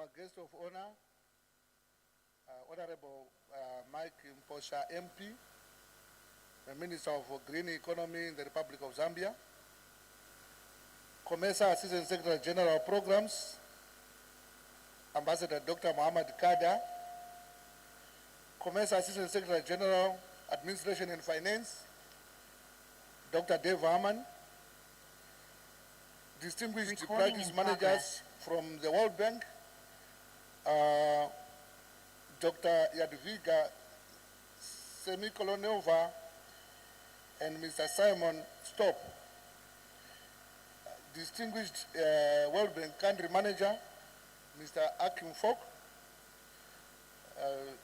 our guest of honor, Honorable Mike Mposha MP, the Minister of Green Economy in the Republic of Zambia, COMESA Assistant Secretary General of Programs, Ambassador Dr. Muhammad Kada, COMESA Assistant Secretary General, Administration and Finance, Dr. Dave Harman, distinguished practice managers from the World Bank, Dr. Yadviga Semikolonova and Mr. Simon Stop, distinguished World Bank Country Manager, Mr. Akim Fok,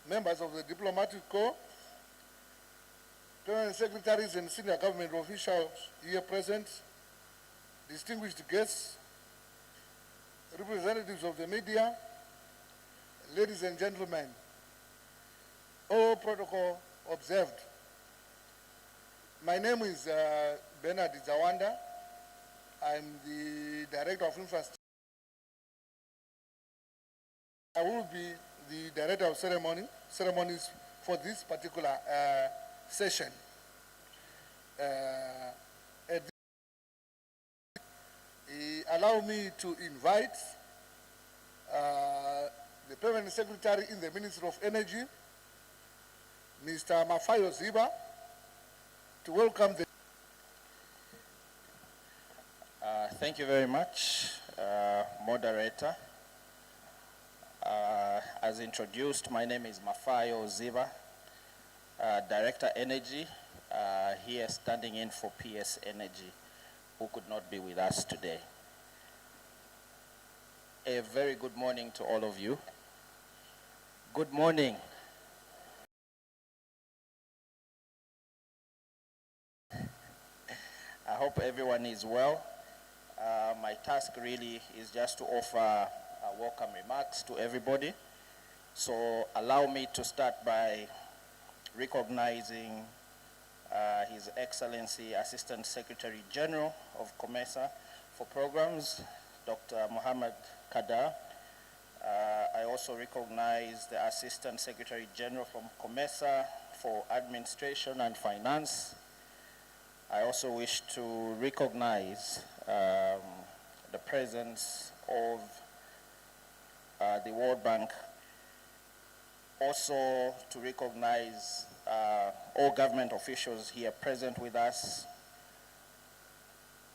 members of the Diplomatic Corps, permanent secretaries and senior government officials here present, distinguished guests, representatives of the media, ladies and gentlemen, all protocol observed. My name is Bernard Zawanda. I'm the Director of Infrastructure. I will be the Director of Ceremonies for this particular session. Allow me to invite the Permanent Secretary in the Ministry of Energy, Mr. Mafayo Ziba, to welcome the... Thank you very much, moderator. As introduced, my name is Mafayo Ziba, Director Energy, here standing in for PS Energy, who could not be with us today. A very good morning to all of you. Good morning. I hope everyone is well. My task really is just to offer welcome remarks to everybody. So allow me to start by recognizing His Excellency Assistant Secretary General of COMESA for Programs, Dr. Muhammad Kada. I also recognize the Assistant Secretary General from COMESA for Administration and Finance. I also wish to recognize the presence of the World Bank. Also to recognize all government officials here present with us.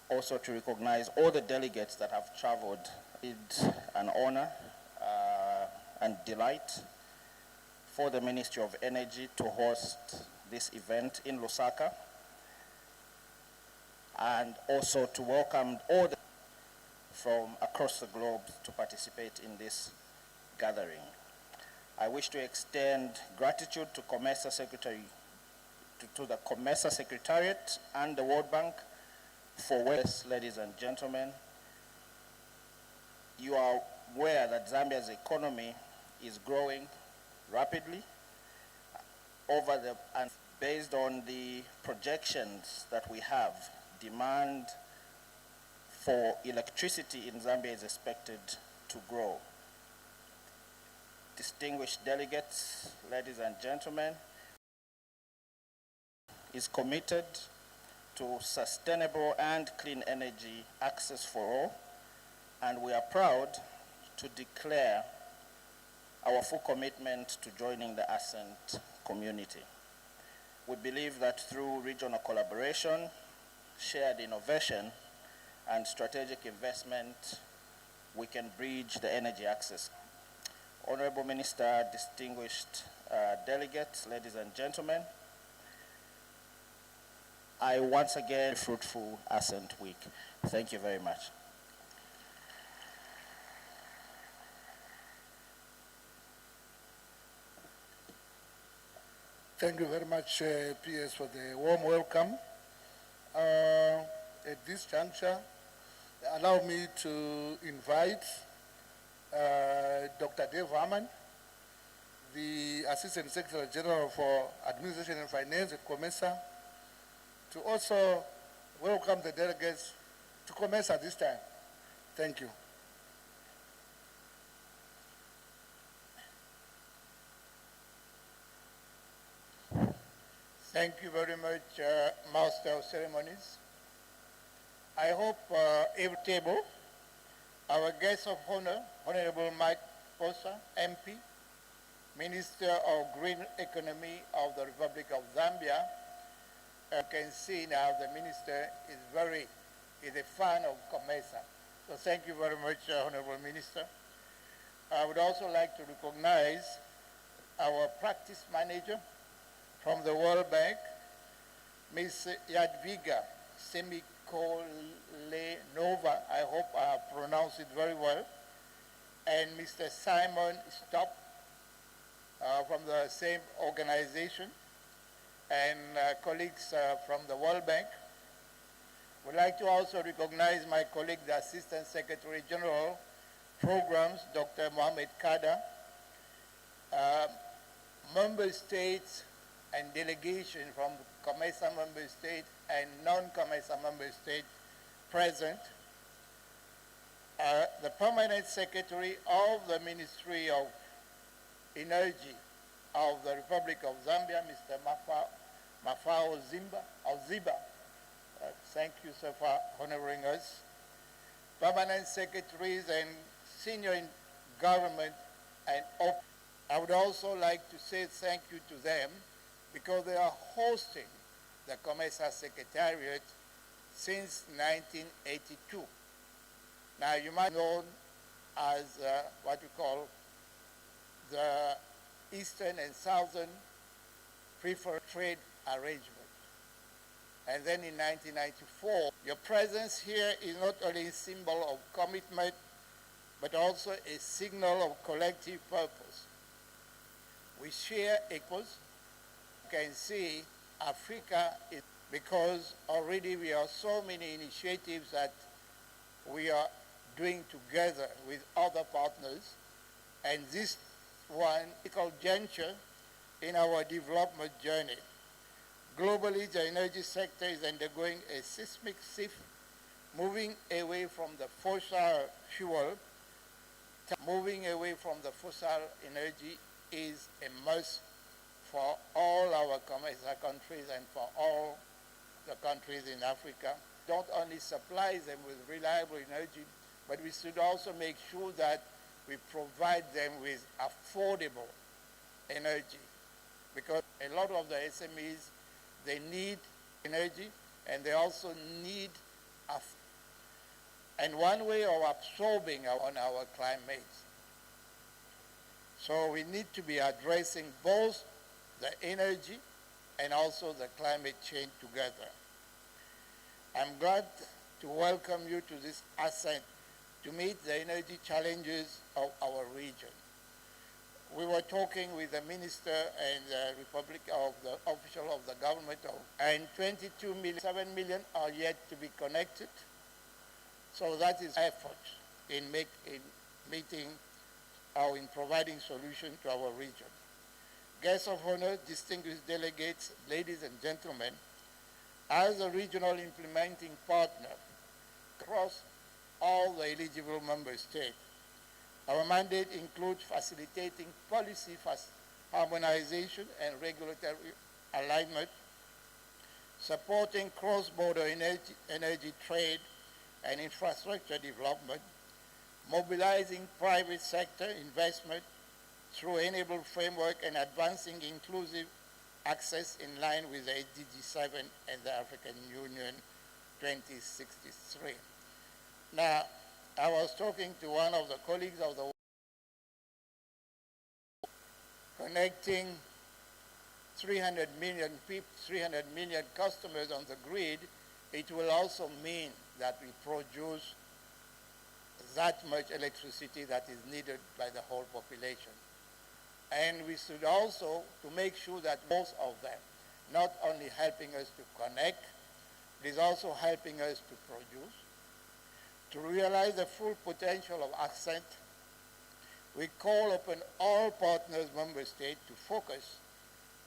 Also to recognize all the delegates that have traveled. It's an honor and delight for the Ministry of Energy to host this event in Lusaka, and also to welcome all the from across the globe to participate in this gathering. I wish to extend gratitude to COMESA Secretary, to the COMESA Secretariat and the World Bank for this, ladies and gentlemen. You are aware that Zambia's economy is growing rapidly and based on the projections that we have, demand for electricity in Zambia is expected to grow. Distinguished delegates, ladies and gentlemen, is committed to sustainable and clean energy access for all, and we are proud to declare our full commitment to joining the Ascent community. We believe that through regional collaboration, shared innovation, and strategic investment, we can bridge the energy access. Honorable Minister, distinguished delegates, ladies and gentlemen, I once again fruitful Ascent Week. Thank you very much. Thank you very much, PS, for the warm welcome. At this juncture, allow me to invite Dr. Dave Harman, the Assistant Secretary General for Administration and Finance at COMESA, to also welcome the delegates to COMESA this time. Thank you. Thank you very much, Master of Ceremonies. I hope every table, our guest of honor, Honorable Mike Posa, MP, Minister of Green Economy of the Republic of Zambia. You can see now the minister is a fan of COMESA. So thank you very much, Honorable Minister. I would also like to recognize our practice manager from the World Bank, Ms. Jadwiga Semikolenova, I hope I pronounced it very well, and Mr. Simon Stopp from the same organization, and colleagues from the World Bank. We'd like to also recognize my colleague, the Assistant Secretary General, Programs, Dr. Mohamed Kada, member states and delegation from COMESA member state and non-COMESA member state present, the Permanent Secretary of the Ministry of Energy of the Republic of Zambia, Mr. Mafao Ziba. Thank you, sir, for honoring us. Permanent secretaries and senior in government and I would also like to say thank you to them because they are hosting the COMESA Secretariat since 1982. Now, you might know as what we call the Eastern and Southern Preferred Trade Arrangement. And then in 1994, your presence here is not only a symbol of commitment, but also a signal of collective purpose. We share equals. You can see Africa is, because already we have so many initiatives that we are doing together with other partners, and this one is called juncture in our development journey. Globally, the energy sector is undergoing a seismic shift, moving away from the fossil fuel. Moving away from the fossil energy is a must for all our COMESA countries and for all the countries in Africa. Don't only supply them with reliable energy, but we should also make sure that we provide them with affordable energy, because a lot of the SMEs, they need energy and they also need and one way of absorbing on our climate. So we need to be addressing both the energy and also the climate change together. I'm glad to welcome you to this Ascent to meet the energy challenges of our region. We were talking with the minister and the Republic of the official of the government, and 7 million are yet to be connected. So that is effort in meeting or in providing solution to our region. Guests of honor, distinguished delegates, ladies and gentlemen, as a regional implementing partner across all the eligible member states, our mandate includes facilitating policy harmonization and regulatory alignment, supporting cross-border energy trade and infrastructure development, mobilizing private sector investment through Enable framework, and advancing inclusive access in line with the SDG 7 and the African Union 2063. Now, I was talking to one of the colleagues of the connecting 300 million people, 300 million customers on the grid. It will also mean that we produce that much electricity that is needed by the whole population. And we should also to make sure that both of them, not only helping us to connect, it is also helping us to produce. To realize the full potential of Ascent, we call upon all partners member states to focus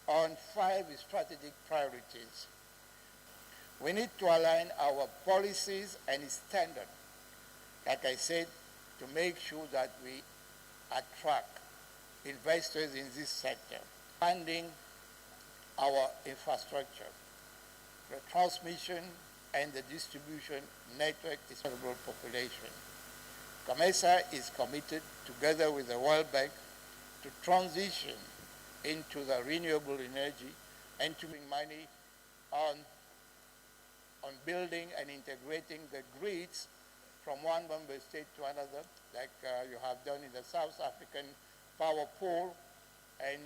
on 5 strategic priorities. We need to align our policies and standards, like I said, to make sure that we attract investors in this sector. Funding our infrastructure, the transmission and the distribution network is for the population. COMESA is committed, together with the World Bank, to transition into the renewable energy and to make money on building and integrating the grids from one member state to another, like you have done in the South African power pool, and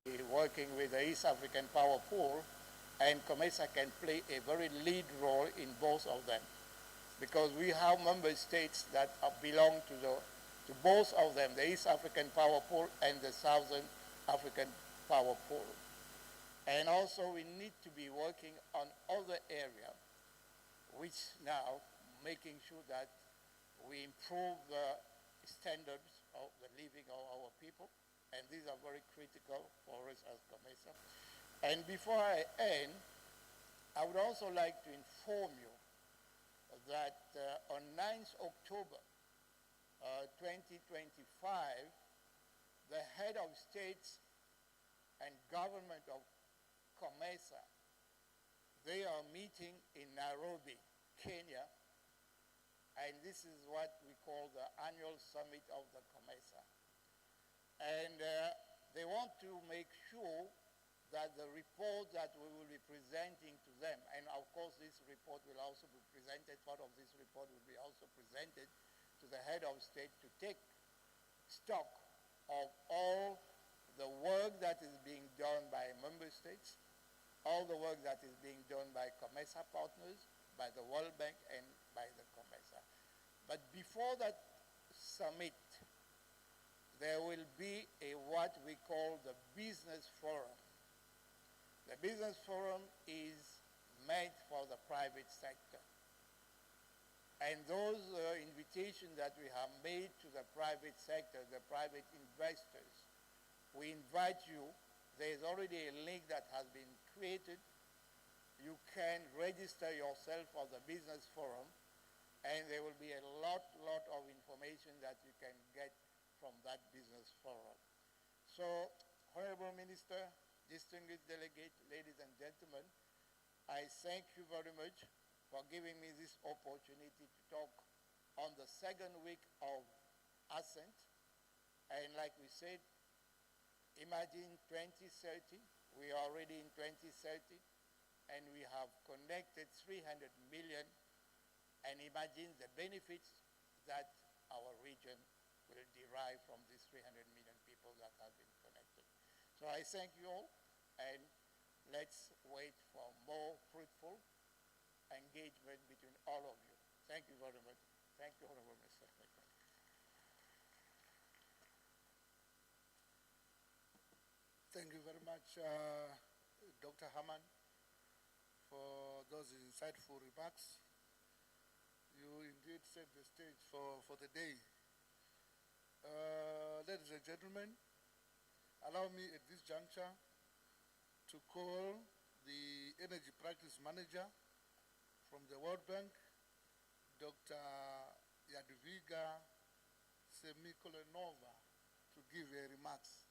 you are working with the East African power pool, and COMESA can play a very lead role in both of them, because we have member states that belong to both of them, the East African power pool and the Southern African power pool. And also we need to be working on other areas, which now making sure that we improve the standards of the living of our people, and these are very critical for us as COMESA. And before I end, I would also like to inform you that on 9th October 2025, the head of states and government of COMESA, they are meeting in Nairobi, Kenya, and this is what we call the annual summit of the COMESA. And they want to make sure that the report that we will be presenting to them, and of course this report will also be presented, part of this report will be also presented to the head of state to take stock of all the work that is being done by member states, all the work that is being done by COMESA partners, by the World Bank, and by the COMESA. But before that summit, there will be what we call the business forum. The business forum is meant for the private sector. And those invitations that we have made to the private sector, the private investors, we invite you. There is already a link that has been created. You can register yourself for the business forum, and there will be a lot of information that you can get from that business forum. So, Honorable Minister, distinguished delegate, ladies and gentlemen, I thank you very much for giving me this opportunity to talk on the second week of Ascent. And like we said, imagine 2030, we are already in 2030, and we have connected 300 million, and imagine the benefits that our region will derive from these 300 million people that have been connected. So I thank you all, and let's wait for more fruitful engagement between all of you. Thank you very much. Thank you, Honorable Mr. Speaker. Thank you very much, Dr. Haman, for those insightful remarks. You indeed set the stage for the day. Ladies and gentlemen, allow me at this juncture to call the Energy Practice Manager from the World Bank, Dr. Jadwiga Semikolenova, to give her remarks.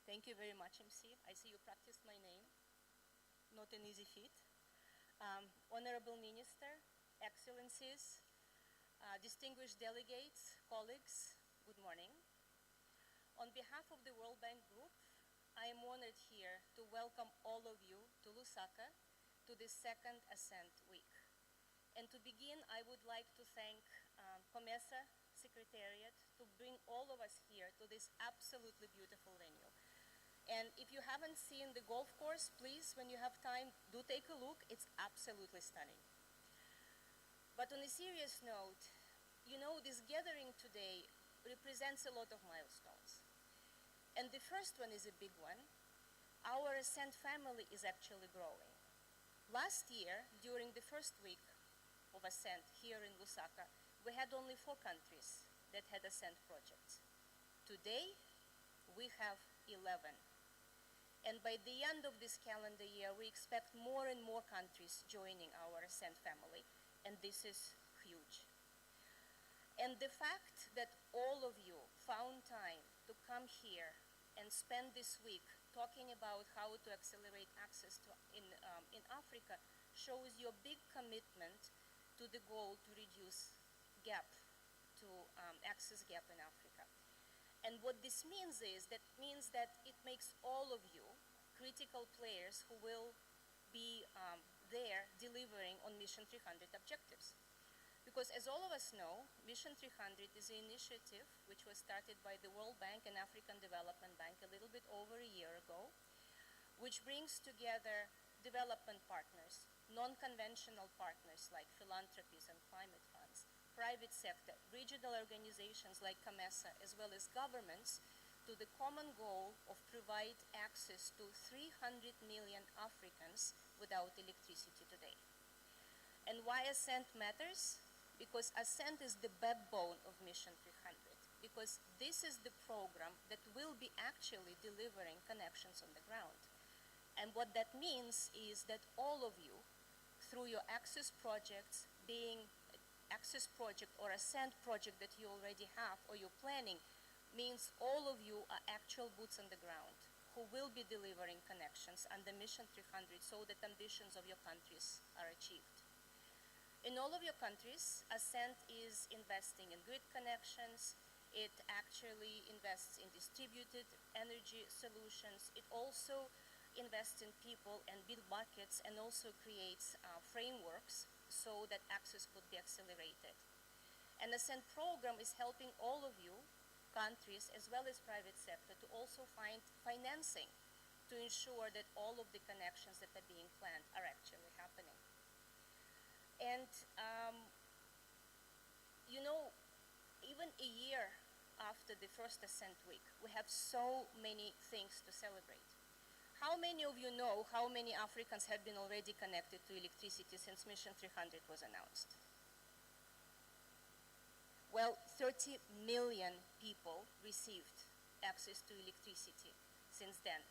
Thank you very much, MC. I see you practiced my name. Not an easy feat. Honorable Minister, Excellencies, distinguished delegates, colleagues, good morning. On behalf of the World Bank Group, I am honored here to welcome all of you to Lusaka to this second Ascent Week. And to begin, I would like to thank COMESA Secretariat to bring all of us here to this absolutely beautiful venue. And if you haven't seen the golf course, please, when you have time, do take a look. It's absolutely stunning. But on a serious note, you know, this gathering today represents a lot of milestones. And the first one is a big one. Our Ascent family is actually growing. Last year, during the first week of Ascent here in Lusaka, we had only 4 countries that had Ascent projects. Today, we have 11. And by the end of this calendar year, we expect more and more countries joining our Ascent family, and this is huge. And the fact that all of you found time to come here and spend this week talking about how to accelerate access in Africa shows your big commitment to the goal to reduce gap, to access gap in Africa. And what this means is that it makes all of you critical players who will be there delivering on Mission 300 objectives. Because as all of us know, Mission 300 is an initiative which was started by the World Bank and African Development Bank a little bit over a year ago, which brings together development partners, non-conventional partners like philanthropies and climate funds, private sector, regional organizations like CAMESA, as well as governments, to the common goal of provide access to 300 million Africans without electricity today. And why Ascent matters? Because Ascent is the backbone of Mission 300, because this is the program that will be actually delivering connections on the ground. And what that means is that all of you, through your access projects, being access project or Ascent project that you already have or you're planning, means all of you are actual boots on the ground who will be delivering connections under Mission 300 so that ambitions of your countries are achieved. In all of your countries, Ascent is investing in grid connections. It actually invests in distributed energy solutions. It also invests in people and build markets, and also creates frameworks so that access could be accelerated. And the Ascent program is helping all of you, countries as well as private sector, to also find financing to ensure that all of the connections that are being planned are actually happening. And you know, even a year after the first Ascent week, we have so many things to celebrate. How many of you know how many Africans have been already connected to electricity since Mission 300 was announced? Well, 30 million people received access to electricity since then.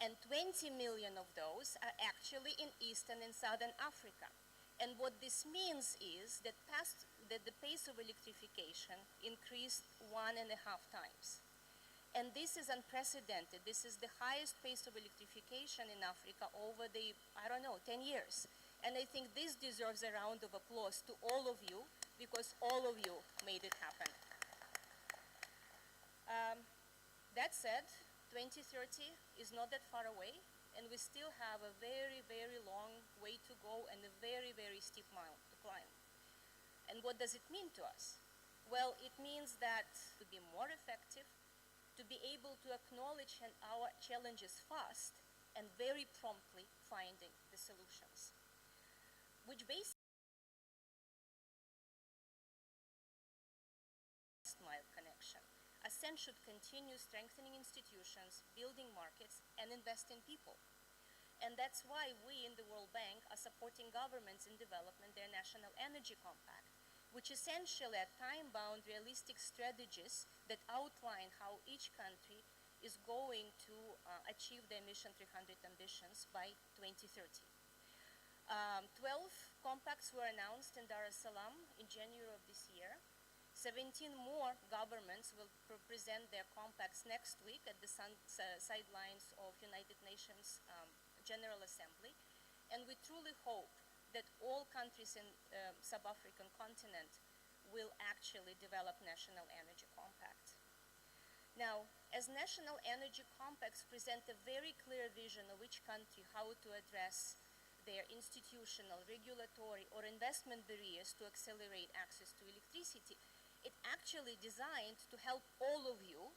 And 20 million of those are actually in Eastern and Southern Africa. And what this means is that the pace of electrification increased 1.5 times. And this is unprecedented. This is the highest pace of electrification in Africa over the, 10 years. And I think this deserves a round of applause to all of you, because all of you made it happen. That said, 2030 is not that far away, and we still have a very, very long way to go and a very, very steep mile to climb. And what does it mean to us? Well, it means that to be more effective, to be able to acknowledge our challenges fast and very promptly finding the solutions, which basically mile connection. Ascent should continue strengthening institutions, building markets, and invest in people. And that's why we in the World Bank are supporting governments in development their National Energy Compact, which essentially are time-bound, realistic strategies that outline how each country is going to achieve their Mission 300 ambitions by 2030. 12 compacts were announced in Dar es Salaam in January of this year. 17 more governments will present their compacts next week at the sidelines of United Nations General Assembly. And we truly hope that all countries in sub-African continent will actually develop national energy compact. Now, as national energy compacts present a very clear vision of each country how to address their institutional, regulatory, or investment barriers to accelerate access to electricity, it actually designed to help all of you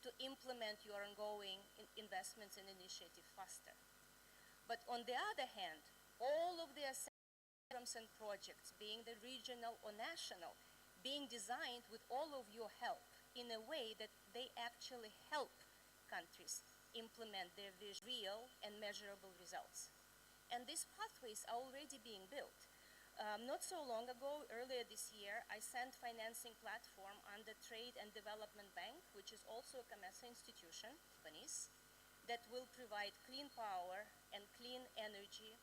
to implement your ongoing investments and initiatives faster. But on the other hand, all of the programs and projects, being the regional or national, being designed with all of your help in a way that they actually help countries implement their real and measurable results. And these pathways are already being built. Not so long ago, earlier this year, I sent financing platform under Trade and Development Bank, which is also a CAMESA institution, companies, that will provide clean power and clean energy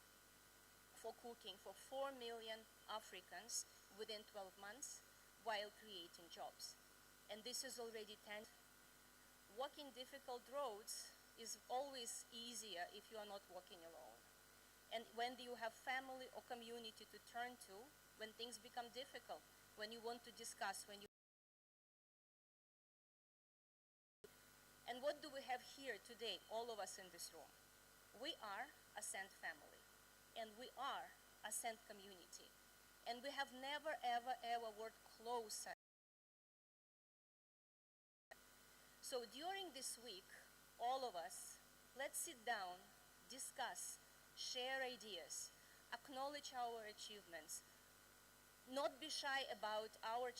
for cooking for 4 million Africans within 12 months while creating jobs. And this is already 10. Walking difficult roads is always easier if you are not walking alone. And when you have family or community to turn to, when things become difficult, when you want to discuss, when you... And what do we have here today, all of us in this room? We are Ascent family, and we are Ascent community. And we have never, ever, ever worked closer. So during this week, all of us, let's sit down, discuss, share ideas, acknowledge our achievements, not be shy about our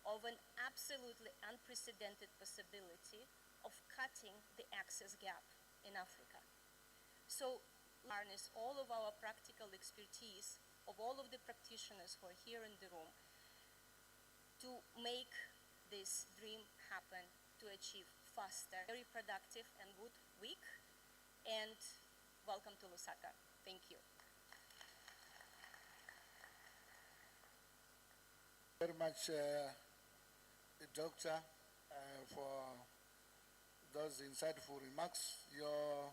of an absolutely unprecedented possibility of cutting the access gap in Africa. So harness all of our practical expertise of all of the practitioners who are here in the room to make this dream happen, to achieve faster. Very productive and good week, and welcome to Lusaka. Thank you. Very much, Doctor, for those insightful remarks. Your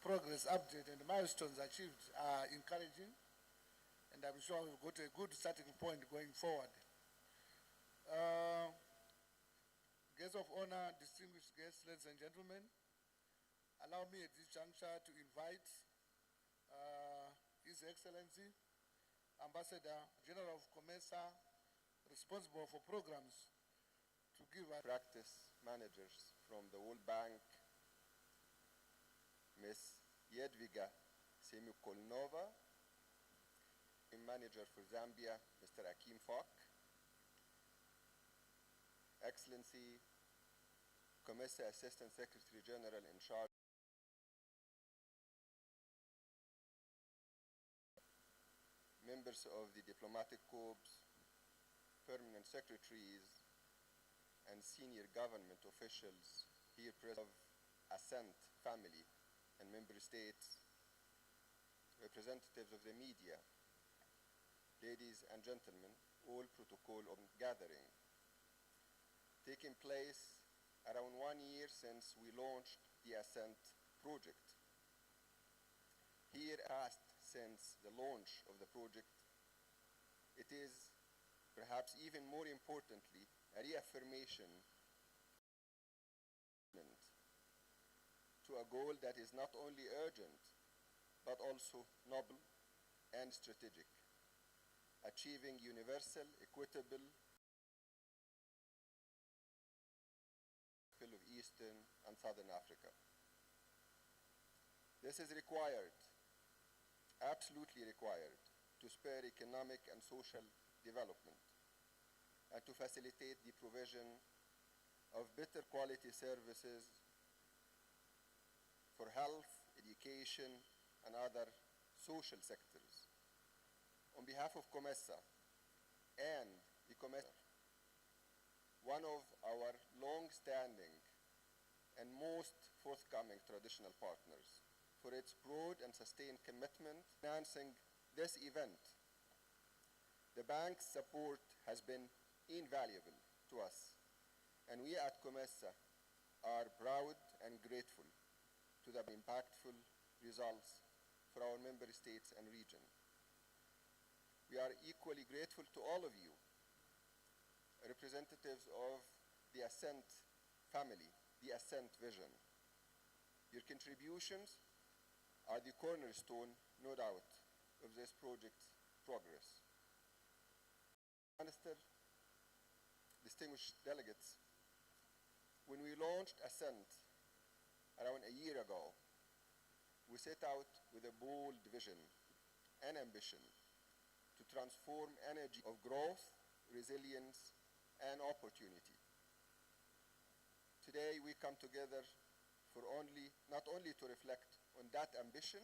progress update and milestones achieved are encouraging, and I'm sure we've got a good starting point going forward. Guests of honor, distinguished guests, ladies and gentlemen, allow me at this juncture to invite His Excellency, Ambassador General of COMESA, responsible for programs, to give us practice managers from the World Bank, Ms. Jedwiga Semikolnova, manager for Zambia, Mr. Akim Fok, Excellency, COMESA Assistant Secretary General in charge, members of the diplomatic corps, permanent secretaries, and senior government officials here present of Ascent family and member states, representatives of the media, ladies and gentlemen, all protocol of gathering. Taking place around 1 year since we launched the Ascent project. Here past since the launch of the project, it is perhaps even more importantly a reaffirmation to a goal that is not only urgent but also noble and strategic, achieving universal, equitable of Eastern and Southern Africa. This is required, absolutely required, to spur economic and social development and to facilitate the provision of better quality services for health, education, and other social sectors. On behalf of COMESA and the COMESA, one of our long-standing and most forthcoming traditional partners, for its broad and sustained commitment financing this event. The bank's support has been invaluable to us, and we at COMESA are proud and grateful to the impactful results for our member states and region. We are equally grateful to all of you, representatives of the Ascent family, the Ascent vision. Your contributions are the cornerstone, no doubt, of this project's progress. Minister, distinguished delegates, when we launched Ascent around a year ago, we set out with a bold vision and ambition to transform energy of growth, resilience, and opportunity. Today we come together for not only to reflect on that ambition,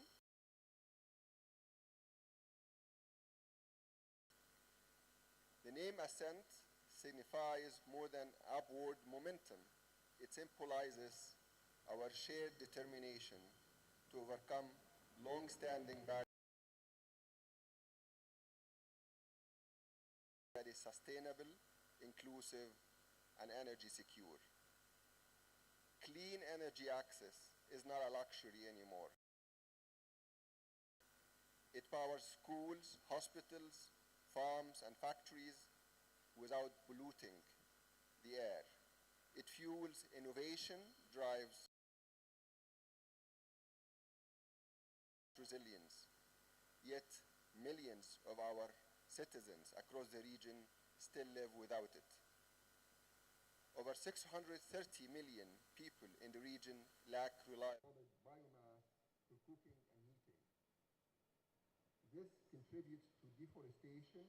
the name Ascent signifies more than upward momentum. It symbolizes our shared determination to overcome long-standing barriers that is sustainable, inclusive, and energy secure. Clean energy access is not a luxury anymore. It powers schools, hospitals, farms, and factories without polluting the air. It fuels innovation, drives resilience. Yet millions of our citizens across the region still live without it. Over 630 million people in the region lack reliable biomass for cooking and heating. This contributes to deforestation,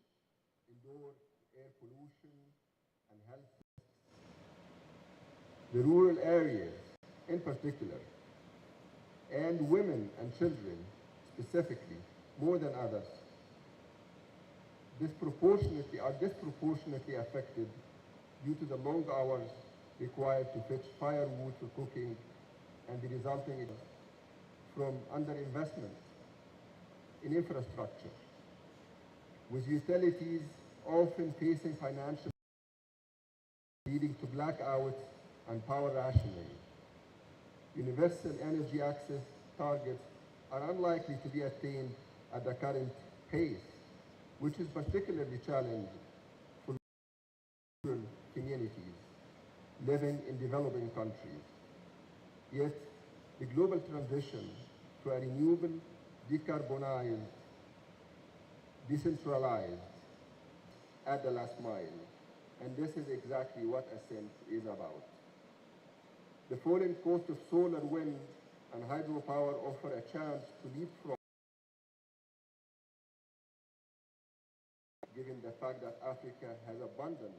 indoor air pollution, and health risks. The rural areas, in particular, and women and children, specifically, more than others, are disproportionately affected due to the long hours required to fetch firewood for cooking and the resulting from underinvestment in infrastructure, with utilities often facing financial leading to blackouts and power rationing. Universal energy access targets are unlikely to be attained at the current pace, which is particularly challenging for rural communities living in developing countries. Yet, the global transition to a renewable, decarbonized, decentralized at the last mile, and this is exactly what Ascent is about. The falling cost of solar, wind, and hydropower offer a chance to leapfrog, given the fact that Africa has abundant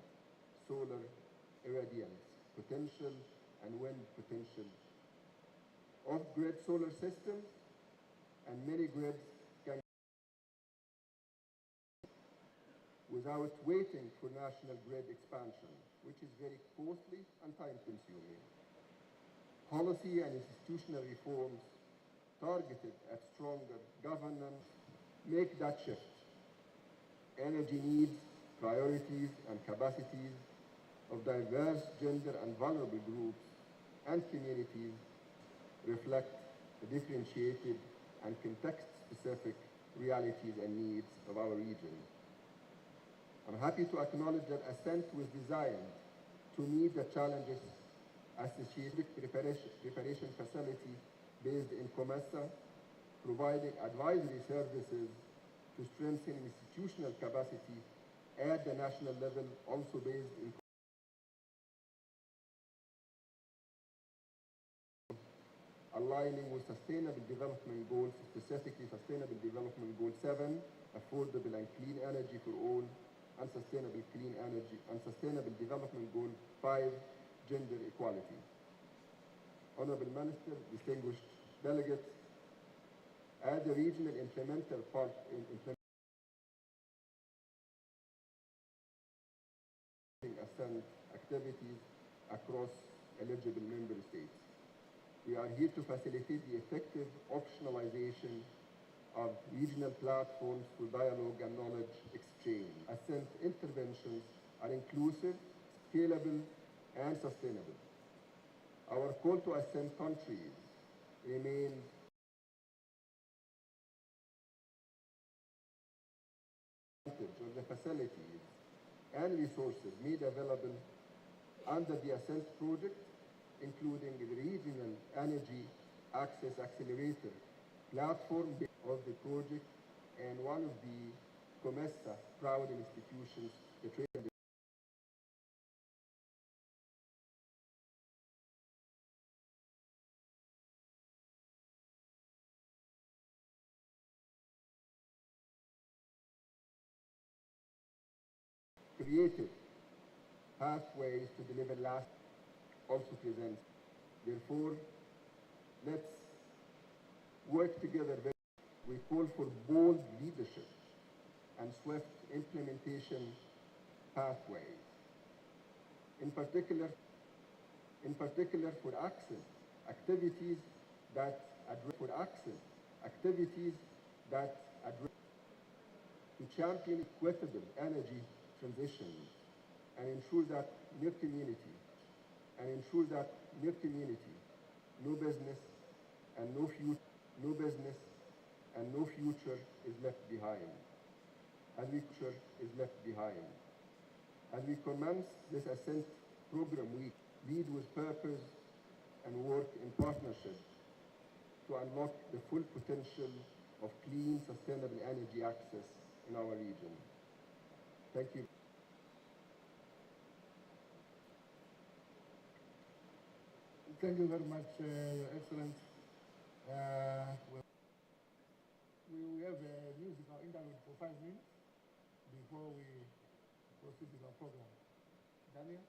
solar irradiance potential and wind potential. Off-grid solar systems and mini grids can, without waiting for national grid expansion, which is very costly and time-consuming. Policy and institutional reforms targeted at stronger governance make that shift. Energy needs, priorities, and capacities of diverse gender and vulnerable groups and communities reflect the differentiated and context-specific realities and needs of our region. I'm happy to acknowledge that Ascent was designed to meet the challenges associated with preparation facility based in Comessa, providing advisory services to strengthen institutional capacity at the national level, also based in aligning with Sustainable Development Goals, specifically Sustainable Development Goal 7, affordable and clean energy for all, and Sustainable Clean Energy, and Sustainable Development Goal 5, gender equality. Honorable Minister, distinguished delegates, as a regional implementer part in implementing Ascent activities across eligible member states. We are here to facilitate the effective optionalization of regional platforms for dialogue and knowledge exchange. Ascent interventions are inclusive, scalable, and sustainable. Our call to Ascent countries remains of the facilities and resources made available under the Ascent project, including the Regional Energy Access Accelerator platform of the project and one of the Comessa proud institutions, the trade created pathways to deliver last also presents. Therefore, let's work together. We call for bold leadership and swift implementation pathways. In particular for access activities that address for access, activities that address to champion equitable energy transition and ensure that no community, no business and no business and no future is left behind. As we commence this Ascent program week, lead with purpose and work in partnership to unlock the full potential of clean, sustainable energy access in our region. Thank you. Thank you very much, Your Excellency. We have a musical interlude for 5 minutes before we proceed with our program. Daniel?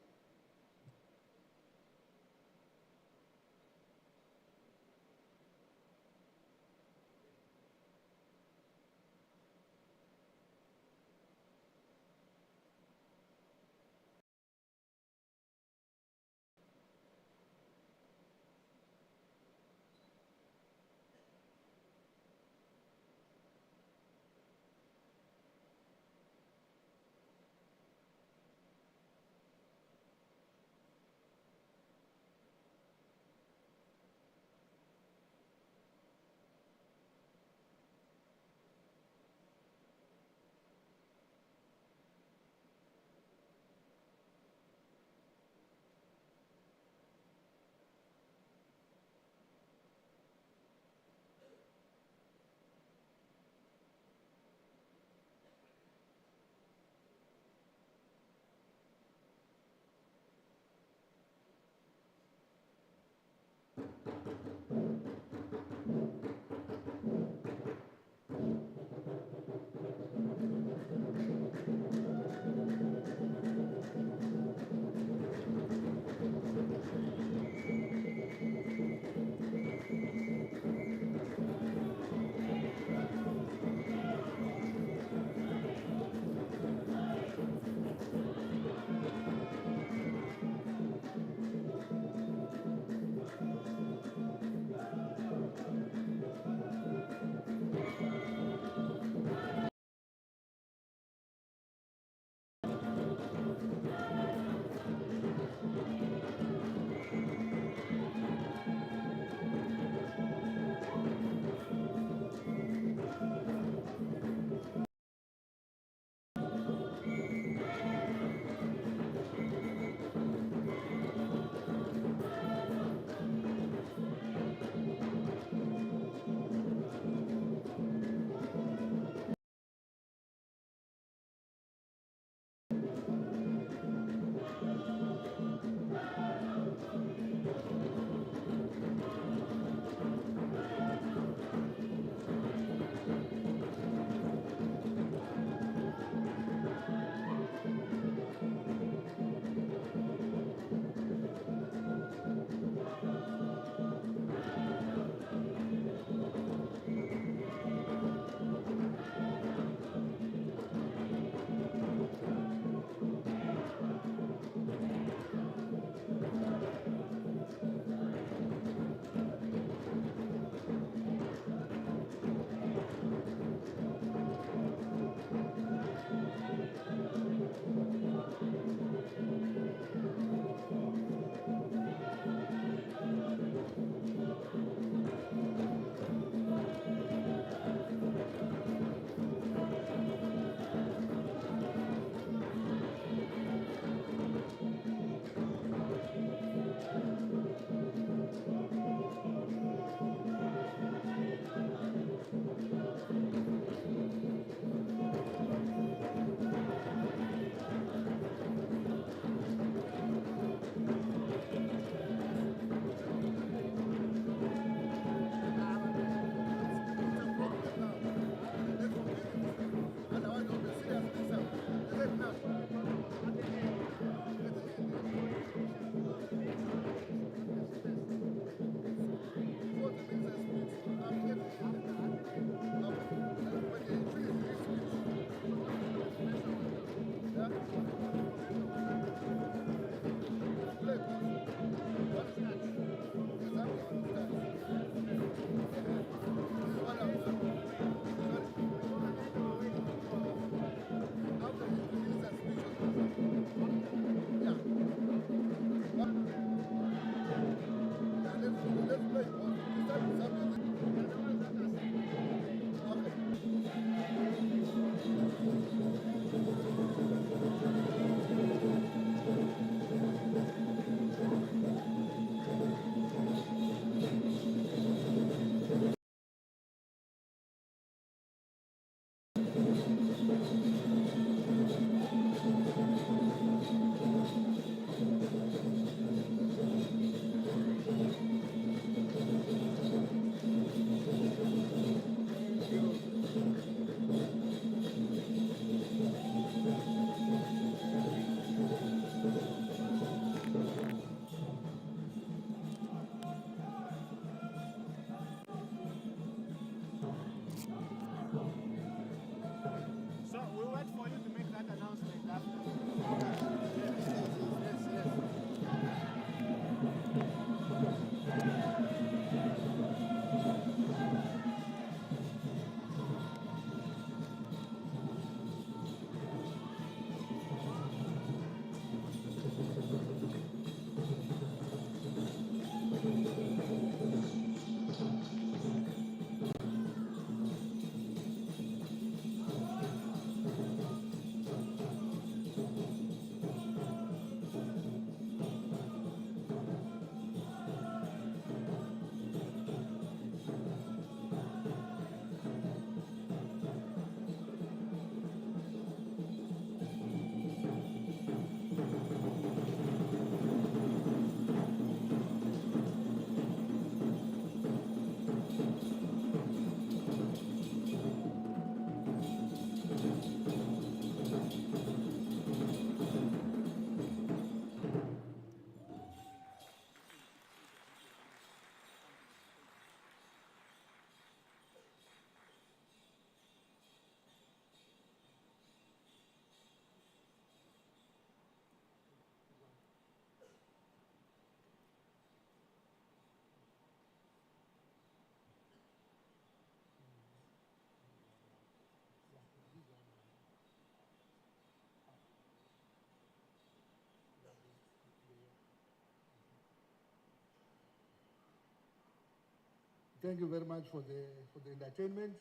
Thank you very much for the entertainment.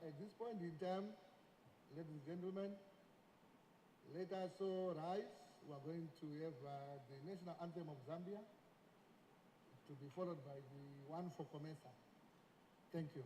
At this point in time, ladies and gentlemen, let us all rise. We are going to have the national anthem of Zambia to be followed by the one for COMESA. Thank you.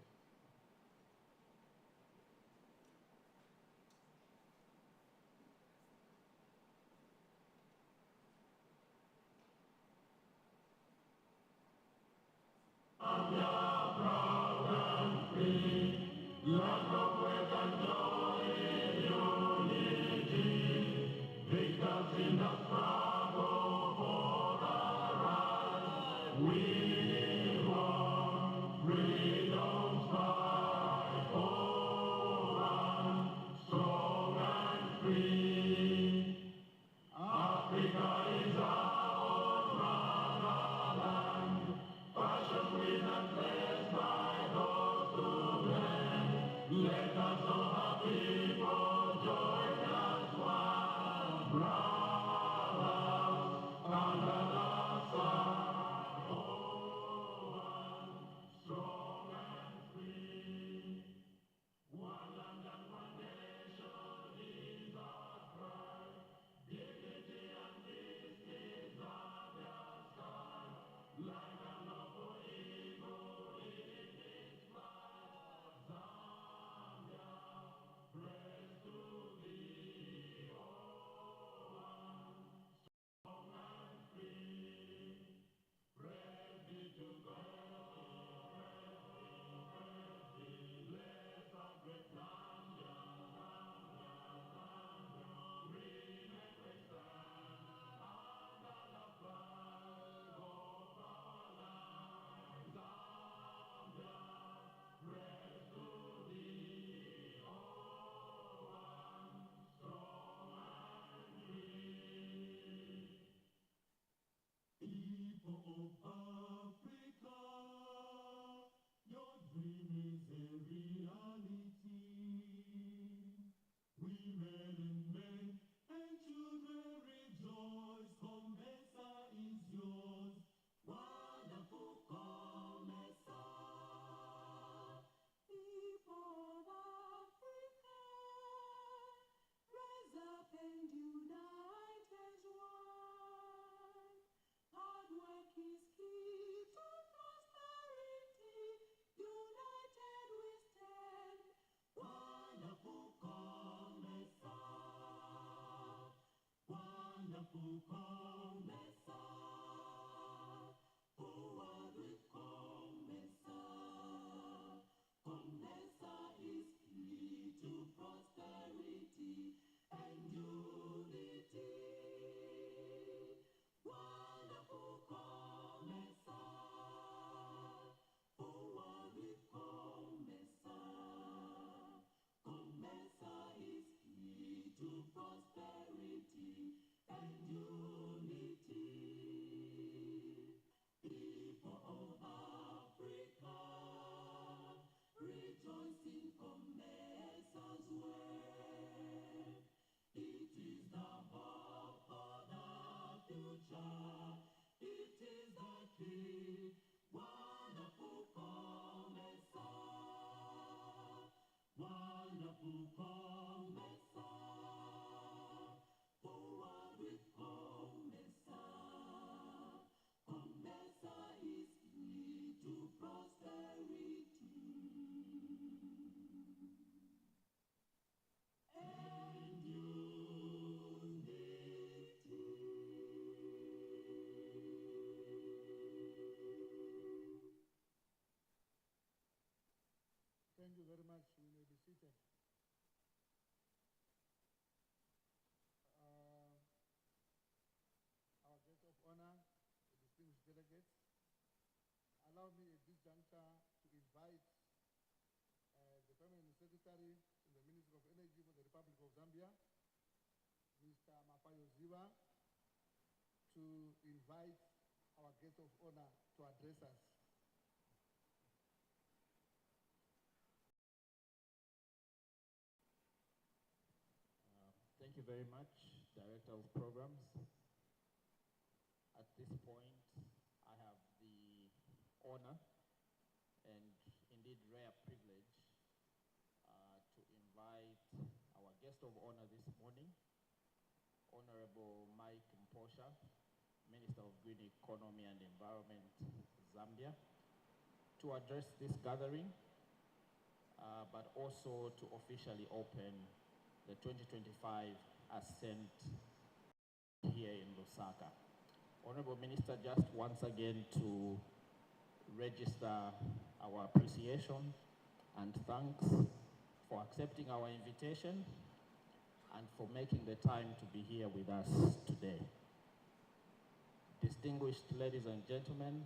Thank you very much. You may be seated. Our guest of honor, the distinguished delegates, allow me at this juncture to invite the Permanent Secretary in the Ministry of Energy for the Republic of Zambia, Mr. Mafayo Ziva, to invite our guest of honor to address us. Thank you very much, Director of Programs. At this point, I have the honor rare privilege to invite our guest of honor this morning, Honorable Mike Mposha, Minister of Green Economy and Environment, Zambia, to address this gathering, but also to officially open the 2025 Ascent here in Lusaka. Honorable Minister, just once again to register our appreciation and thanks for accepting our invitation and for making the time to be here with us today. Distinguished ladies and gentlemen,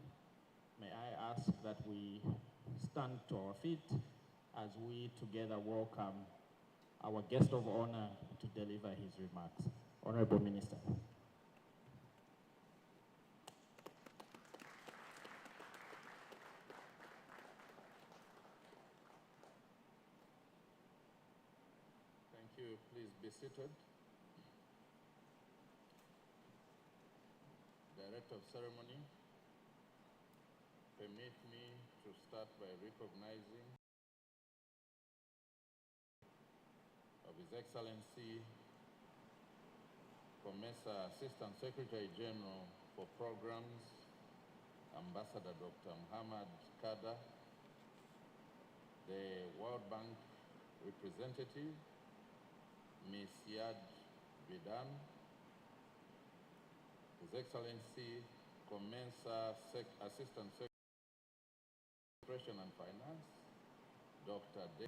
may I ask that we stand to our feet as we together welcome our guest of honor to deliver his remarks. Honorable Minister. Thank you. Please be seated. Director of Ceremony, permit me to start by recognizing of His Excellency COMESA Assistant Secretary General for Programs, Ambassador Dr. Muhammad Kada, the World Bank representative, Ms. Yad Bidan, His Excellency COMESA Assistant Secretary and Finance, Dr. De,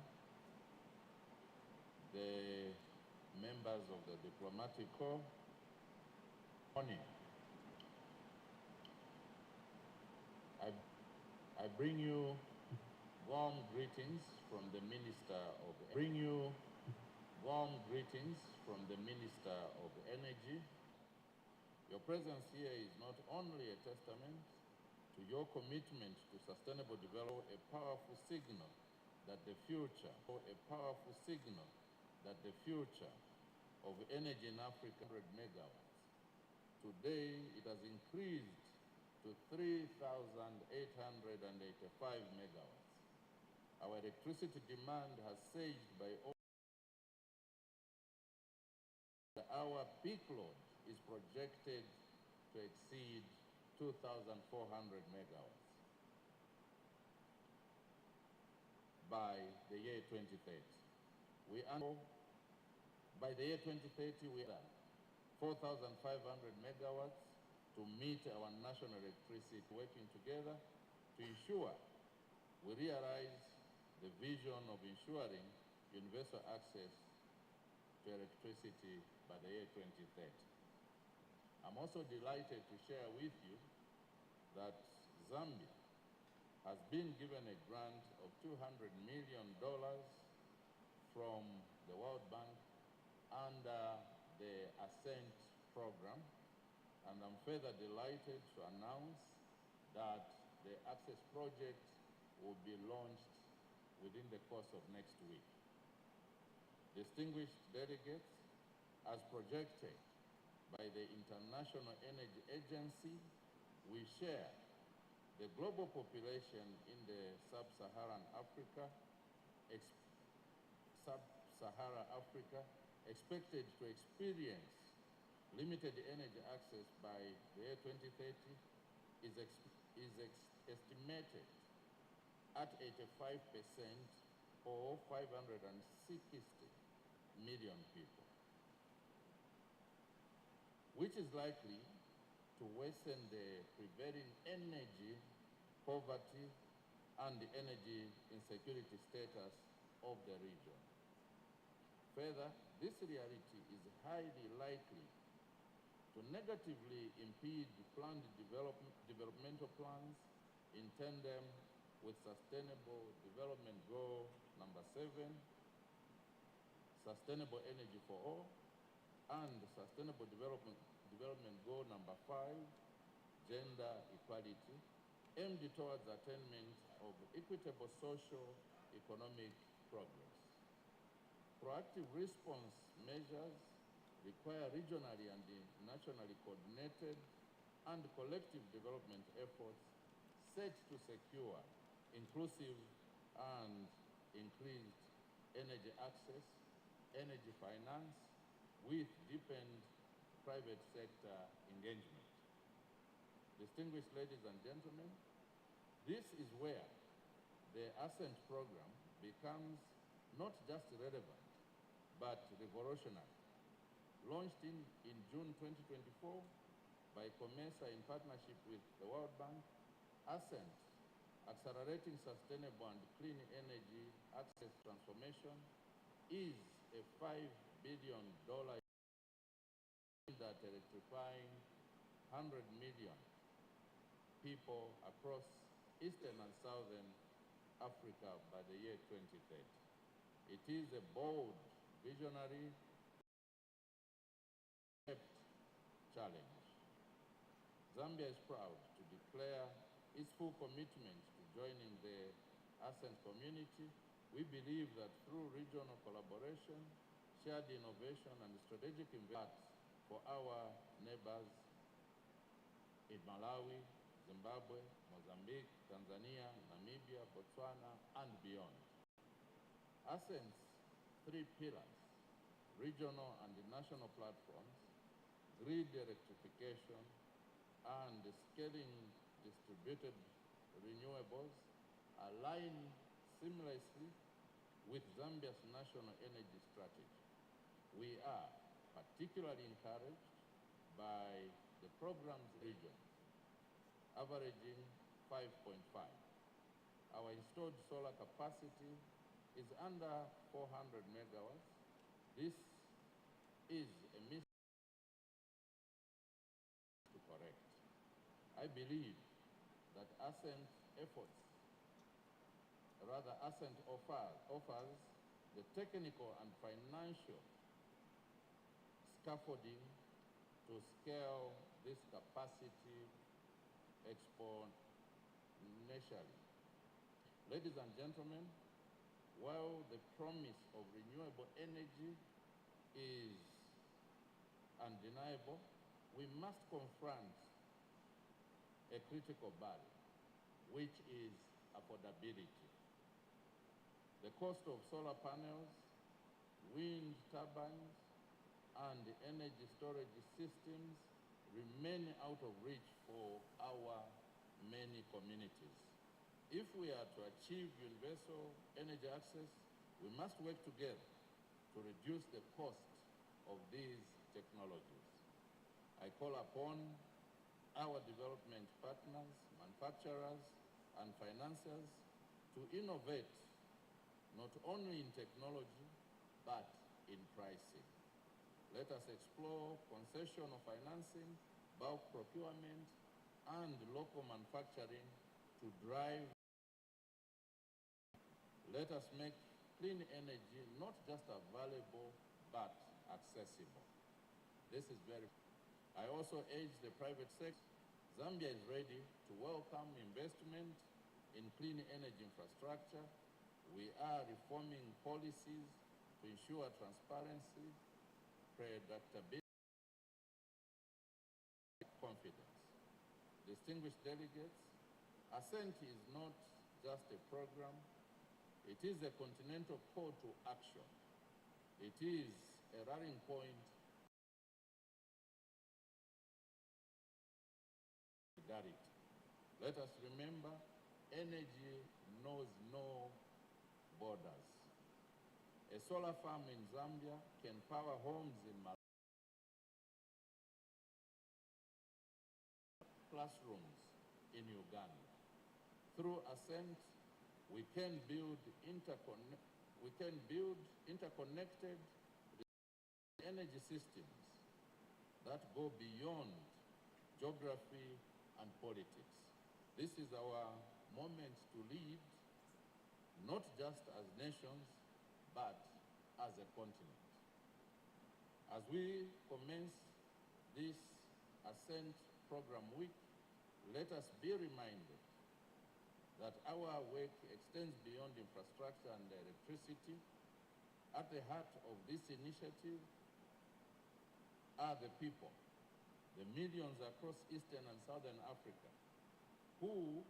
the members of the Diplomatic Corps, morning. I bring you warm greetings from the Minister of Energy. Your presence here is not only a testament to your commitment to sustainable development, a powerful signal that the future of energy in Africa 100 megawatts. Today, it has increased to 3,885 megawatts. Our electricity demand has surged by our peak load is projected to exceed 2,400 megawatts by the year 2030. By the year 2030, we are 4,500 megawatts to meet our national electricity, working together to ensure we realize the vision of ensuring universal access to electricity by the year 2030. I'm also delighted to share with you that Zambia has been given a grant of $200 million from the World Bank under the Ascent program, and I'm further delighted to announce that the Access project will be launched within the course of next week. Distinguished delegates, as projected by the International Energy Agency, we share the global population in the sub-Saharan Africa expected to experience limited energy access by the year 2030 is estimated at 85% or 560 million people, which is likely to worsen the prevailing energy poverty and the energy insecurity status of the region. Further, this reality is highly likely to negatively impede planned developmental plans in tandem with Sustainable Development Goal number 7, Sustainable Energy for All, and Sustainable Development Goal number 5, Gender Equality, aimed towards attainment of equitable social economic progress. Proactive response measures require regionally and nationally coordinated and collective development efforts set to secure inclusive and increased energy access, energy finance, with deepened private sector engagement. Distinguished ladies and gentlemen, this is where the Ascent program becomes not just relevant, but revolutionary. Launched in June 2024 by COMESA in partnership with the World Bank, Ascent, Accelerating Sustainable and Clean Energy Access Transformation, is a $5 billion aimed at electrifying 100 million people across Eastern and Southern Africa by the year 2030. It is a bold, visionary challenge. Zambia is proud to declare its full commitment to joining the Ascent community. We believe that through regional collaboration, shared innovation, and strategic investment for our neighbors in Malawi, Zimbabwe, Mozambique, Tanzania, Namibia, Botswana, and beyond. Ascent's three pillars, regional and national platforms, grid electrification, and scaling distributed renewables, align seamlessly with Zambia's national energy strategy. We are particularly encouraged by the program's regions, averaging 5.5. Our installed solar capacity is under 400 megawatts. This is a miss to correct. I believe that Ascent offers the technical and financial scaffolding to scale this capacity exponentially. Ladies and gentlemen, while the promise of renewable energy is undeniable, we must confront a critical barrier, which is affordability. The cost of solar panels, wind turbines, and energy storage systems remain out of reach for our many communities. If we are to achieve universal energy access, we must work together to reduce the cost of these technologies. I call upon our development partners, manufacturers, and financiers to innovate not only in technology, but in pricing. Let us explore concessional financing, bulk procurement, and local manufacturing to drive. Let us make clean energy not just available, but accessible. This is very. I also urge the private sector. Zambia is ready to welcome investment in clean energy infrastructure. We are reforming policies to ensure transparency, predictability, confidence. Distinguished delegates, Ascent is not just a program, it is a continental call to action. It is a rallying point. Let us remember, energy knows no borders. A solar farm in Zambia can power homes in Malawi, classrooms in Uganda. Through Ascent, we can build interconnected energy systems that go beyond geography and politics. This is our moment to lead, not just as nations, but as a continent. As we commence this Ascent Program Week, let us be reminded that our work extends beyond infrastructure and electricity. At the heart of this initiative are the people, the millions across Eastern and Southern Africa, who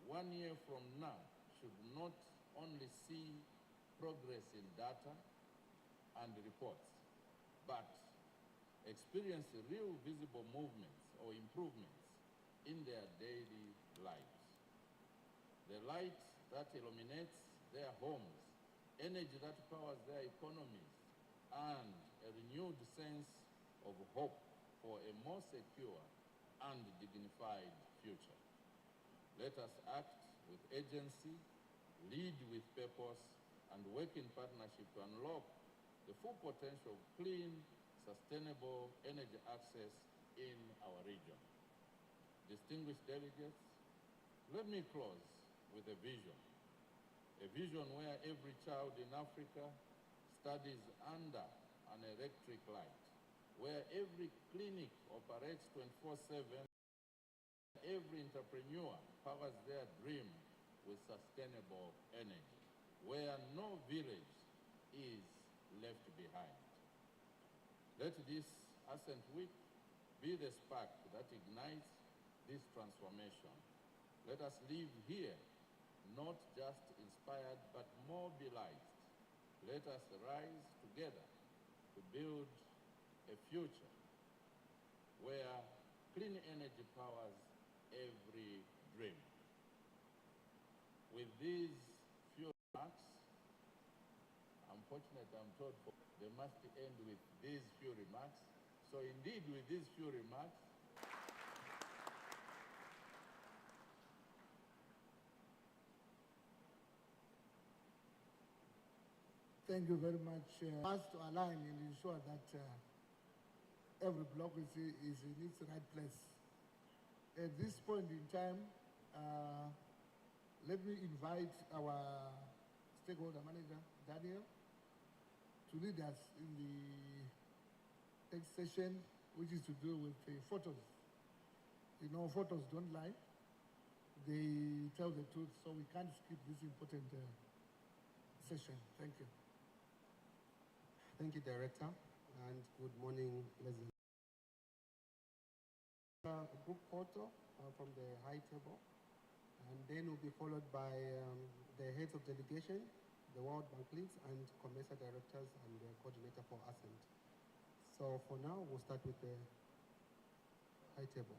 1 year from now should not only see progress in data and reports, but experience real visible movements or improvements in their daily lives. The light that illuminates their homes, energy that powers their economies, and a renewed sense of hope for a more secure and dignified future. Let us act with agency, lead with purpose, and work in partnership to unlock the full potential of clean, sustainable energy access in our region. Distinguished delegates, let me close with a vision where every child in Africa studies under an electric light, where every clinic operates 24/7, every entrepreneur powers their dream with sustainable energy, where no village is left behind. Let this Ascent Week be the spark that ignites this transformation. Let us live here, not just inspired, but mobilized. Let us rise together to build a future where clean energy powers every dream. With these few remarks, unfortunately, I'm told they must end with these few remarks. So indeed, with these few remarks, thank you very much. Us to align and ensure that every block is in its right place. At this point in time, let me invite our stakeholder manager, Daniel, to lead us in the next session, which is to do with the photos. You know, photos don't lie. They tell the truth, so we can't skip this important session. Thank you. Thank you, Director, and good morning, President. A group photo from the high table, and then will be followed by the heads of delegation, the World Bank leads, and COMESA directors and the coordinator for Ascent. So for now, we'll start with the high table.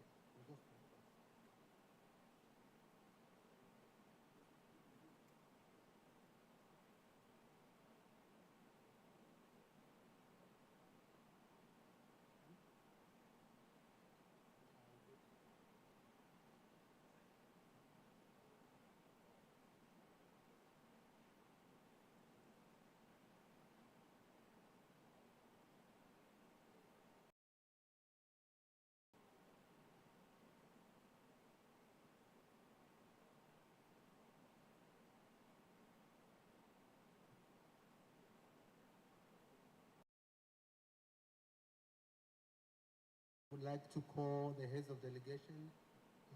I would like to call the heads of delegation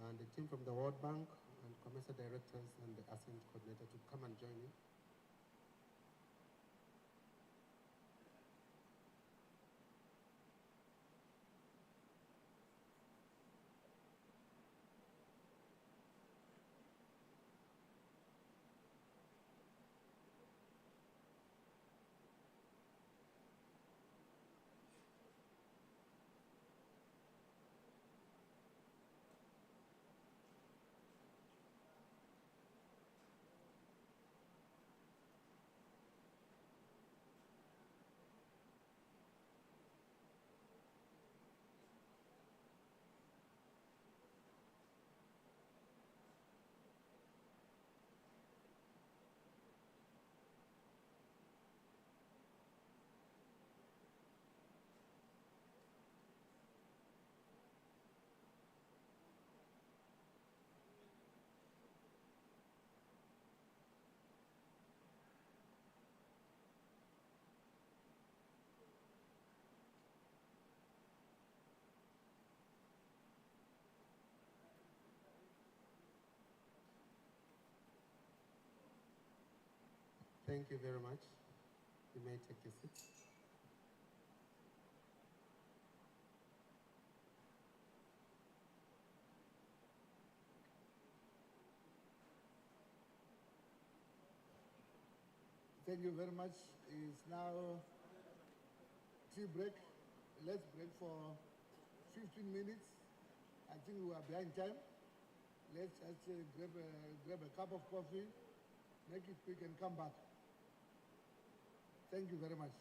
and the team from the World Bank and COMESA directors and the Ascent coordinator to come and join me. Thank you very much. You may take your seat. Thank you very much. It's now tea break. Let's break for 15 minutes. I think we are behind time. Let's just grab a cup of coffee, make it quick and come back. Thank you very much.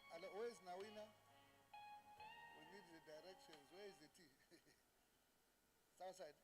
Hello, where is Nawina? We need the directions. Where is the tea? Southside.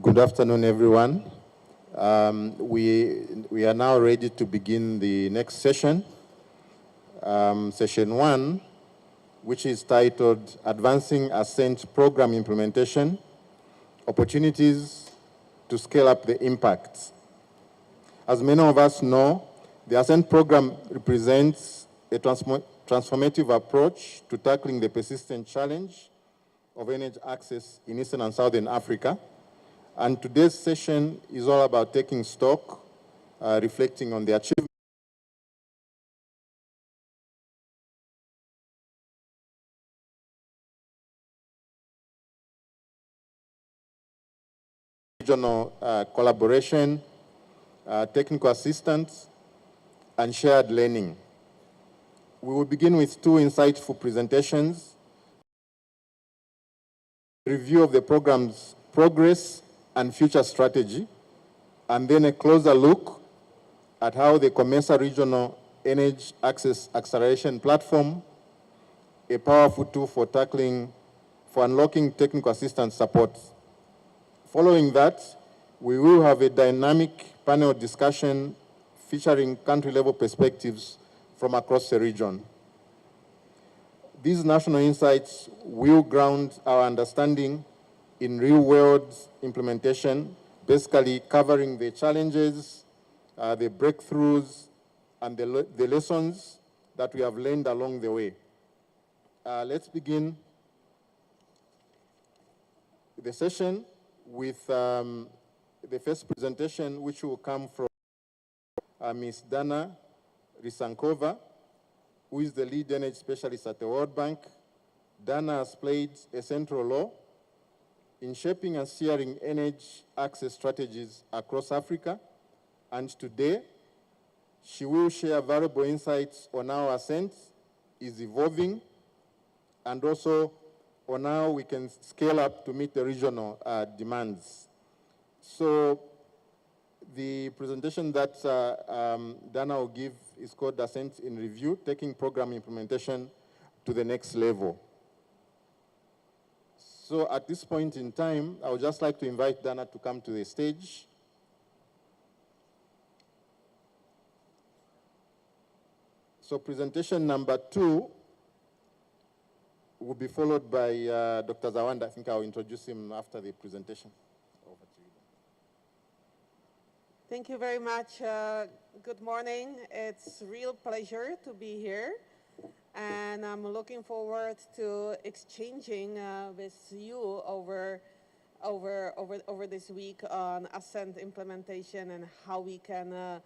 Good afternoon, everyone. We are now ready to begin the next session, session 1, which is titled Advancing Ascent Program Implementation, Opportunities to Scale Up the Impacts. As many of us know, the Ascent program represents a transformative approach to tackling the persistent challenge of energy access in Eastern and Southern Africa. And today's session is all about taking stock, reflecting on the achievements of regional collaboration, technical assistance, and shared learning. We will begin with two insightful presentations: review of the program's progress and future strategy, and then a closer look at how the COMESA Regional Energy Access Acceleration Platform, a powerful tool for unlocking technical assistance support. Following that, we will have a dynamic panel discussion featuring country-level perspectives from across the region. These national insights will ground our understanding in real-world implementation, basically covering the challenges, the breakthroughs, and the lessons that we have learned along the way. Let's begin the session with the first presentation, which will come from Ms. Dana Risankova, who is the lead energy specialist at the World Bank. Dana has played a central role in shaping and steering energy access strategies across Africa, and today she will share valuable insights on how Ascent is evolving and also on how we can scale up to meet the regional demands. So the presentation that Dana will give is called Ascent in Review, Taking Program Implementation to the Next Level. So at this point in time, I would just like to invite Dana to come to the stage. So presentation number 2 will be followed by Dr. Zawanda. I think I'll introduce him after the presentation. Over to you. Thank you very much. Good morning. It's a real pleasure to be here. And I'm looking forward to exchanging with you over this week on Ascent implementation and how we can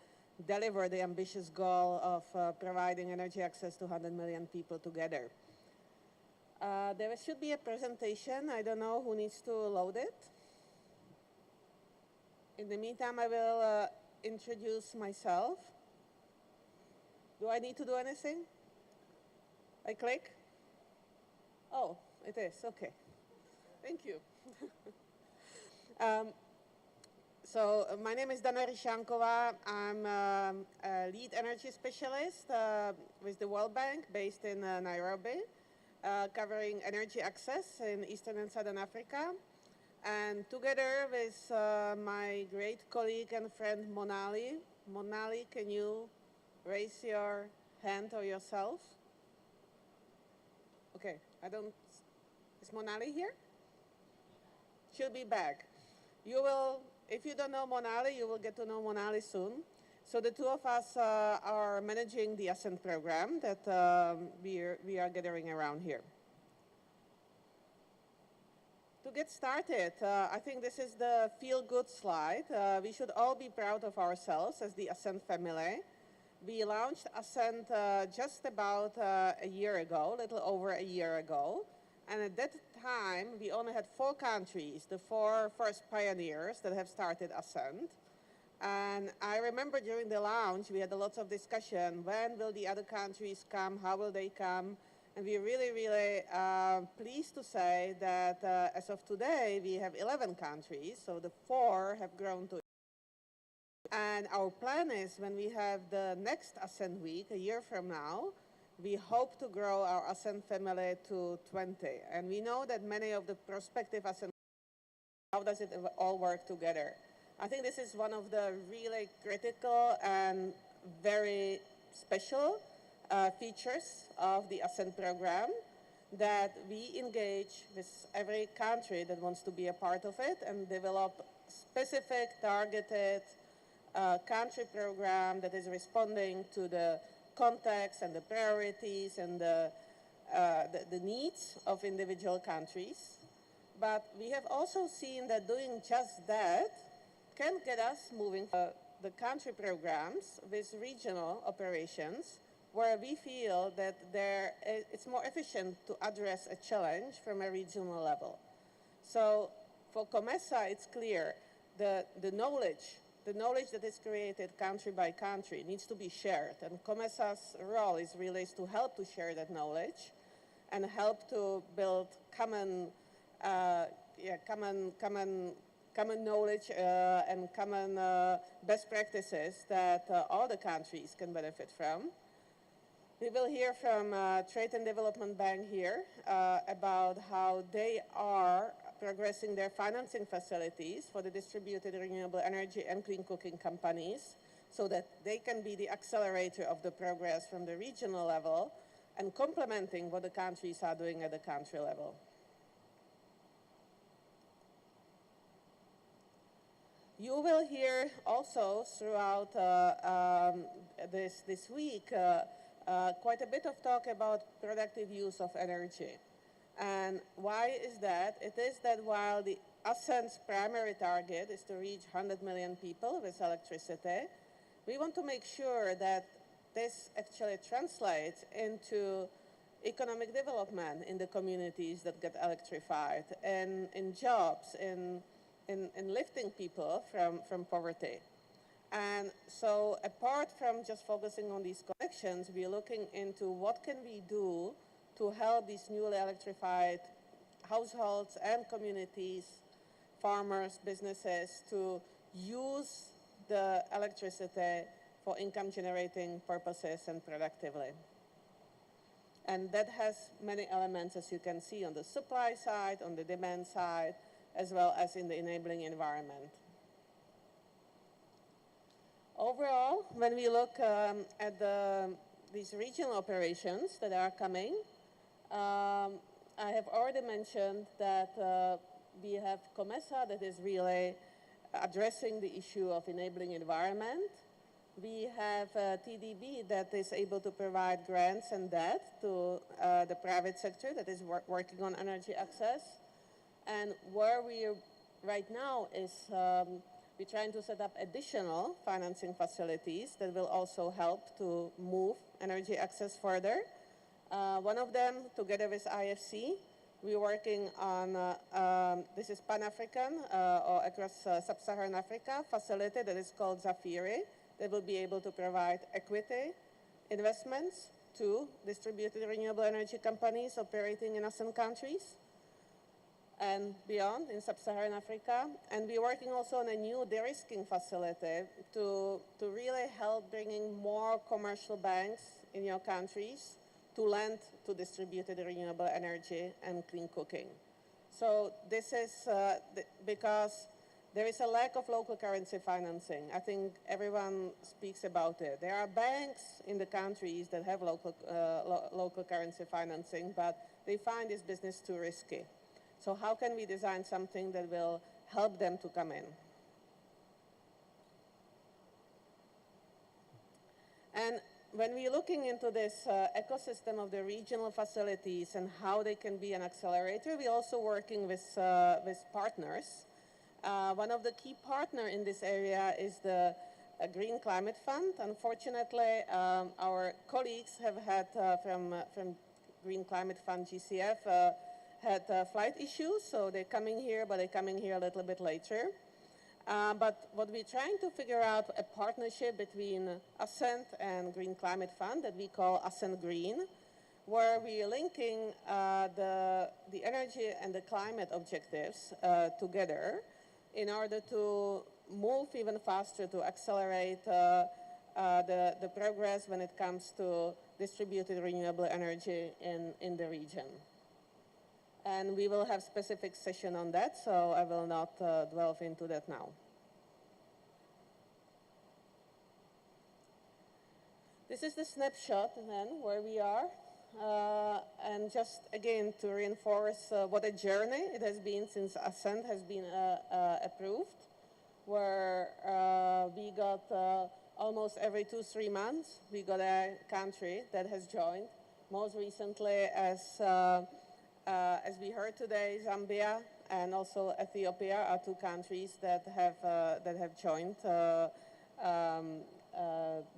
deliver the ambitious goal of providing energy access to 100 million people together. There should be a presentation. I don't know who needs to load it. In the meantime, I will introduce myself. Do I need to do anything? I click? Oh, it is, okay. Thank you. So my name is Dana Rishankova. I'm a lead energy specialist with the World Bank based in Nairobi, covering energy access in Eastern and Southern Africa. And together with my great colleague and friend Monali. Monali, can you raise your hand or yourself? Okay, is Monali here? She'll be back. You will, if you don't know Monali, you will get to know Monali soon. So the two of us are managing the Ascent program that we are gathering around here. To get started, I think this is the feel-good slide. We should all be proud of ourselves as the Ascent family. We launched Ascent just about a year ago, a little over a year ago. And at that time, we only had 4 countries, the 4 first pioneers that have started Ascent. And I remember during the launch, we had a lot of discussion. When will the other countries come? How will they come? And we're really, really pleased to say that as of today, we have 11 countries. So the 4 have grown to. And our plan is when we have the next Ascent Week, a year from now, we hope to grow our Ascent family to 20. And we know that many of the prospective Ascent how does it all work together? I think this is one of the really critical and very special features of the Ascent program, that we engage with every country that wants to be a part of it and develop specific targeted country program that is responding to the context and the priorities and the needs of individual countries. But we have also seen that doing just that can get us moving the country programs with regional operations, where we feel that it's more efficient to address a challenge from a regional level. So for COMESA, it's clear the knowledge that is created country by country needs to be shared. And COMESA's role is really to help to share that knowledge and help to build common knowledge and common best practices that all the countries can benefit from. We will hear from Trade and Development Bank here about how they are progressing their financing facilities for the distributed renewable energy and clean cooking companies, so that they can be the accelerator of the progress from the regional level and complementing what the countries are doing at the country level. You will hear also throughout this week quite a bit of talk about productive use of energy. And why is that? It is that while the Ascent's primary target is to reach 100 million people with electricity, we want to make sure that this actually translates into economic development in the communities that get electrified, and in jobs, in lifting people from poverty. And so apart from just focusing on these connections, we're looking into what can we do to help these newly electrified households and communities, farmers, businesses, to use the electricity for income generating purposes and productively. And that has many elements, as you can see, on the supply side, on the demand side, as well as in the enabling environment. Overall, when we look at these regional operations that are coming, I have already mentioned that we have COMESA that is really addressing the issue of enabling environment. We have TDB that is able to provide grants and debt to the private sector that is working on energy access. And where we are right now is we're trying to set up additional financing facilities that will also help to move energy access further. One of them, together with IFC, we're working on, this is Pan-African or across Sub-Saharan Africa facility that is called Zafiri, that will be able to provide equity investments to distributed renewable energy companies operating in ASEAN countries and beyond in Sub-Saharan Africa. And we're working also on a new de-risking facility to really help bringing more commercial banks in your countries to lend to distributed renewable energy and clean cooking. So this is because there is a lack of local currency financing. I think everyone speaks about it. There are banks in the countries that have local currency financing, but they find this business too risky. So how can we design something that will help them to come in? And when we're looking into this ecosystem of the regional facilities and how they can be an accelerator, we're also working with partners. One of the key partners in this area is the Green Climate Fund. Unfortunately, our colleagues have had from Green Climate Fund, GCF, had flight issues, so they're coming here, but they're coming here a little bit later. But what we're trying to figure out, a partnership between Ascent and Green Climate Fund that we call Ascent Green, where we're linking the energy and the climate objectives together in order to move even faster, to accelerate the progress when it comes to distributed renewable energy in the region. And we will have specific session on that, so I will not delve into that now. This is the snapshot then where we are. And just again to reinforce what a journey it has been since Ascent has been approved, where we got almost every 2-3 months, we got a country that has joined. Most recently, as we heard today, Zambia and also Ethiopia are two countries that have joined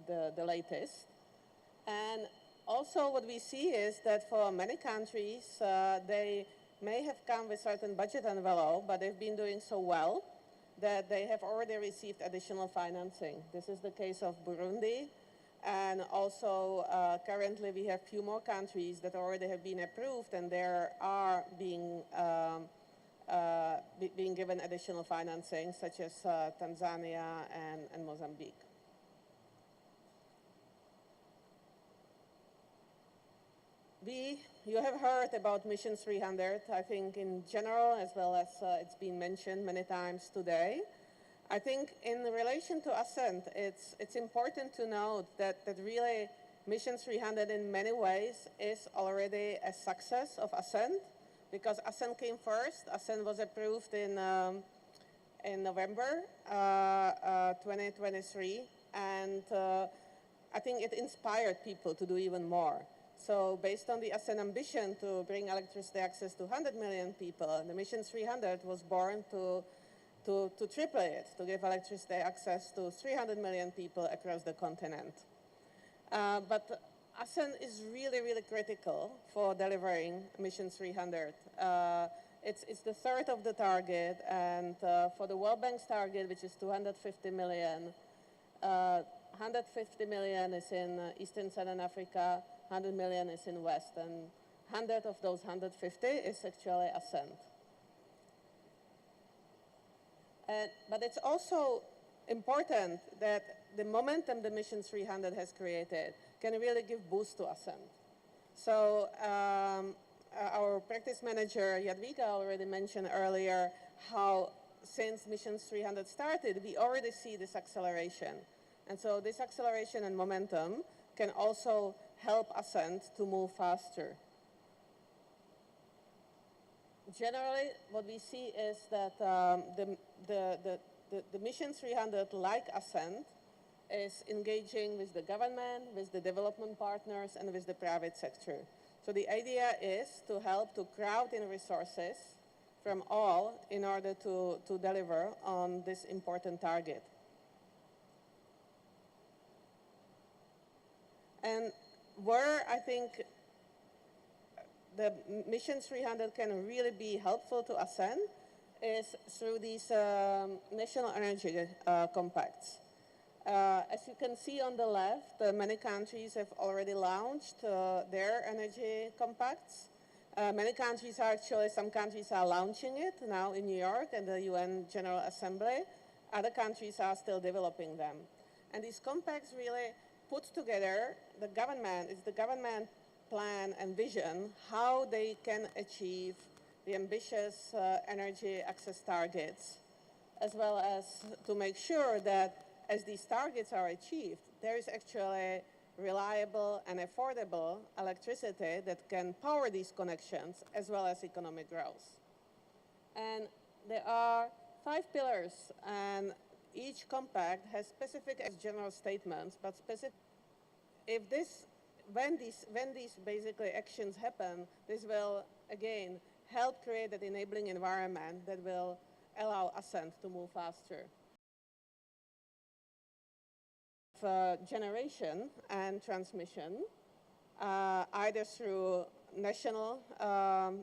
the latest. And also what we see is that for many countries, they may have come with certain budget envelope, but they've been doing so well that they have already received additional financing. This is the case of Burundi. And also currently we have few more countries that already have been approved, and there are being given additional financing, such as Tanzania and Mozambique. You have heard about Mission 300, I think in general, as well as it's been mentioned many times today. I think in relation to Ascent, it's important to note that really Mission 300 in many ways is already a success of Ascent, because Ascent came first. Ascent was approved in November 2023, and I think it inspired people to do even more. So based on the Ascent ambition to bring electricity access to 100 million people, the Mission 300 was born to triple it, to give electricity access to 300 million people across the continent. But Ascent is really, really critical for delivering Mission 300. It's the third of the target, and for the World Bank's target, which is 250 million, 150 million is in Eastern Southern Africa, 100 million is in West, and 100 of those 150 is actually Ascent. But it's also important that the momentum the Mission 300 has created can really give boost to Ascent. So our practice manager, Jadwiga, already mentioned earlier how since Mission 300 started, we already see this acceleration. And so this acceleration and momentum can also help Ascent to move faster. Generally, what we see is that the Mission 300, like Ascent, is engaging with the government, with the development partners, and with the private sector. So the idea is to help to crowd in resources from all in order to deliver on this important target. And where I think the Mission 300 can really be helpful to Ascent is through these national energy compacts. As you can see on the left, many countries have already launched their energy compacts. Many countries are actually, some countries are launching it now in New York and the UN General Assembly. Other countries are still developing them. And these compacts really put together the government, it's the government plan and vision, how they can achieve the ambitious energy access targets, as well as to make sure that as these targets are achieved, there is actually reliable and affordable electricity that can power these connections, as well as economic growth. And there are 5 pillars, and each compact has specific general statements, but specific. When these basically actions happen, this will again help create an enabling environment that will allow Ascent to move faster. Generation and transmission, either through national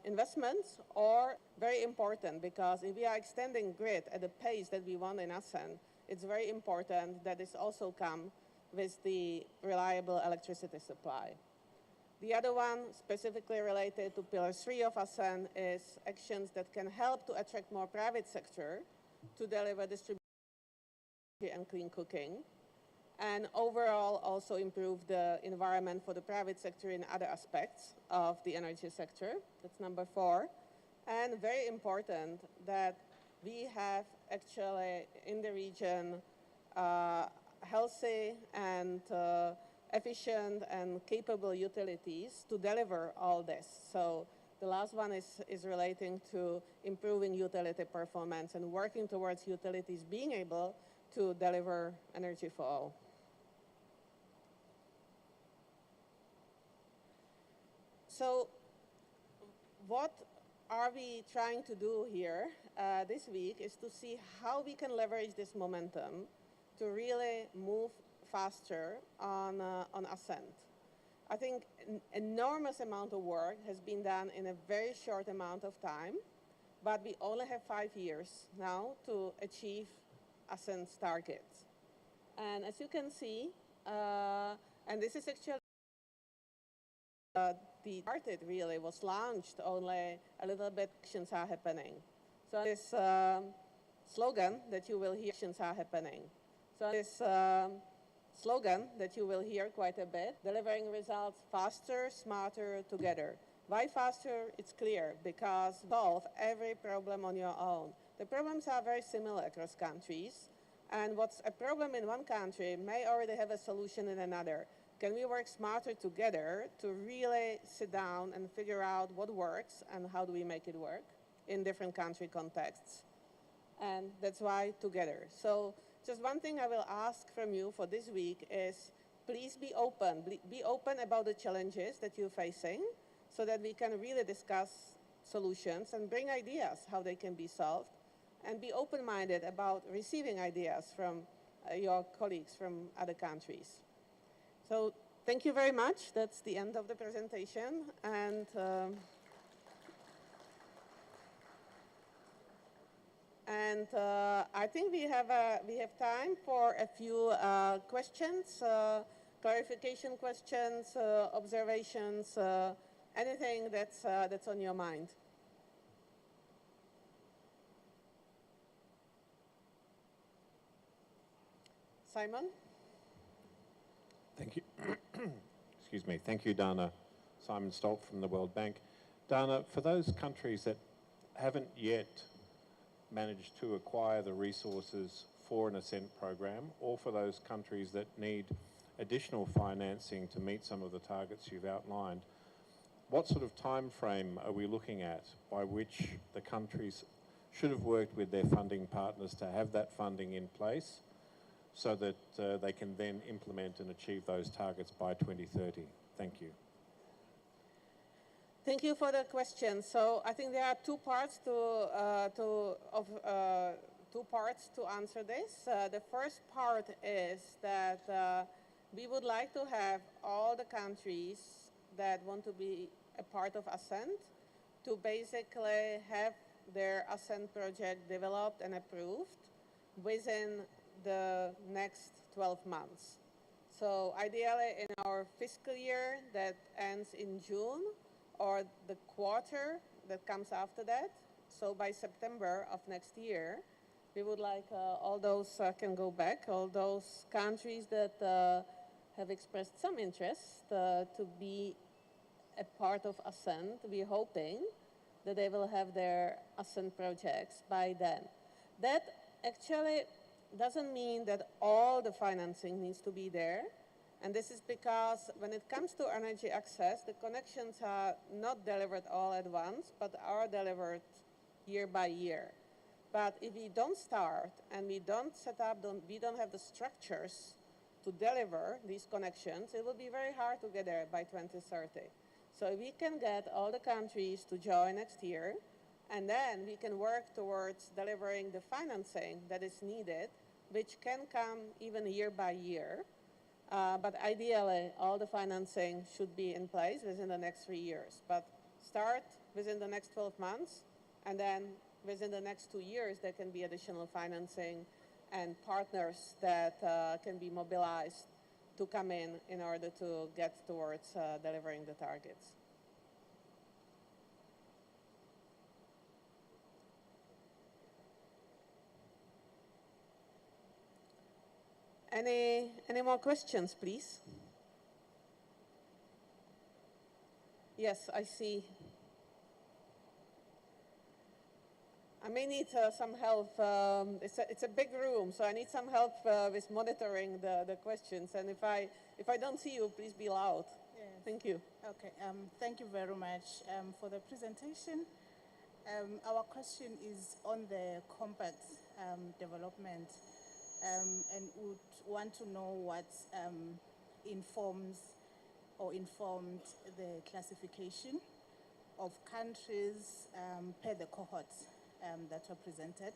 investments, or very important, because if we are extending grid at the pace that we want in Ascent, it's very important that this also comes with the reliable electricity supply. The other one, specifically related to Pillar 3 of Ascent, is actions that can help to attract more private sector to deliver distribution and clean cooking, and overall also improve the environment for the private sector in other aspects of the energy sector. That's number 4. And very important that we have actually in the region healthy and efficient and capable utilities to deliver all this. So the last one is relating to improving utility performance and working towards utilities being able to deliver energy for all. So what are we trying to do here this week is to see how we can leverage this momentum to really move faster on Ascent. I think an enormous amount of work has been done in a very short amount of time, but we only have 5 years now to achieve Ascent's targets. And as you can see, and this is actually the started really was launched only a little bit actions are happening. So this slogan that you will hear actions are happening. So this slogan that you will hear quite a bit, delivering results faster, smarter, together. Why faster? It's clear, because solve every problem on your own. The problems are very similar across countries, and what's a problem in one country may already have a solution in another. Can we work smarter together to really sit down and figure out what works and how do we make it work in different country contexts? And that's why together. So just one thing I will ask from you for this week is please be open. Be open about the challenges that you're facing so that we can really discuss solutions and bring ideas how they can be solved. And be open-minded about receiving ideas from your colleagues from other countries. So thank you very much. That's the end of the presentation. And I think we have time for a few questions, clarification questions, observations, anything that's on your mind. Simon? Thank you. Excuse me. Thank you, Dana. Simon Stolt from the World Bank. Dana, for those countries that haven't yet managed to acquire the resources for an Ascent program, or for those countries that need additional financing to meet some of the targets you've outlined, what sort of time frame are we looking at by which the countries should have worked with their funding partners to have that funding in place so that they can then implement and achieve those targets by 2030? Thank you. Thank you for the question. So I think there are two parts to answer this. The first part is that we would like to have all the countries that want to be a part of Ascent to basically have their Ascent project developed and approved within the next 12 months. So ideally in our fiscal year that ends in June, or the quarter that comes after that. So by September of next year, we would like all those can go back, all those countries that have expressed some interest to be a part of Ascent. We're hoping that they will have their Ascent projects by then. That actually doesn't mean that all the financing needs to be there. And this is because when it comes to energy access, the connections are not delivered all at once, but are delivered year by year. But if we don't start and we don't set up, we don't have the structures to deliver these connections, it will be very hard to get there by 2030. So if we can get all the countries to join next year, and then we can work towards delivering the financing that is needed, which can come even year by year. But ideally, all the financing should be in place within the next 3 years. But start within the next 12 months, and then within the next 2 years, there can be additional financing and partners that can be mobilized to come in order to get towards delivering the targets. Any more questions, please? Yes, I see. I may need some help. It's a big room, so I need some help with monitoring the questions. And if I don't see you, please be loud. Yes. Thank you. Okay, thank you very much for the presentation. Our question is on the compact development, and would want to know what informs or informed the classification of countries per the cohorts that were presented,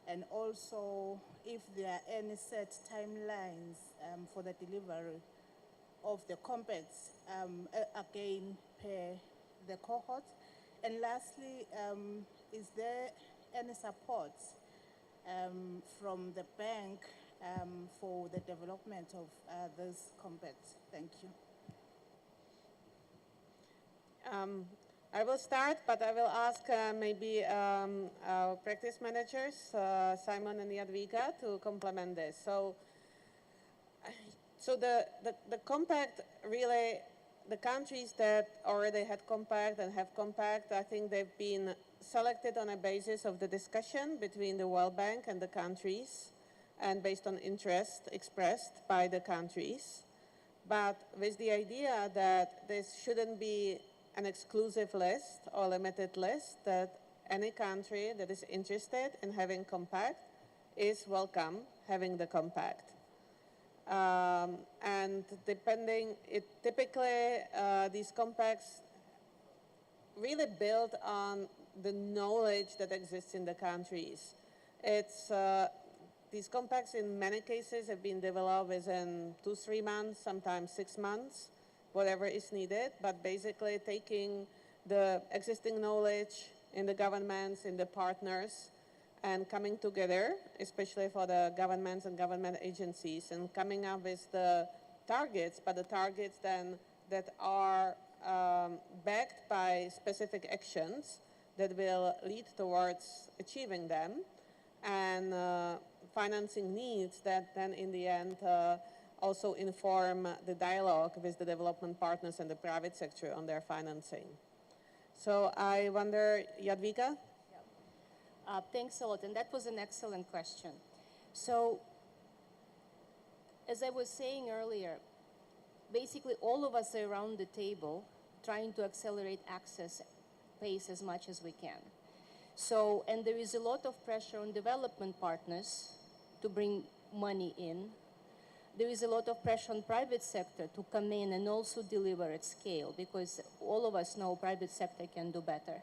and also if there are any set timelines for the delivery of the compacts, again per the cohort. And lastly, is there any support from the bank for the development of those compacts? Thank you. I will start, but I will ask maybe our practice managers, Simon and Jadwiga, to complement this. So the compact, really, the countries that already had compact and have compact, I think they've been selected on a basis of the discussion between the World Bank and the countries, and based on interest expressed by the countries, but with the idea that this shouldn't be an exclusive list or limited list, that any country that is interested in having compact is welcome having the compact. And typically these compacts really build on the knowledge that exists in the countries. These compacts in many cases have been developed within 2-3 months, sometimes 6 months, whatever is needed, but basically taking the existing knowledge in the governments, in the partners, and coming together, especially for the governments and government agencies, and coming up with the targets, but the targets then that are backed by specific actions that will lead towards achieving them, and financing needs that then in the end also inform the dialogue with the development partners and the private sector on their financing. So I wonder, Jadwiga? Thanks a lot, and that was an excellent question. So, as I was saying earlier, basically all of us are around the table trying to accelerate access pace as much as we can. So, and there is a lot of pressure on development partners to bring money in. There is a lot of pressure on private sector to come in and also deliver at scale, because all of us know private sector can do better.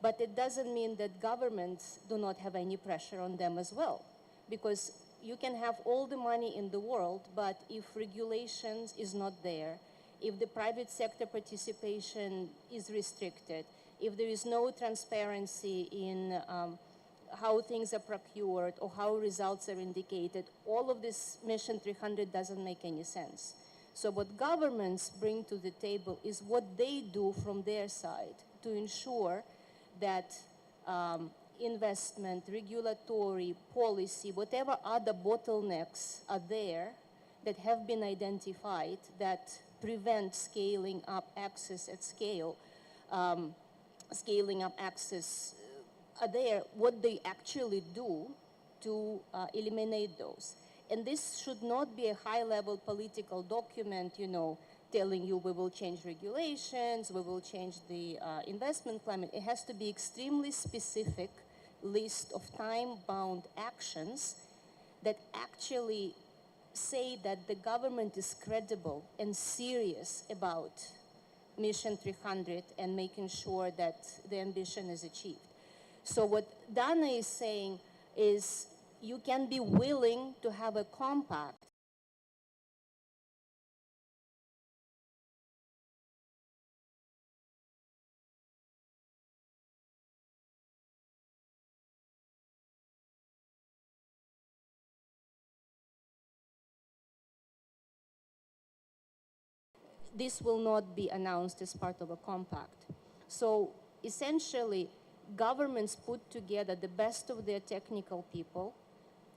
But it doesn't mean that governments do not have any pressure on them as well, because you can have all the money in the world, but if regulations is not there, if the private sector participation is restricted, if there is no transparency in how things are procured or how results are indicated, all of this Mission 300 doesn't make any sense. So what governments bring to the table is what they do from their side to ensure that investment, regulatory, policy, whatever other bottlenecks are there that have been identified that prevent scaling up access at scale, scaling up access are there, what they actually do to eliminate those. And this should not be a high-level political document, you know, telling you we will change regulations, we will change the investment climate. It has to be extremely specific list of time-bound actions that actually say that the government is credible and serious about Mission 300 and making sure that the ambition is achieved. So what Dana is saying is you can be willing to have a compact this will not be announced as part of a compact. So essentially, governments put together the best of their technical people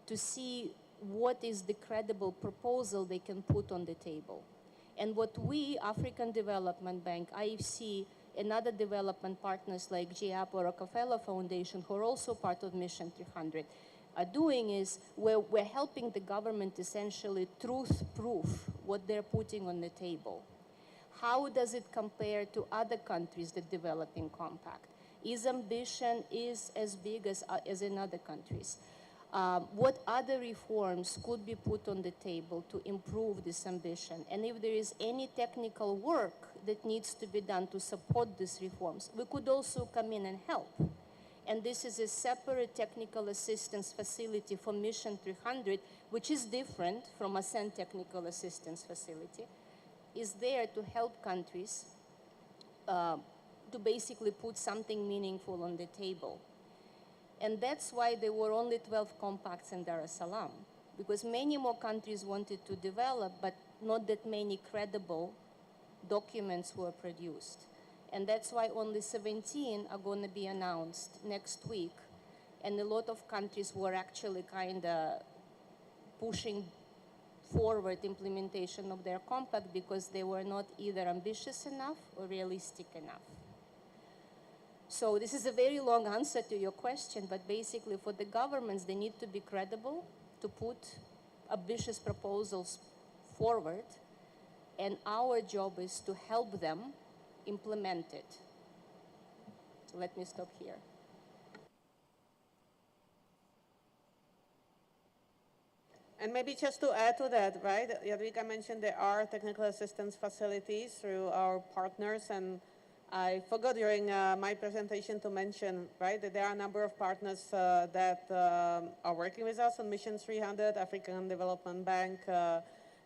to see what is the credible proposal they can put on the table. And what we, African Development Bank, IFC, and other development partners like GAP or Rockefeller Foundation, who are also part of Mission 300, are doing is we're helping the government essentially truth-proof what they're putting on the table. How does it compare to other countries that developing compact? Is ambition as big as in other countries? What other reforms could be put on the table to improve this ambition? And if there is any technical work that needs to be done to support these reforms, we could also come in and help. And this is a separate technical assistance facility for Mission 300, which is different from Ascent Technical Assistance Facility, is there to help countries to basically put something meaningful on the table. And that's why there were only 12 compacts in Dar es Salaam, because many more countries wanted to develop, but not that many credible documents were produced. And that's why only 17 are going to be announced next week. And a lot of countries were actually kind of pushing forward implementation of their compact because they were not either ambitious enough or realistic enough. So this is a very long answer to your question, but basically for the governments, they need to be credible to put ambitious proposals forward, and our job is to help them implement it. So let me stop here. And maybe just to add to that, right, Jadwiga mentioned there are technical assistance facilities through our partners, and I forgot during my presentation to mention, right, that there are a number of partners that are working with us on Mission 300. African Development Bank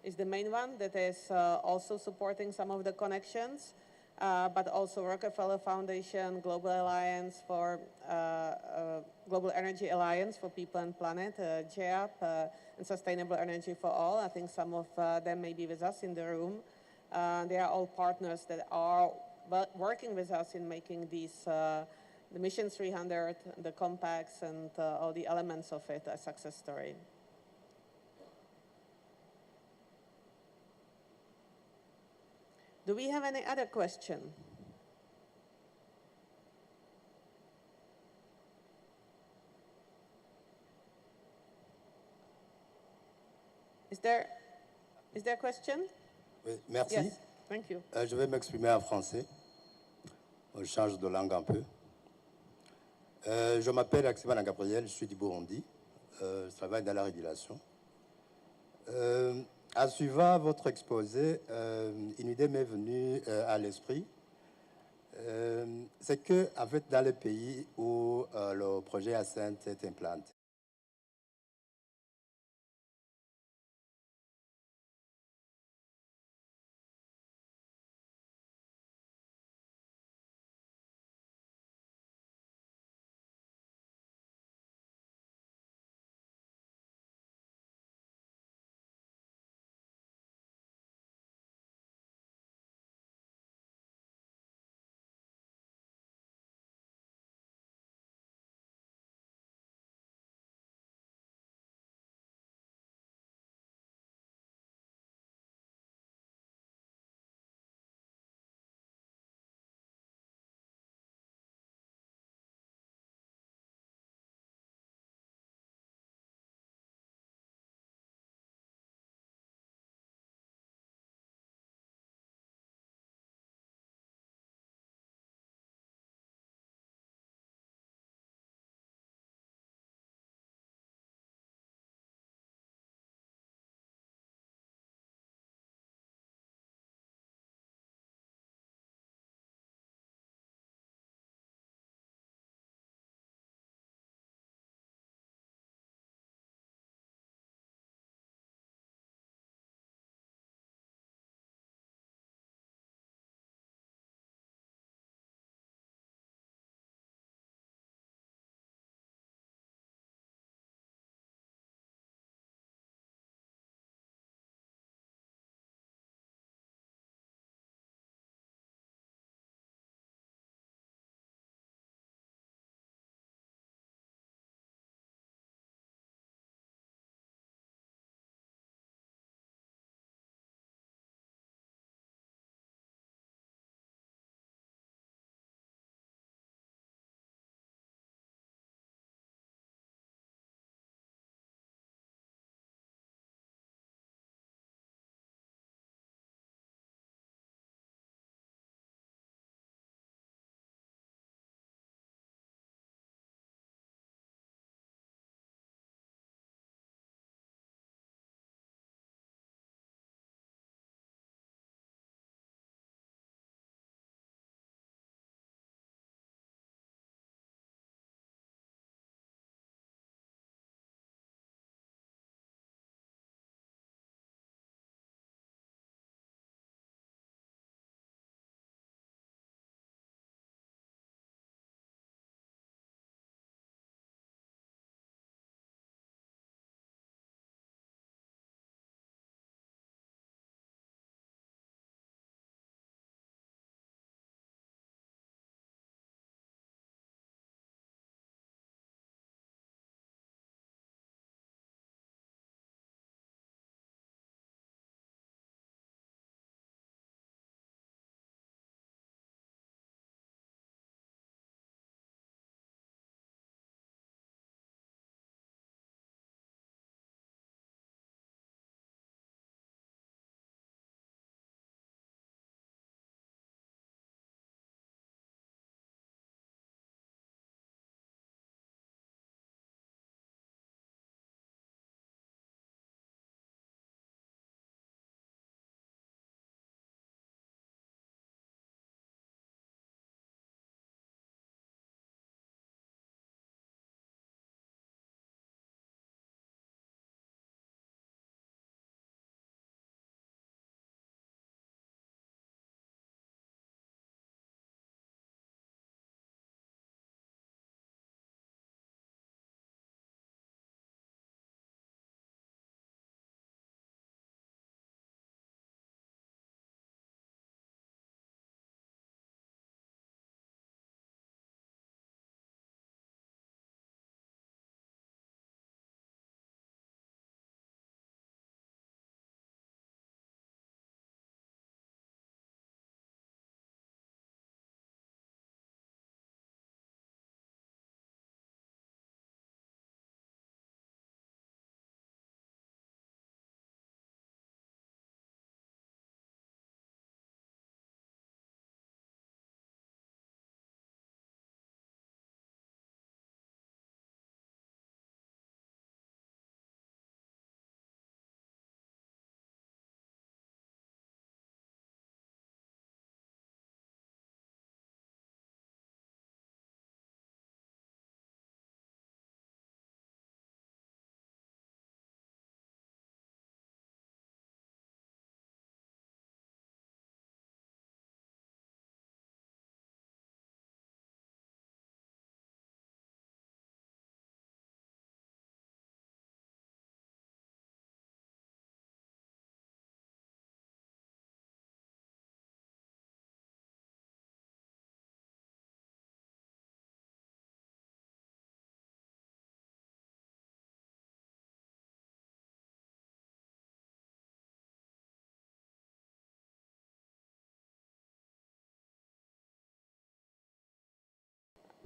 is the main one that is also supporting some of the connections, but also Rockefeller Foundation, Global Alliance for Global Energy Alliance for People and Planet, GEAP, and Sustainable Energy for All. I think some of them may be with us in the room. They are all partners that are working with us in making these, the Mission 300, the compacts, and all the elements of it a success story. Do we have any other question? Is there a question? Oui, merci. Yes, thank you. Je vais m'exprimer en français. Je change de langue un peu. Je m'appelle Aximan Gabriel, je suis du Burundi. Je travaille dans la régulation. En suivant votre exposé, une idée m'est venue à l'esprit. C'est que, en fait, dans les pays où le projet Ascent est implanté,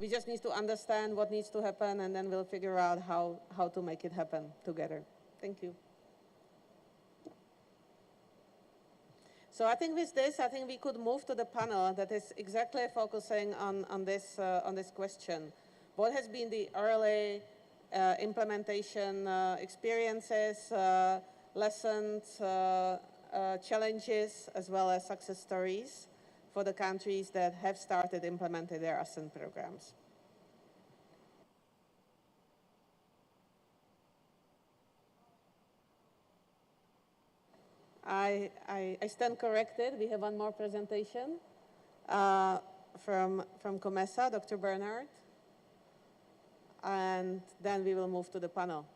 We just need to understand what needs to happen, and then we'll figure out how to make it happen together. Thank you. So I think with this, I think we could move to the panel that is exactly focusing on this question. What has been the early implementation experiences, lessons, challenges, as well as success stories for the countries that have started implementing their Ascent programs? I stand corrected. We have one more presentation from COMESA, Dr. Bernard. And then we will move to the panel.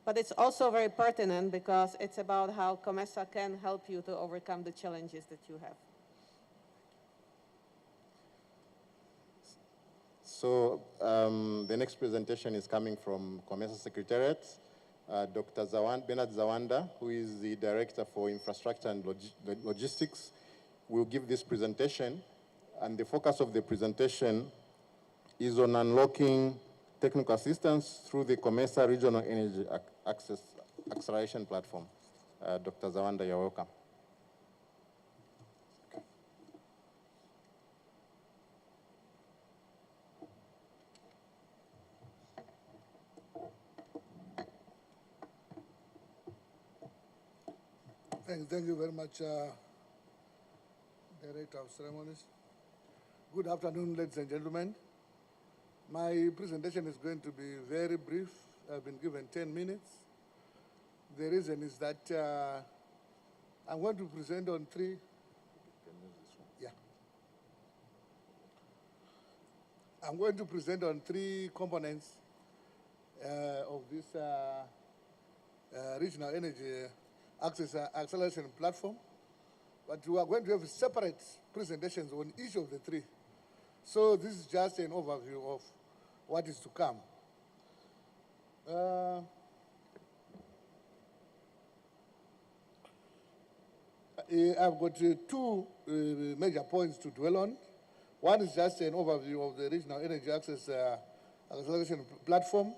But it's also very pertinent because it's about how COMESA can help you to overcome the challenges that you have. So the next presentation is coming from COMESA Secretariat. Dr. Bernard Zawanda, who is the Director for Infrastructure and Logistics, will give this presentation. And the focus of the presentation is on unlocking technical assistance through the COMESA Regional Energy Access Acceleration Platform. Dr. Zawanda, you're welcome. Thank you very much, Director of Ceremonies. Good afternoon, ladies and gentlemen. My presentation is going to be very brief. I've been given 10 minutes. The reason is that I'm going to present on three. Yeah. I'm going to present on three components of this regional energy access acceleration platform, but we are going to have separate presentations on each of the three. So this is just an overview of what is to come. I've got two major points to dwell on. One is just an overview of the regional energy access acceleration platform,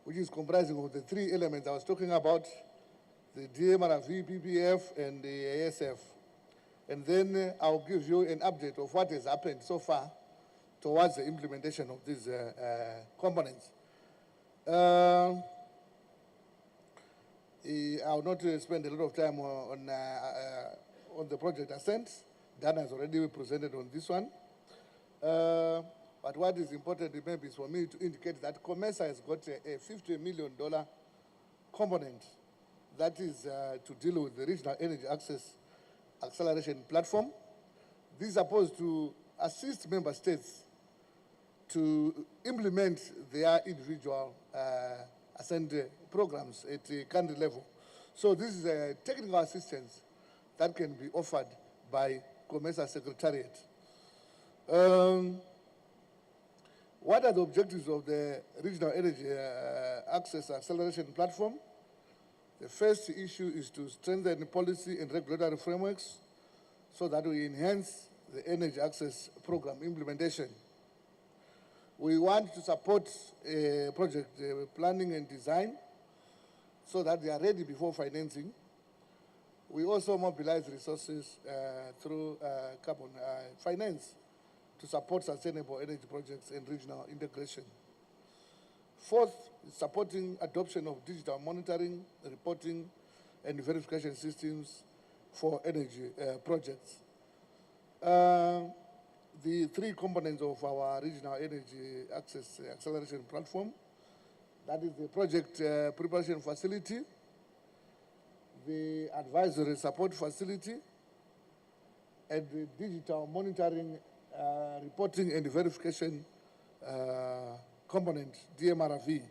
which is comprising of the three elements I was talking about: the DMRV, PPF, and the ASF. And then I'll give you an update of what has happened so far towards the implementation of these components. I'll not spend a lot of time on the project Ascent. Dana has already presented on this one. But what is important maybe is for me to indicate that COMESA has got a $50 million component that is to deal with the regional energy access acceleration platform. This is supposed to assist member states to implement their individual Ascent programs at the country level. So this is a technical assistance that can be offered by COMESA Secretariat. What are the objectives of the regional energy access acceleration platform? The first issue is to strengthen policy and regulatory frameworks so that we enhance the energy access program implementation. We want to support project planning and design so that they are ready before financing. We also mobilize resources through carbon finance to support sustainable energy projects and regional integration. Fourth, supporting adoption of digital monitoring, reporting, and verification systems for energy projects. The three components of our regional energy access acceleration platform, that is the project preparation facility, the advisory support facility, and the digital monitoring, reporting, and verification component, DMRV.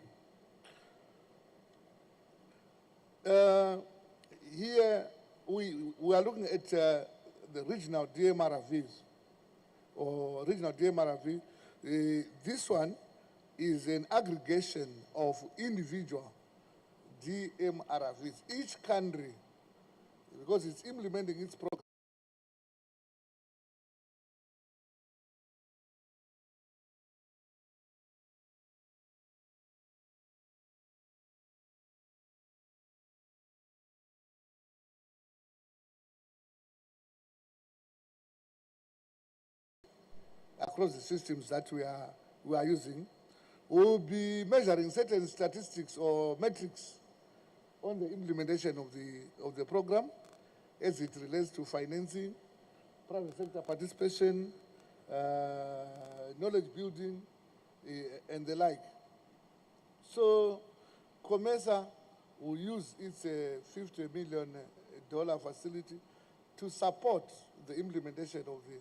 Here, we are looking at the regional DMRVs, or regional DMRV. This one is an aggregation of individual DMRVs. Each country, because it's implementing its program, across the systems that we are using. We'll be measuring certain statistics or metrics on the implementation of the program as it relates to financing, private sector participation, knowledge building, and the like. So COMESA will use its $50 million facility to support the implementation of the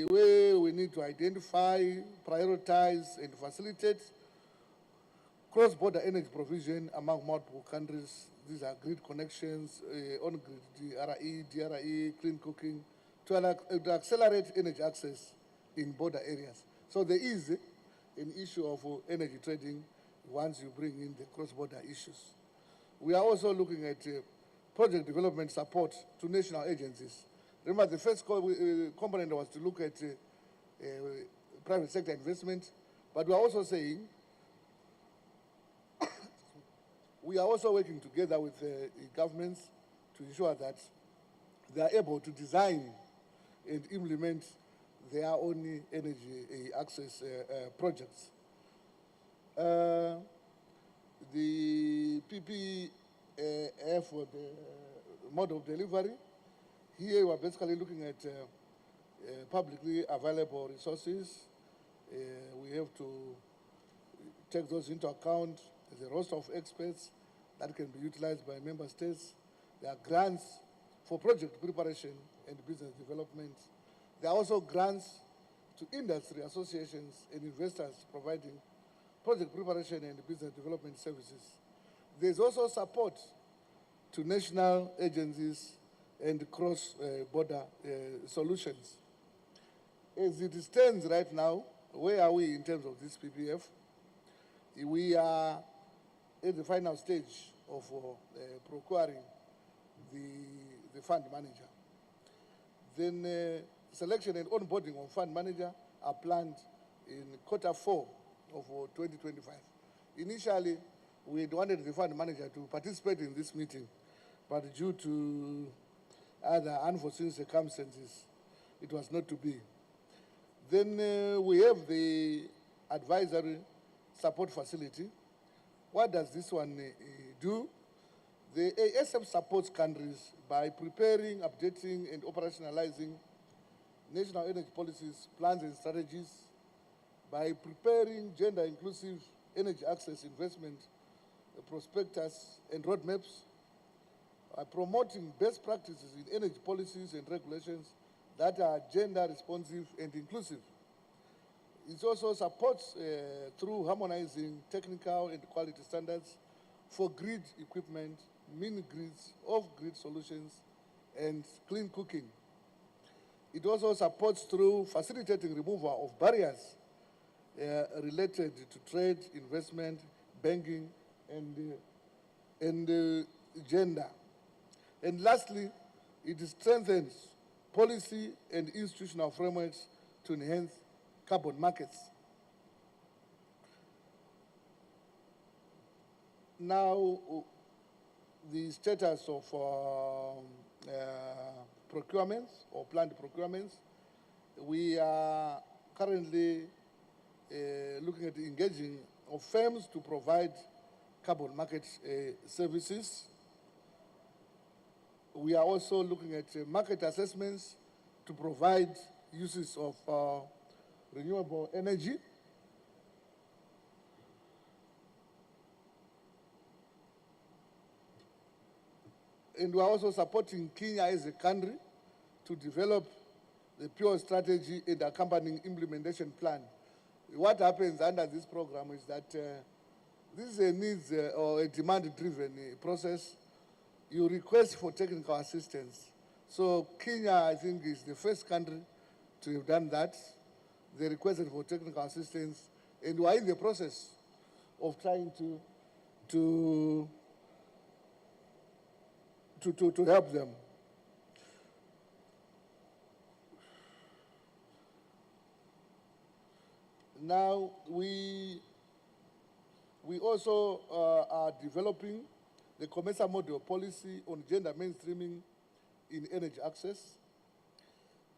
where we need to identify, prioritize, and facilitate cross-border energy provision among multiple countries. These are grid connections, on-grid DRE, clean cooking, to accelerate energy access in border areas. So there is an issue of energy trading once you bring in the cross-border issues. We are also looking at project development support to national agencies. Remember, the first component was to look at private sector investment, but we are also saying we are also working together with governments to ensure that they are able to design and implement their own energy access projects. The PPF, for the mode of delivery, here we are basically looking at publicly available resources. We have to take those into account. There's a roster of experts that can be utilized by member states. There are grants for project preparation and business development. There are also grants to industry associations and investors providing project preparation and business development services. There's also support to national agencies and cross-border solutions. As it stands right now, where are we in terms of this PPF? We are at the final stage of procuring the fund manager. Then selection and onboarding of fund manager are planned in Q4 of 2025. Initially, we had wanted the fund manager to participate in this meeting, but due to other unforeseen circumstances, it was not to be. Then we have the advisory support facility. What does this one do? The ASF supports countries by preparing, updating, and operationalizing national energy policies, plans, and strategies, by preparing gender-inclusive energy access investment prospectus and roadmaps, by promoting best practices in energy policies and regulations that are gender-responsive and inclusive. It also supports through harmonizing technical and quality standards for grid equipment, mini-grids, off-grid solutions, and clean cooking. It also supports through facilitating removal of barriers related to trade, investment, banking, and gender. And lastly, it strengthens policy and institutional frameworks to enhance carbon markets. Now, the status of procurements or planned procurements, we are currently looking at engaging of firms to provide carbon market services. We are also looking at market assessments to provide uses of renewable energy. And we are also supporting Kenya as a country to develop the pure strategy and accompanying implementation plan. What happens under this program is that this is a needs or a demand-driven process. You request for technical assistance. So Kenya, I think, is the first country to have done that. They requested for technical assistance, and we are in the process of trying to help them. Now, we also are developing the COMESA model policy on gender mainstreaming in energy access.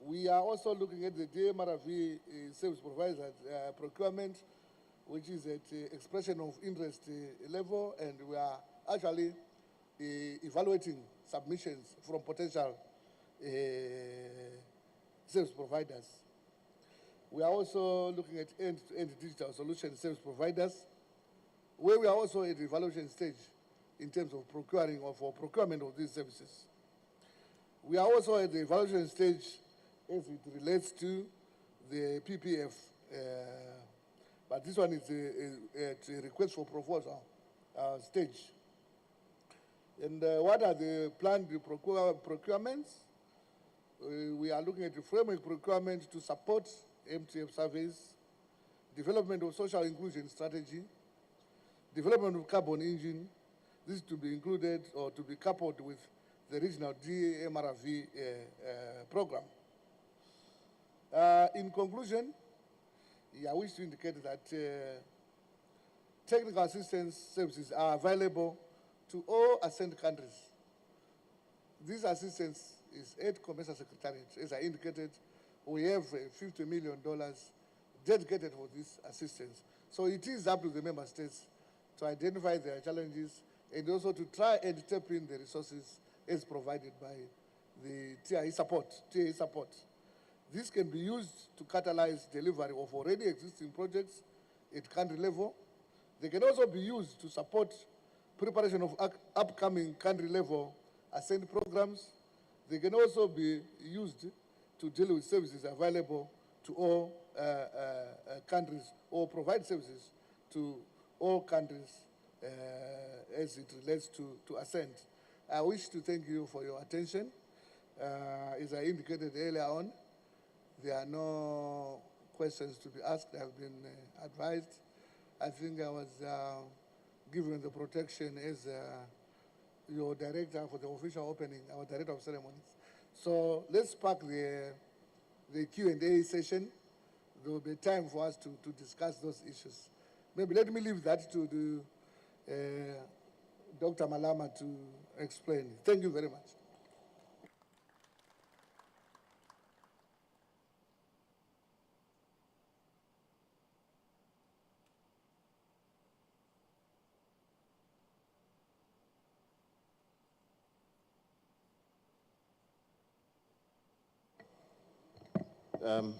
We are also looking at the DMRV service provider procurement, which is at expression of interest level, and we are actually evaluating submissions from potential service providers. We are also looking at end-to-end digital solution service providers, where we are also at the evaluation stage in terms of procuring or for procurement of these services. We are also at the evaluation stage as it relates to the PPF, but this one is a request for proposal stage. And what are the planned procurements? We are looking at the framework procurement to support MTF surveys, development of social inclusion strategy, development of carbon engine. This is to be included or to be coupled with the regional DMRV program. In conclusion, I wish to indicate that technical assistance services are available to all Ascent countries. This assistance is at COMESA Secretariat. As I indicated, we have $50 million dedicated for this assistance. So it is up to the member states to identify their challenges and also to try and tap in the resources as provided by the TIE support. This can be used to catalyze delivery of already existing projects at country level. They can also be used to support preparation of upcoming country level Ascent programs. They can also be used to deal with services available to all countries or provide services to all countries as it relates to Ascent. I wish to thank you for your attention. As I indicated earlier on, there are no questions to be asked. I have been advised. I think I was given the protection as your director for the official opening, our director of ceremonies. So let's park the Q&A session. There will be time for us to discuss those issues. Maybe let me leave that to Dr. Malama to explain. Thank you very much.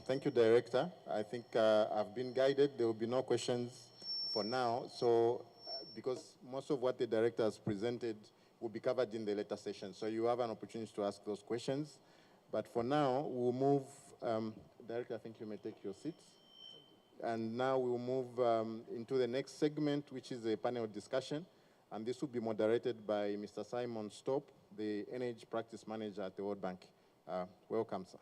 Thank you, Director. I think I've been guided. There will be no questions for now. So, because most of what the Director has presented will be covered in the later session. So you have an opportunity to ask those questions. But for now, we'll move, Director, I think you may take your seats. And now we'll move into the next segment, which is a panel discussion. And this will be moderated by Mr. Simon Stopp, the Energy Practice Manager at the World Bank. Welcome, sir.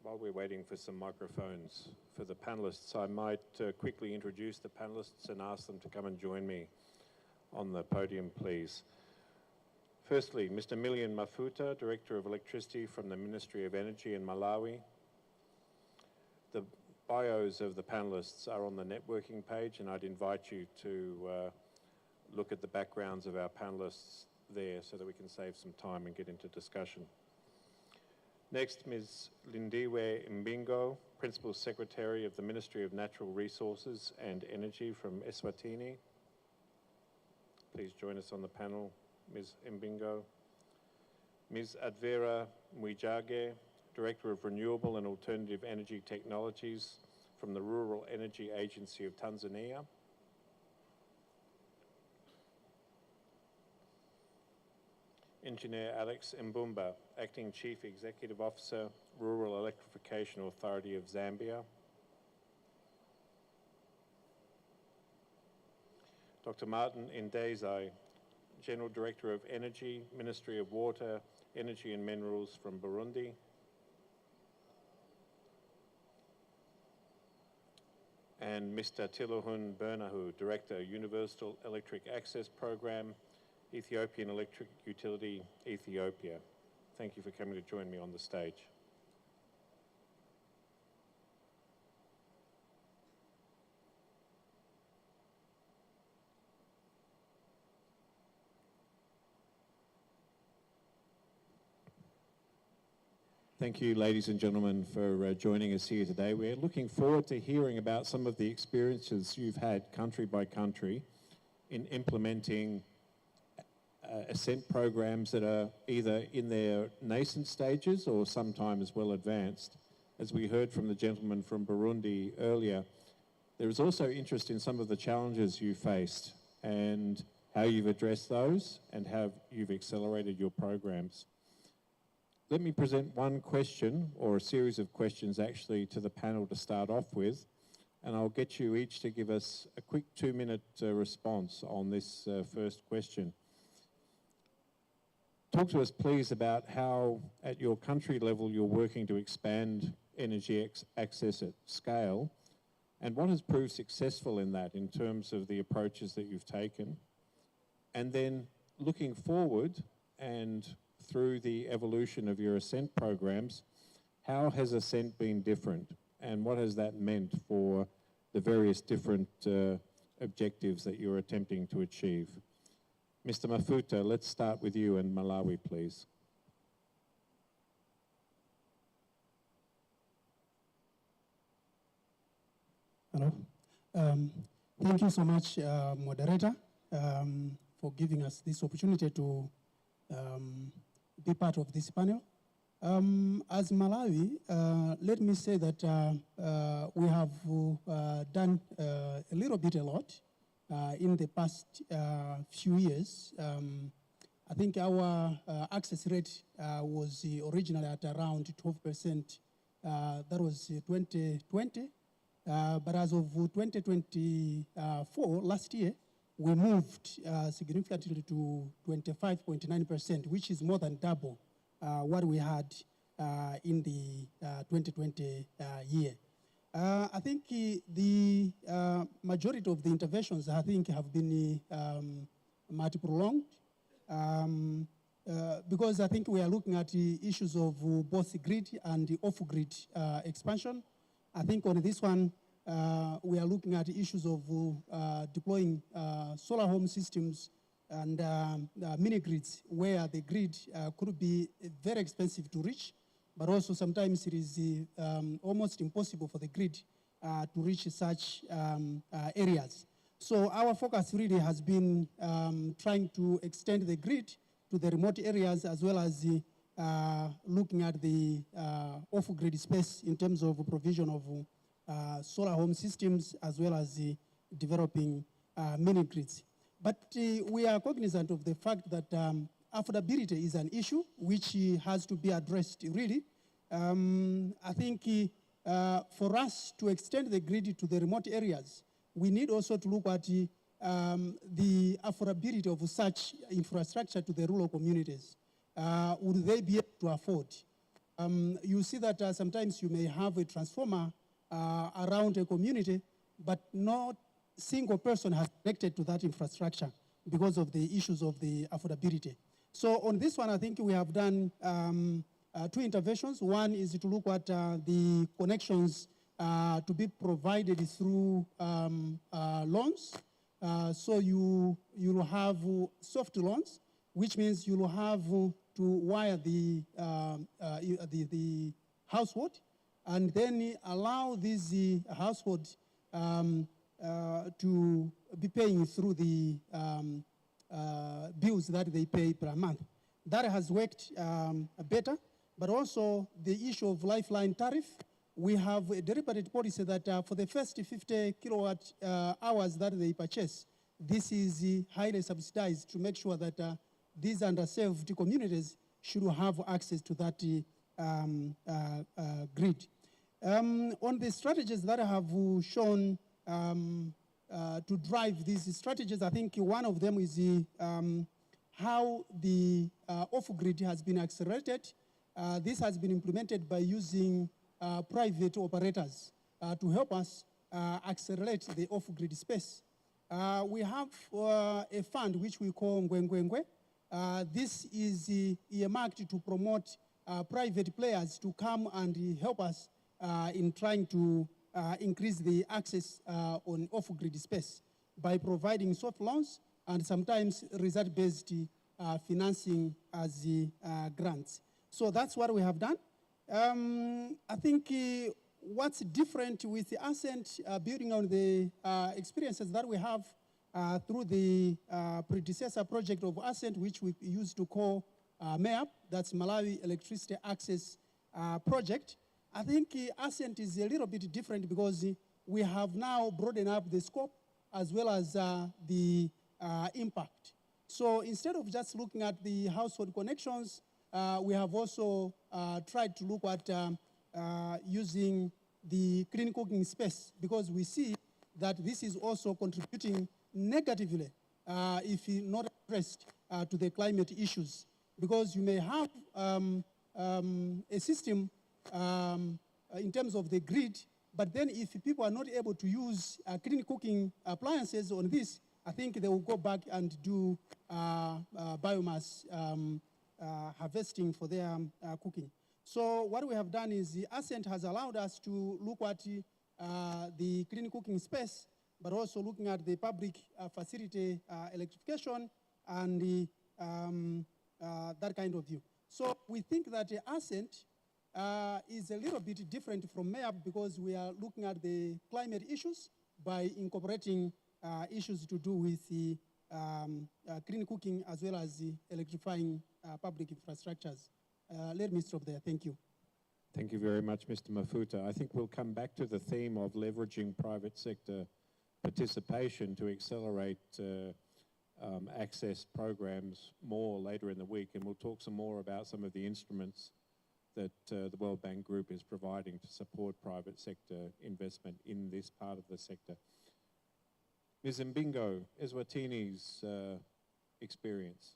while we're waiting for some microphones for the panelists, I might quickly introduce the panelists and ask them to come and join me on the podium, please. Firstly, Mr. Milian Mafuta, Director of Electricity from the Ministry of Energy in Malawi. The bios of the panelists are on the networking page, and I'd invite you to look at the backgrounds of our panelists there so that we can save some time and get into discussion. Next, Ms. Lindiwe Mbingo, Principal Secretary of the Ministry of Natural Resources and Energy from Eswatini. Please join us on the panel, Ms. Mbingo. Ms. Advera Mwijage, Director of Renewable and Alternative Energy Technologies from the Rural Energy Agency of Tanzania. Engineer Alex Mbumba, Acting Chief Executive Officer, Rural Electrification Authority of Zambia. Dr. Martin Ndezai, General Director of Energy, Ministry of Water, Energy and Minerals from Burundi. And Mr. Tilohun Bernahu, Director, Universal Electric Access Program, Ethiopian Electric Utility, Ethiopia. Thank you for coming to join me on the stage. Thank you, ladies and gentlemen, for joining us here today. We're looking forward to hearing about some of the experiences you've had country by country in implementing Ascent programs that are either in their nascent stages or sometimes well advanced. As we heard from the gentleman from Burundi earlier, there is also interest in some of the challenges you faced and how you've addressed those and how you've accelerated your programs. Let me present one question, or a series of questions actually, to the panel to start off with, and I'll get you each to give us a quick 2-minute response on this first question. Talk to us, please, about how, at your country level, you're working to expand energy access at scale, and what has proved successful in that in terms of the approaches that you've taken. And then looking forward and through the evolution of your Ascent programs, how has Ascent been different, and what has that meant for the various different objectives that you're attempting to achieve? Mr. Mafuta, let's start with you in Malawi, please. Hello. Thank you so much, moderator, for giving us this opportunity to be part of this panel. As Malawi, let me say that we have done a lot in the past few years. I think our access rate was originally at around 12%. That was 2020. But as of 2024, last year, we moved significantly to 25.9%, which is more than double what we had in the 2020 year. I think the majority of the interventions, I think, have been multi-pronged because I think we are looking at the issues of both grid and off-grid expansion. I think on this one, we are looking at issues of deploying solar home systems and mini grids, where the grid could be very expensive to reach, but also sometimes it is almost impossible for the grid to reach such areas. So our focus really has been trying to extend the grid to the remote areas, as well as looking at the off-grid space in terms of provision of solar home systems, as well as developing mini grids. But we are cognizant of the fact that affordability is an issue which has to be addressed, really. I think for us to extend the grid to the remote areas, we need also to look at the affordability of such infrastructure to the rural communities. Would they be able to afford? you see that sometimes you may have a transformer around a community, but not single person has connected to that infrastructure because of the issues of the affordability. So on this one, I think we have done two interventions. One is to look at the connections to be provided through loans. So you will have soft loans, which means you will have to wire the household, and then allow this household to be paying through the bills that they pay per month. That has worked better, but also the issue of lifeline tariff. We have a deliberate policy that for the first 50 kilowatt hours that they purchase, this is highly subsidized to make sure that these underserved communities should have access to that grid. On the strategies that I have shown to drive these strategies, I think one of them is how the off-grid has been accelerated. This has been implemented by using private operators to help us accelerate the off-grid space. We have a fund which we call Ngwengwengwe. This is earmarked to promote private players to come and help us in trying to increase the access on off-grid space by providing soft loans and sometimes result-based financing as grants. So that's what we have done. I think what's different with the Ascent, building on the experiences that we have through the predecessor project of Ascent, which we used to call MEAP, that's Malawi Electricity Access Project. I think Ascent is a little bit different because we have now broadened up the scope as well as the impact. So instead of just looking at the household connections, we have also tried to look at using the clean cooking space, because we see that this is also contributing negatively, if not addressed, to the climate issues. Because you may have a system in terms of the grid, but then if people are not able to use clean cooking appliances on this, I think they will go back and do biomass harvesting for their cooking. So what we have done is the Ascent has allowed us to look at the clean cooking space, but also looking at the public facility electrification and the, that kind of view. So we think that the Ascent is a little bit different from MEAP because we are looking at the climate issues by incorporating issues to do with the clean cooking as well as the electrifying public infrastructures. Let me stop there. Thank you. Thank you very much, Mr. Mafuta. I think we'll come back to the theme of leveraging private sector participation to accelerate access programs more later in the week, and we'll talk some more about some of the instruments that the World Bank Group is providing to support private sector investment in this part of the sector. Ms. Mbingo, Eswatini's experience.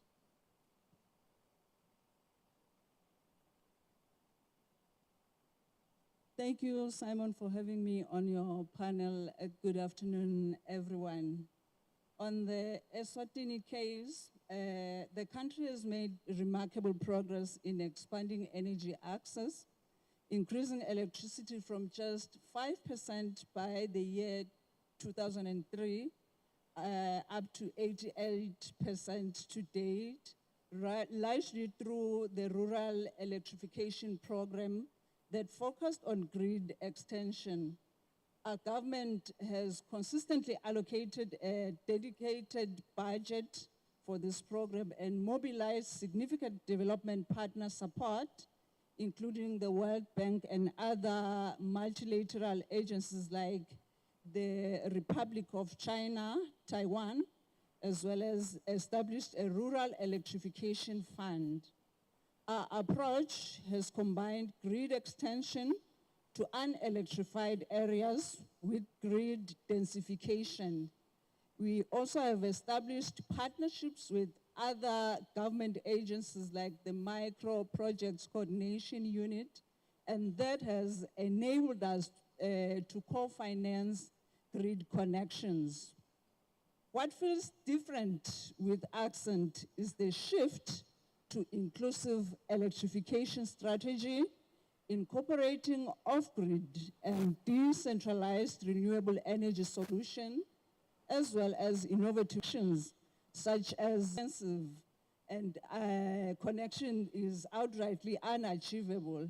Thank you, Simon, for having me on your panel. Good afternoon, everyone. On the Eswatini case, the country has made remarkable progress in expanding energy access, increasing electricity from just 5% by the year 2003 up to 88% to date, largely through the rural electrification program that focused on grid extension. Our government has consistently allocated a dedicated budget for this program and mobilized significant development partner support, including the World Bank and other multilateral agencies like the Republic of China, Taiwan, as well as established a rural electrification fund. Our approach has combined grid extension to unelectrified areas with grid densification. We also have established partnerships with other government agencies like the Micro Projects Coordination Unit, and that has enabled us to co-finance grid connections. What feels different with Ascent is the shift to inclusive electrification strategy, incorporating off-grid and decentralized renewable energy solutions, as well as innovative solutions such as expensive and connection is outrightly unachievable.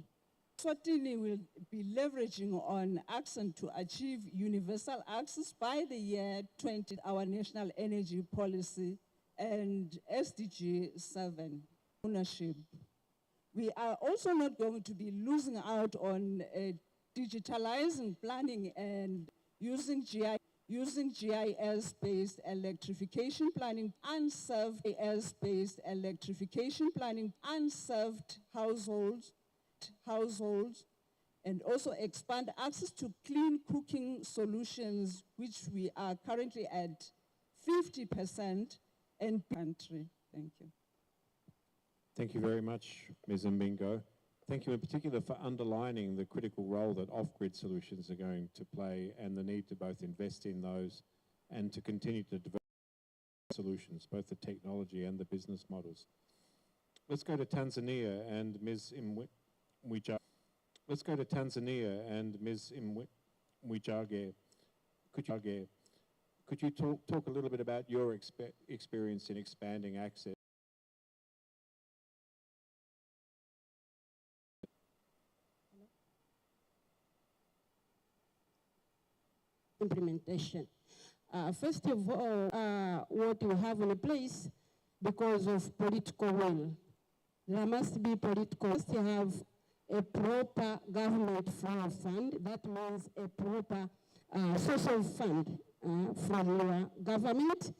Eswatini will be leveraging on Ascent to achieve universal access by the year 20, our national energy policy and SDG 7 ownership. We are also not going to be losing out on digitalizing planning and using GIS-based electrification planning, unserved GIS-based electrification planning, unserved households, and also expand access to clean cooking solutions, which we are currently at 50% in country. Thank you. Thank you very much, Ms. Mbingo. Thank you in particular for underlining the critical role that off-grid solutions are going to play and the need to both invest in those and to continue to develop solutions, both the technology and the business models. Let's go to Tanzania and Ms. Mwijage. Could you talk a little bit about your experience in expanding access? Implementation. First of all, what we have in place, because of political will. There must be political. Must have a proper government flow fund. That means a proper social fund from your government.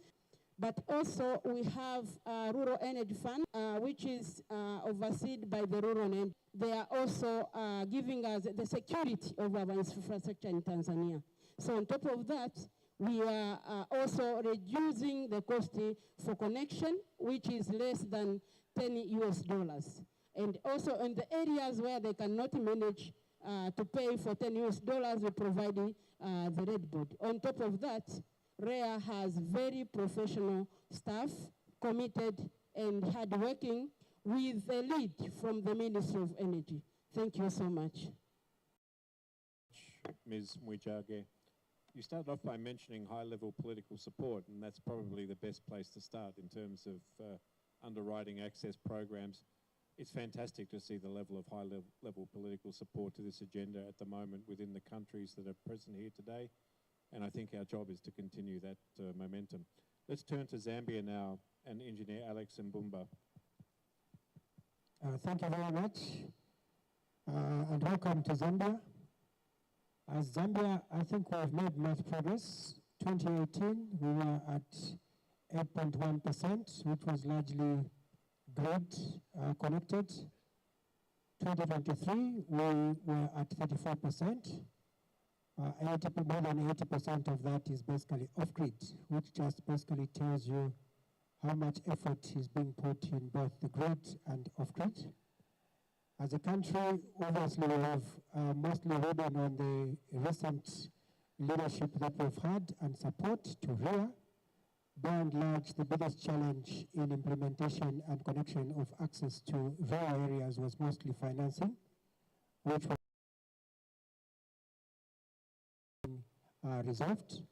But also we have a rural energy fund, which is overseen by the rural energy. They are also giving us the security of our infrastructure in Tanzania. So on top of that, we are also reducing the cost for connection, which is less than $10. And also in the areas where they cannot manage to pay for $10, we provide the red board. On top of that, REA has very professional staff, committed and hardworking, with a lead from the Ministry of Energy. Thank you so much. Ms. Mwijage, you started off by mentioning high-level political support, and that's probably the best place to start in terms of underwriting access programs. It's fantastic to see the level of high-level political support to this agenda at the moment within the countries that are present here today, and I think our job is to continue that momentum. Let's turn to Zambia now, and Engineer Alex Mbumba. Thank you very much, and welcome to Zambia. As Zambia, I think we've made much progress. 2018, we were at 8.1%, which was largely grid connected. 2023, we were at 34%. More than 80% of that is basically off-grid, which just basically tells you how much effort is being put in both the grid and off-grid. As a country, obviously we have mostly ridden on the recent leadership that we've had and support to REA. By and large, the biggest challenge in implementation and connection of access to rural areas was mostly financing, which was resolved,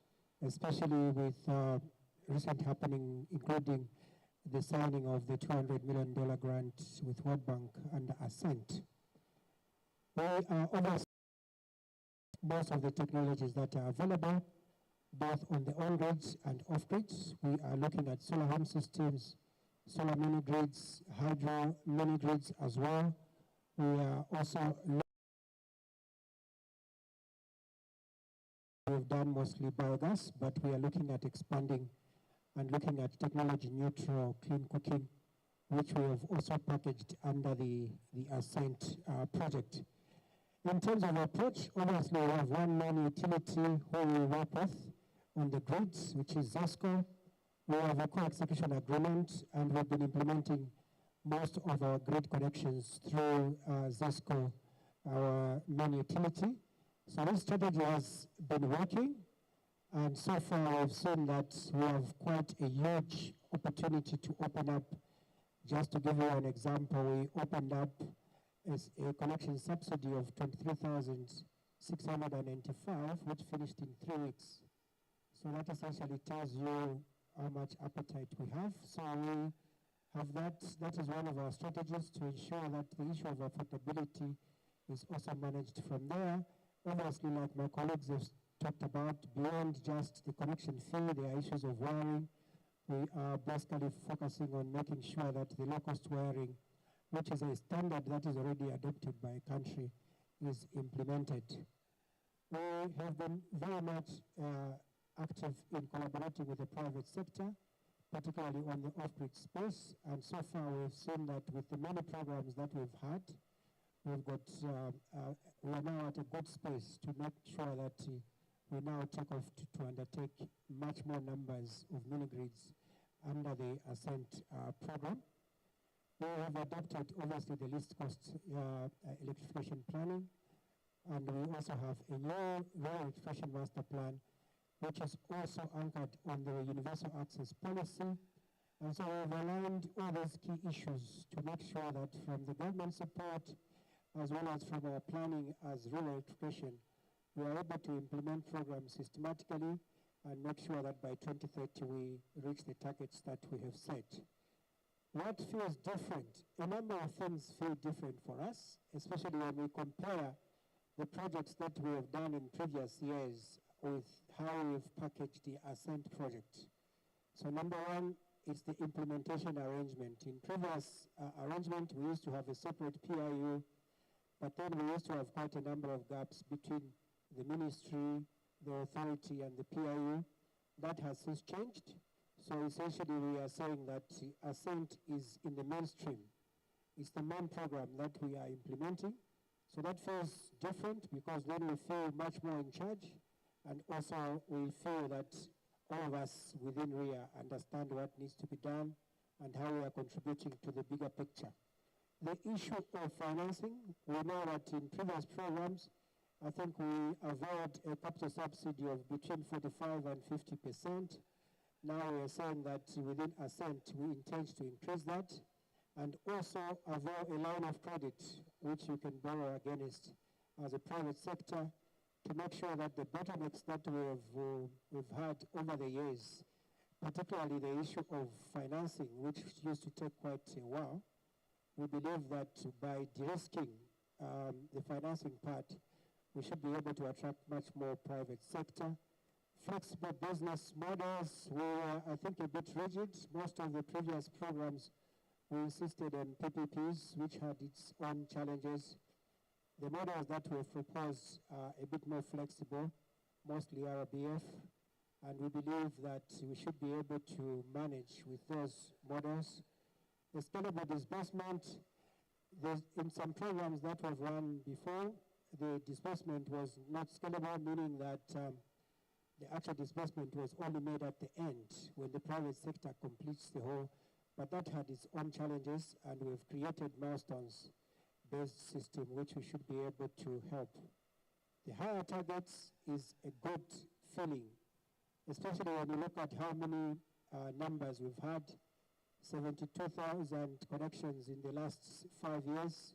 especially with recent happening, including the signing of the $200 million grant with World Bank and Ascent. We are obviously most of the technologies that are available, both on the on-grids and off-grids. We are looking at solar home systems, solar mini-grids, hydro mini-grids as well. We are also we've done mostly biogas, but we are looking at expanding and looking at technology-neutral clean cooking, which we have also packaged under the Ascent project. In terms of approach, obviously we have one main utility who we work with on the grids, which is ZESCO. We have a co-execution agreement, and we've been implementing most of our grid connections through ZESCO, our main utility. So this strategy has been working, and so far we've seen that we have quite a huge opportunity to open up. Just to give you an example, we opened up as a connection subsidy of 23,695, which finished in 3 weeks. So that essentially tells you how much appetite we have. So we have that is one of our strategies to ensure that the issue of affordability is also managed from there. Obviously, like my colleagues have talked about, beyond just the connection fee, there are issues of wiring. We are basically focusing on making sure that the low-cost wiring, which is a standard that is already adopted by a country, is implemented. We have been very much active in collaborating with the private sector, particularly on the off-grid space, and so far we've seen that with the many programs that we've had, we are now at a good space to make sure that we now take off to undertake much more numbers of mini-grids under the Ascent program. We have adopted, obviously, the least cost electrification planning, and we also have a new rural electrification master plan, which is also anchored on the universal access policy. And so we've aligned all those key issues to make sure that from the government support, as well as from our planning as rural electrification, we are able to implement programs systematically and make sure that by 2030 we reach the targets that we have set. What feels different? A number of things feel different for us, especially when we compare the projects that we have done in previous years with how we've packaged the Ascent project. So number one is the implementation arrangement. In previous arrangement, we used to have a separate PIU, but then we used to have quite a number of gaps between the ministry, the authority, and the PIU. That has since changed. So essentially we are saying that Ascent is in the mainstream. It's the main program that we are implementing. So that feels different because then we feel much more in charge, and also we feel that all of us within RIA understand what needs to be done and how we are contributing to the bigger picture. The issue of financing, we know that in previous programs, I think we avowed a capital subsidy of between 45 and 50%. Now we are saying that within Ascent, we intend to increase that, and also avow a line of credit, which you can borrow against as a private sector, to make sure that the bottlenecks that we've had over the years, particularly the issue of financing, which used to take quite a while, we believe that by de-risking the financing part, we should be able to attract much more private sector. Flexible business models were, I think, a bit rigid. Most of the previous programs, we insisted on PPPs, which had its own challenges. The models that we have proposed are a bit more flexible, mostly RBF, and we believe that we should be able to manage with those models. The scalable disbursement, in some programs that were run before, the disbursement was not scalable, meaning that the actual disbursement was only made at the end when the private sector completes the whole, but that had its own challenges, and we've created milestones-based system which we should be able to help. The higher targets is a good feeling, especially when you look at how many numbers we've had. 72,000 connections in the last 5 years,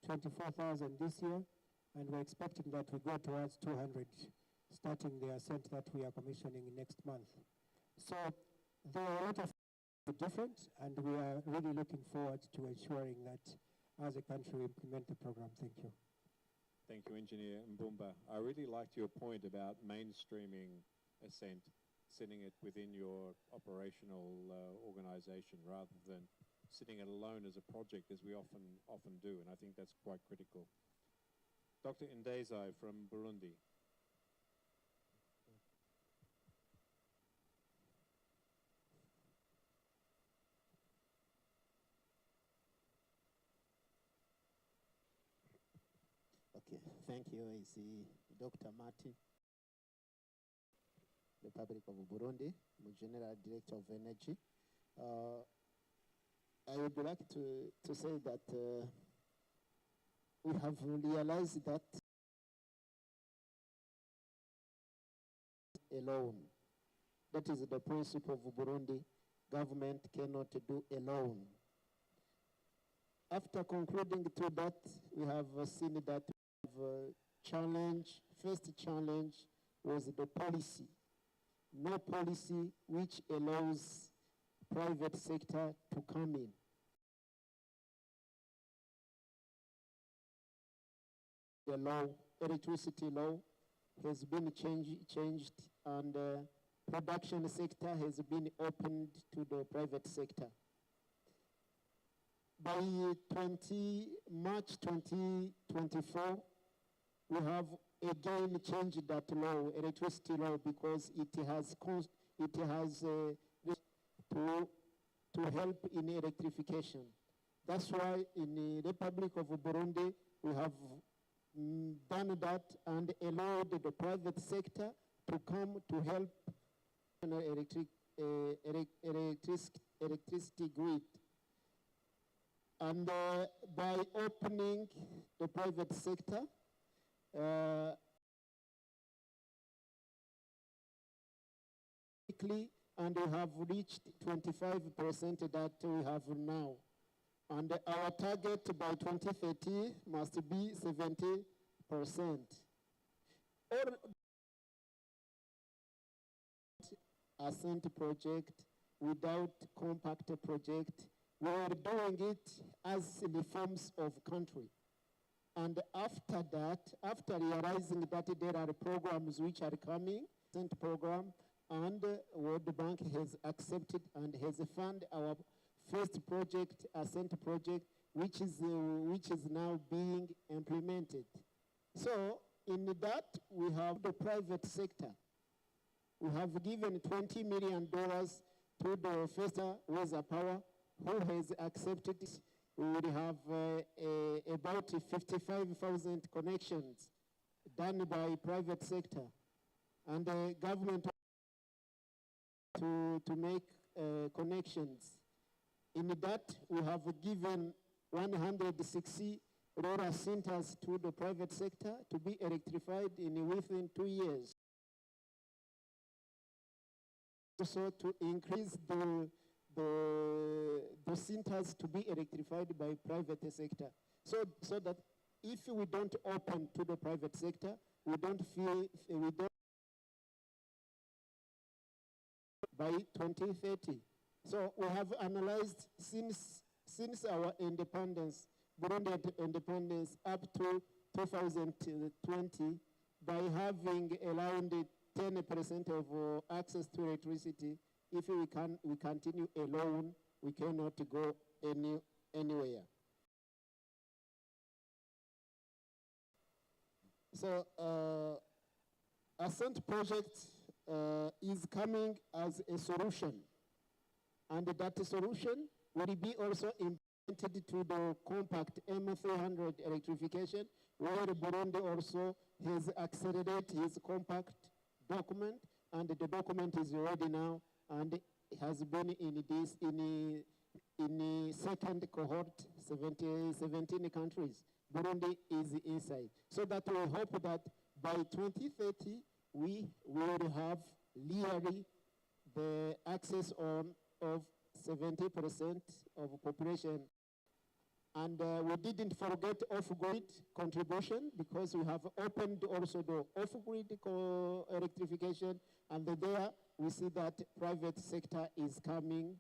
24,000 this year, and we're expecting that we go towards 200, starting the Ascent that we are commissioning next month. So there are a lot of different, and we are really looking forward to ensuring that as a country we implement the program. Thank you. Thank you, Engineer Mbumba. I really liked your point about mainstreaming Ascent, sitting it within your operational organization rather than sitting it alone as a project, as we often do, and I think that's quite critical. Dr. Ndezai from Burundi. Okay, thank you. I see Dr. Martin. Republic of Burundi, General Director of Energy. I would like to say that we have realized that alone, that is the principle of Burundi, government cannot do alone. After concluding to that, we have seen that first challenge was the policy. No policy which allows private sector to come in. The law, electricity law, has been changed and production sector has been opened to the private sector. By March 2024, we have again changed that law, electricity law, because it has to help in electrification. That's why in the Republic of Burundi, we have done that and allowed the private sector to come to help electricity grid. And by opening the private sector, and we have reached 25% that we have now. And our target by 2030 must be 70%. All Ascent project without compact project, we are doing it as reforms of country. And after that, after realizing that there are programs which are coming, Ascent program, and World Bank has accepted and has funded our first project, Ascent project, which is now being implemented. So in that, we have the private sector. We have given $20 million to the first Weather Power, who has accepted. We will have about 55,000 connections done by private sector, and the government to make connections. In that, we have given 160 rural centers to the private sector to be electrified within 2 years. Also to increase the centers to be electrified by private sector. So that if we don't open to the private sector, we don't by 2030. So we have analyzed since our independence, Burundi independence, up to 2020, by having around 10% of access to electricity. If we continue alone, we cannot go anywhere. So Ascent project is coming as a solution, and that solution will be also implemented to the compact M300 electrification, where Burundi also has accelerated his compact document, and the document is ready now, and it has been in the second cohort, 17 countries. Burundi is inside. So that we hope that by 2030, we will have nearly the access of 70% of population. And we didn't forget off-grid contribution, because we have opened also the off-grid electrification, and there we see that private sector is coming.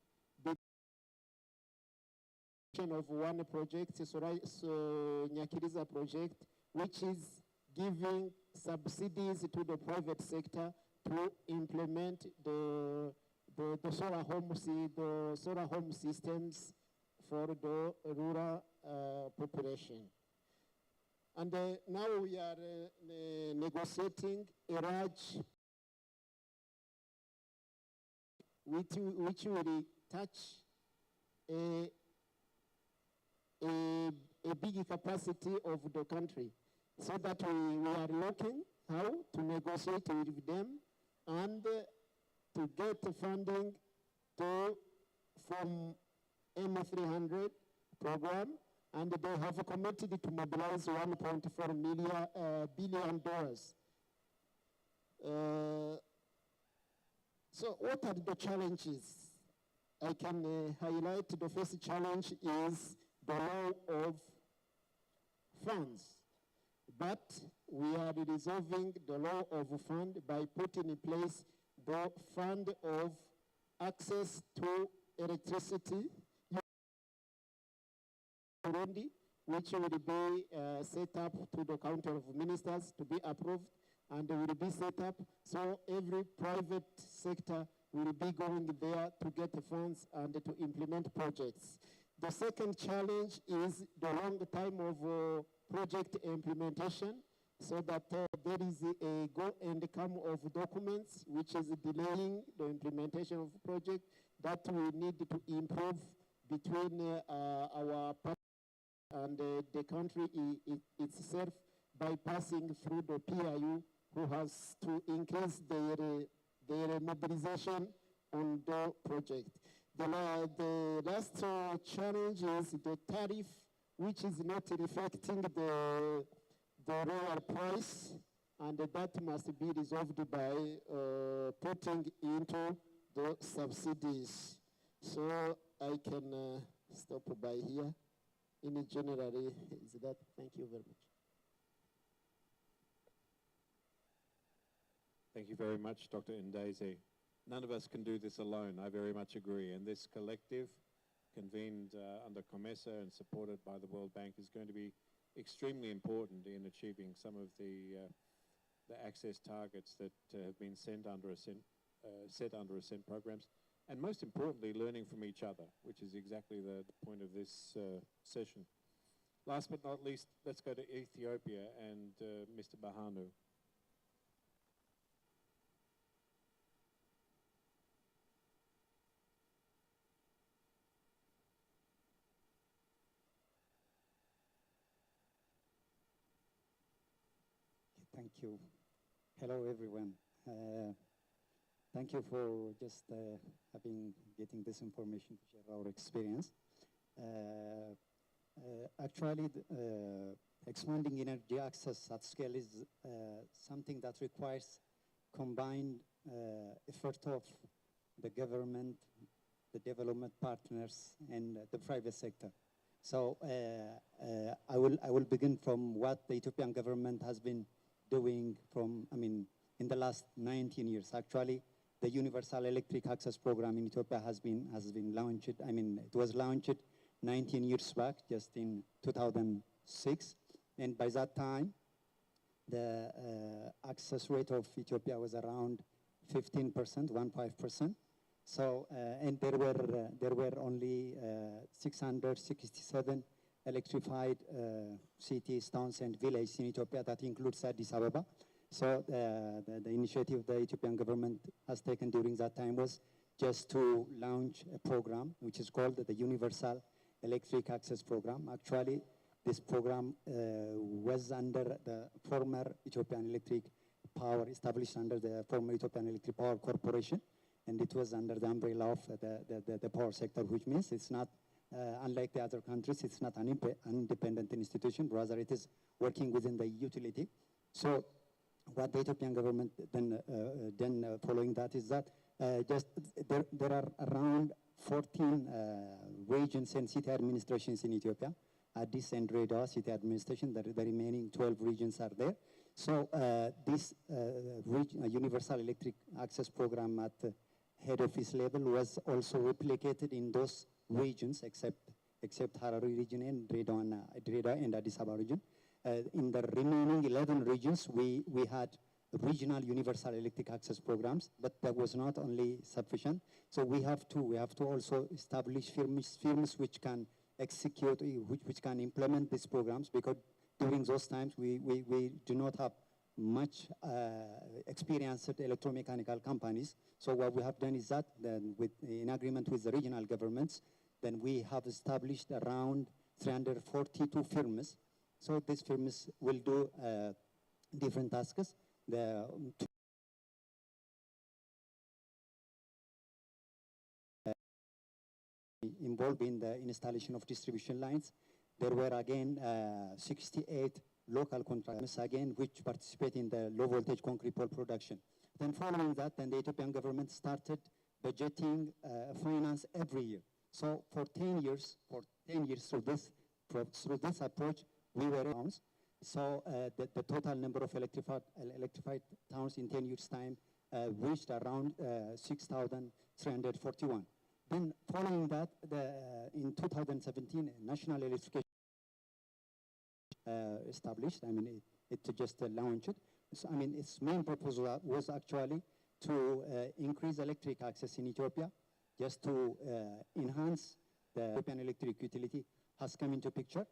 Of one project, Nyakiriza project, which is giving subsidies to the private sector to implement the solar home systems for the rural population. And now we are negotiating a large, which will touch a big capacity of the country, so that we are looking how to negotiate with them, and to get funding from M300 program, and they have committed to mobilize $1.4 billion. So what are the challenges? I can highlight the first challenge is the law of funds. But we are resolving the law of fund by putting in place the fund of access to electricity, which will be set up to the Council of Ministers to be approved, and will be set up so every private sector will be going there to get funds and to implement projects. The second challenge is the long time of project implementation, so that there is a go and come of documents which is delaying the implementation of the project that we need to improve between our and the country itself by passing through the PIU, who has to increase their mobilization on the project. The last challenge is the tariff, which is not reflecting the real price, and that must be resolved by putting into the subsidies. So I can stop by here. In general, is that. Thank you very much. Thank you very much, Dr. Ndeze. None of us can do this alone, I very much agree, and this collective, convened under COMESA and supported by the World Bank, is going to be extremely important in achieving some of the access targets that have been set under Ascent programs, and most importantly, learning from each other, which is exactly the point of this session. Last but not least, let's go to Ethiopia and Mr. Bahanu. Thank you. Hello, everyone. Thank you for just getting this information to share our experience. Actually, expanding energy access at scale is something that requires combined effort of the government, the development partners, and the private sector. So I will begin from what the Ethiopian government has been doing in the last 19 years. Actually, the Universal Electric Access Program in Ethiopia has been launched. It was launched 19 years back, just in 2006. And by that time, the access rate of Ethiopia was around 15%, 15%. So, and there were only 667 electrified cities, towns, and villages in Ethiopia. That includes Addis Ababa. So the initiative the Ethiopian government has taken during that time was just to launch a program which is called the Universal Electric Access Program. Actually, this program was under the former Ethiopian Electric Power, established under the former Ethiopian Electric Power Corporation, and it was under the umbrella of the power sector, which means it's not, unlike the other countries, it's not an independent institution, rather it is working within the utility. So what the Ethiopian government then following that is that there are around 14 regions and city administrations in Ethiopia. Addis and Redha city administration, the remaining 12 regions are there. So this Universal Electric Access Program at head office level was also replicated in those regions, except Harari region and Redha and Addis Ababa region. In the remaining 11 regions, we had regional universal electric access programs, but that was not only sufficient. So we have to also establish firms which can execute, which can implement these programs, because during those times we do not have much experienced electromechanical companies. So what we have done is that then in agreement with the regional governments, then we have established around 342 firms. So these firms will do different tasks. involved in the installation of distribution lines. There were again 68 local contractors again which participate in the low voltage concrete pole production. Then following that, then the Ethiopian government started budgeting finance every year. So for 10 years through this approach, we were announced. So the total number of electrified towns in 10 years' time reached around 6,341. Then following that, in 2017, national electrification established. I mean, it just launched. So, I mean, its main purpose was actually to increase electric access in Ethiopia, just to enhance the Ethiopian electric utility has come into picture.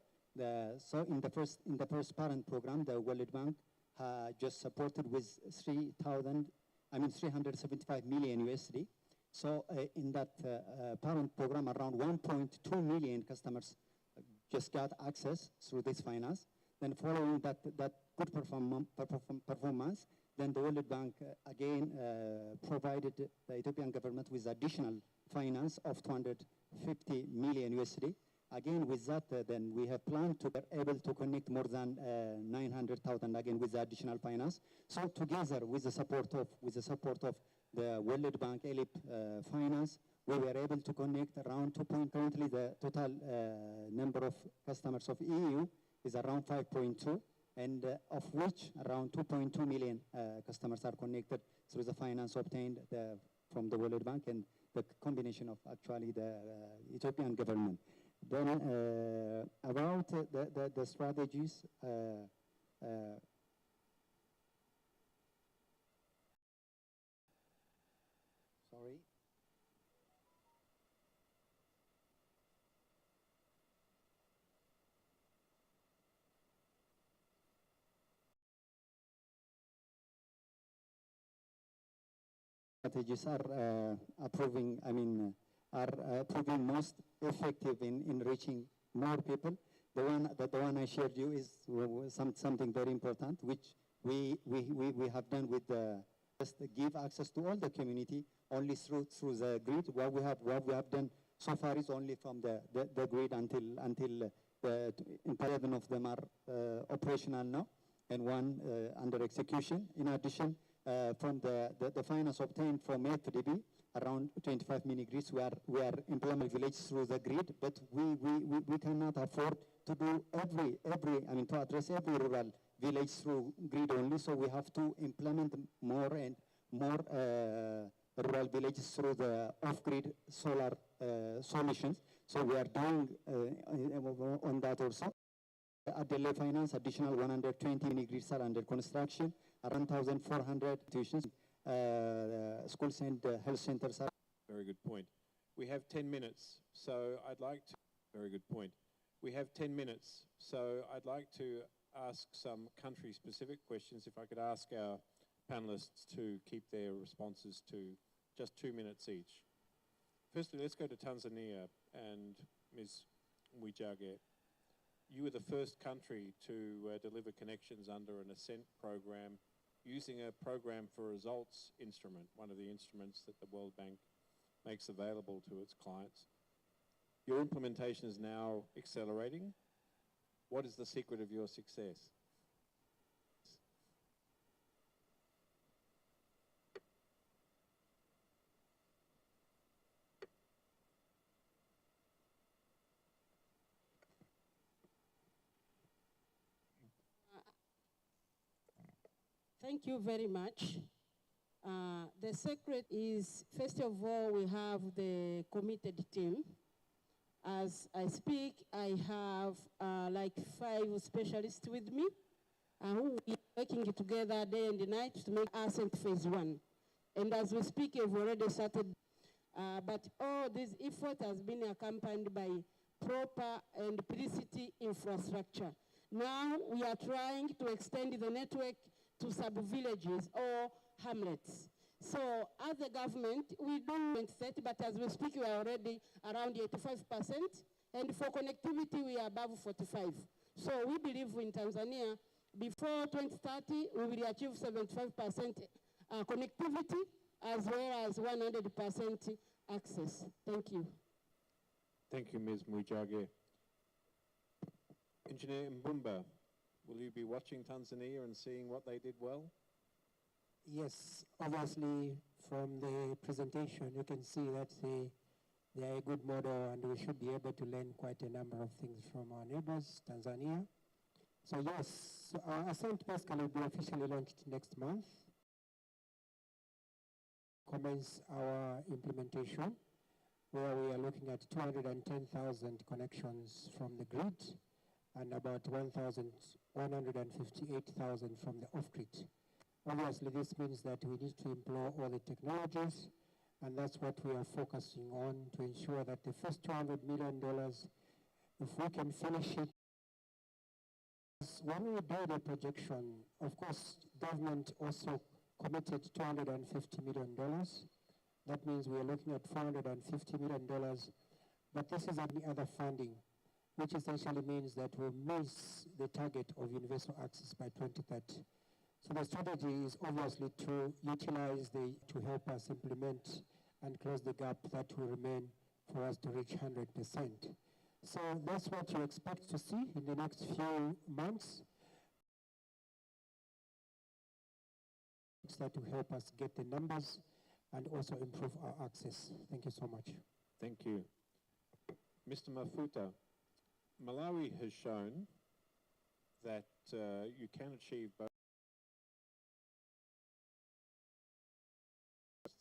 So in the first parent program, the World Bank just supported with 375 million USD. So in that parent program, around 1.2 million customers just got access through this finance. Then following that good performance, then the World Bank again provided the Ethiopian government with additional finance of 250 million USD. Again, with that, then we have planned to be able to connect more than 900,000 again with the additional finance. So together with the support of the World Bank ELIP finance, we were able to connect around 2. Currently, the total number of customers of EU is around 5.2, and of which around 2.2 million customers are connected through the finance obtained from the World Bank and the combination of actually the Ethiopian government. Then about the strategies, sorry. Strategies are proving most effective in reaching more people. The one I shared you is something very important, which we have done with just give access to all the community only through the grid. What we have done so far is only from the grid until 11 of them are operational now, and one under execution. In addition, from the finance obtained from FDB, around 25 mini grids, we are implementing village through the grid, but we cannot afford to do to address every rural village through grid only. So we have to implement more and more rural villages through the off-grid solar solutions. So we are doing on that also. At the finance, additional 120 mini grids are under construction. Around 1,400 tuitions, schools and health centers are. Very good point. We have 10 minutes, so I'd like to. Very good point. We have 10 minutes, so I'd like to ask some country-specific questions. If I could ask our panelists to keep their responses to just 2 minutes each. Firstly, let's go to Tanzania and Ms. Mwijage. You were the first country to deliver connections under an Ascent program using a program for results instrument, one of the instruments that the World Bank makes available to its clients. Your implementation is now accelerating. What is the secret of your success? Thank you very much. The secret is, first of all, we have the committed team. As I speak, I have like 5 specialists with me who are working together day and night to make Ascent Phase 1. And as we speak, we've already started, but all this effort has been accompanied by proper and publicity infrastructure. Now we are trying to extend the network to sub-villages or hamlets. So as a government, we do 2030, but as we speak, we are already around 85%, and for connectivity, we are above 45%. So we believe in Tanzania, before 2030, we will achieve 75% connectivity, as well as 100% access. Thank you. Thank you, Ms. Mujage. Engineer Mbumba, will you be watching Tanzania and seeing what they did well? Yes, obviously from the presentation you can see that they are a good model and we should be able to learn quite a number of things from our neighbors, Tanzania. So yes, Ascent basically will be officially launched next month. Commence our implementation where we are looking at 210,000 connections from the grid and about 158,000 from the off-grid. Obviously, this means that we need to employ all the technologies, and that's what we are focusing on to ensure that the first $200 million, if we can finish it, when we do the projection, of course, government also committed $250 million. That means we are looking at $450 million, but this is any other funding, which essentially means that we'll miss the target of universal access by 2030. So the strategy is obviously to utilize to help us implement and close the gap that will remain for us to reach 100%. So that's what you expect to see in the next few months. That will help us get the numbers and also improve our access. Thank you so much. Thank you. Mr. Mafuta, Malawi has shown that you can achieve both.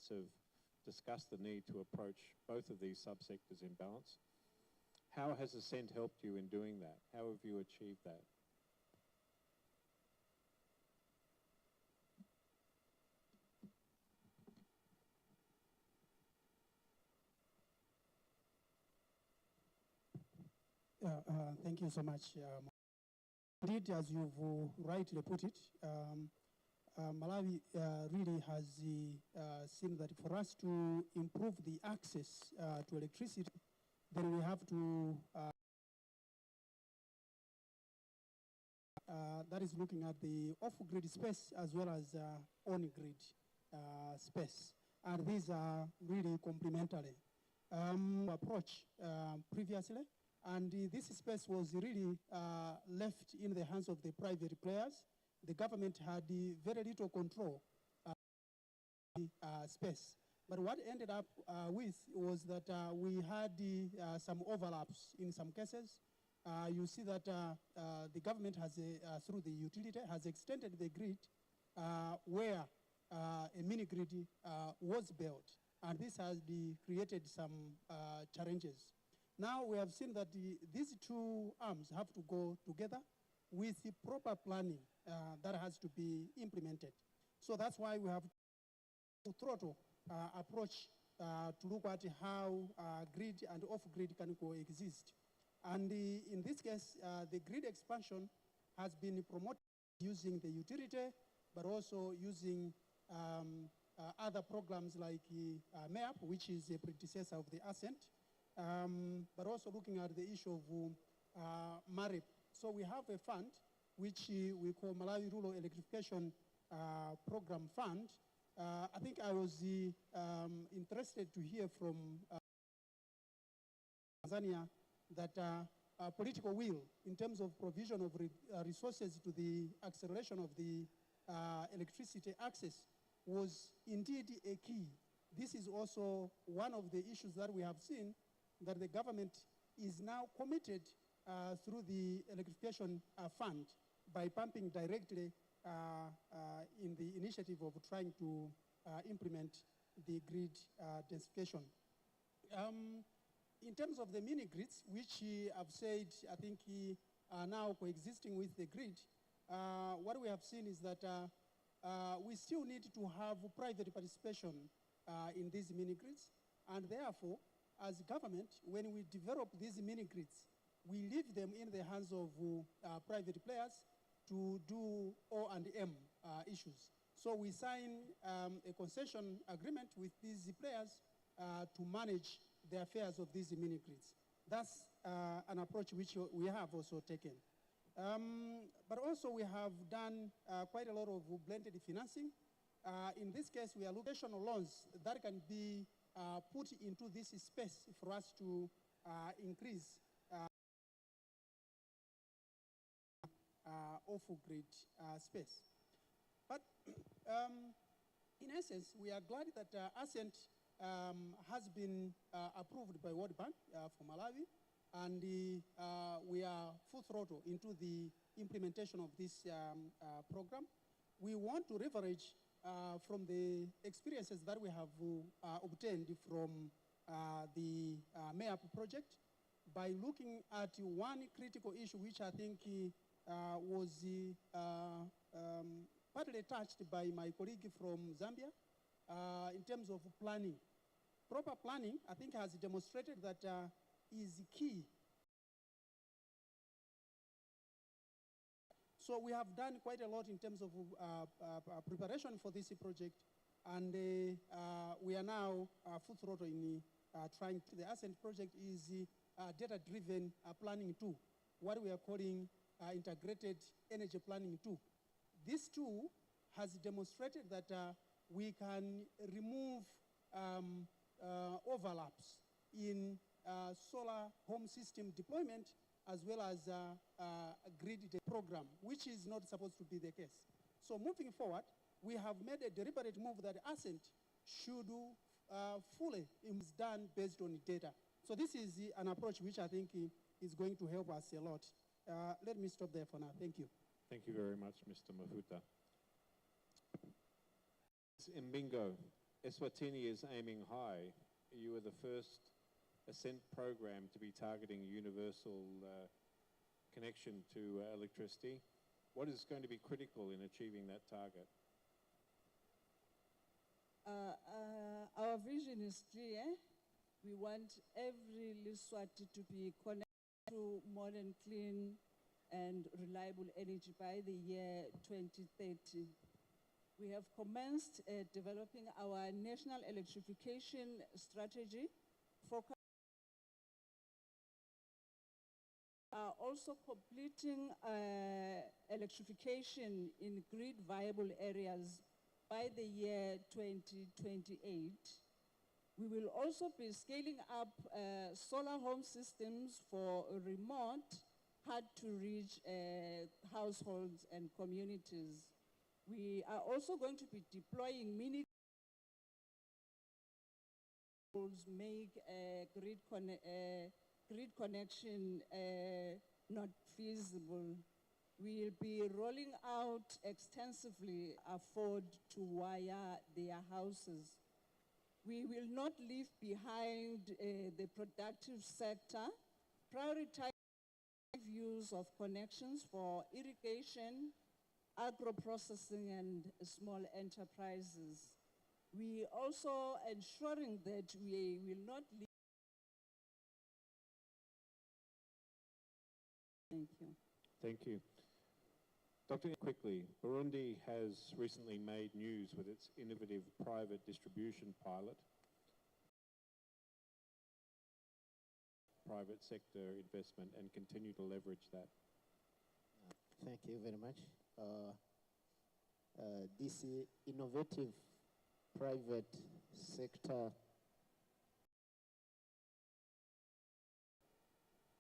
Have discussed the need to approach both of these subsectors in balance. How has Ascent helped you in doing that? How have you achieved that? Thank you so much. Indeed, as you've rightly put it, Malawi really has seen that for us to improve the access to electricity, then we have to, that is looking at the off-grid space as well as on-grid space. And these are really complementary. Approach previously, and this space was really left in the hands of the private players. The government had very little control space. But what ended up with was that we had some overlaps in some cases. You see that the government has, through the utility, has extended the grid where a mini grid was built. And this has created some challenges. Now we have seen that these two arms have to go together with the proper planning that has to be implemented. So that's why we have to throttle approach to look at how grid and off-grid can coexist. And in this case, the grid expansion has been promoted using the utility, but also using other programs like MEAP, which is a predecessor of the Ascent, but also looking at the issue of MARIP. So we have a fund which we call Malawi Rural Electrification Program Fund. I think I was interested to hear from Tanzania that political will in terms of provision of resources to the acceleration of the electricity access was indeed a key. This is also one of the issues that we have seen, that the government is now committed through the electrification fund by pumping directly in the initiative of trying to implement the grid densification. In terms of the mini grids, which I've said, I think are now coexisting with the grid, what we have seen is that we still need to have private participation in these mini grids, and therefore, as government, when we develop these mini grids, we leave them in the hands of private players to do O&M issues. So we sign a concession agreement with these players to manage the affairs of these mini grids. That's an approach which we have also taken. But also we have done quite a lot of blended financing. In this case, we are looking at loans that can be put into this space for us to increase off-grid space. But in essence, we are glad that Ascent has been approved by World Bank for Malawi, and we are full throttle into the implementation of this program. We want to leverage from the experiences that we have obtained from the MEAP project by looking at one critical issue which I think was partly touched by my colleague from Zambia in terms of planning. Proper planning, I think, has demonstrated that is key. So we have done quite a lot in terms of preparation for this project, and we are now full throttle in trying to. The Ascent project is data-driven planning tool, what we are calling integrated energy planning tool. This tool has demonstrated that we can remove overlaps in solar home system deployment as well as a grid program, which is not supposed to be the case. So moving forward, we have made a deliberate move that Ascent should fully is done based on data. So this is an approach which I think is going to help us a lot. Let me stop there for now. Thank you. Thank you very much, Mr. Mafuta. In Bingo, Eswatini is aiming high. You are the first Ascent program to be targeting universal connection to electricity. What is going to be critical in achieving that target? Our vision is clear. We want every Leswati to be connected to modern, clean, and reliable energy by the year 2030. We have commenced developing our national electrification strategy, focus also completing electrification in grid viable areas by the year 2028. We will also be scaling up solar home systems for remote, hard-to-reach households and communities. We are also going to be deploying mini make grid connection not feasible. We'll be rolling out extensively afford to wire their houses. We will not leave behind the productive sector, prioritize use of connections for irrigation, agro-processing and small enterprises. We also ensuring that we will not leave. Thank you. Thank you. Dr. Quickly, Burundi has recently made news with its innovative private distribution pilot. Private sector investment and continue to leverage that. Thank you very much. This innovative private sector,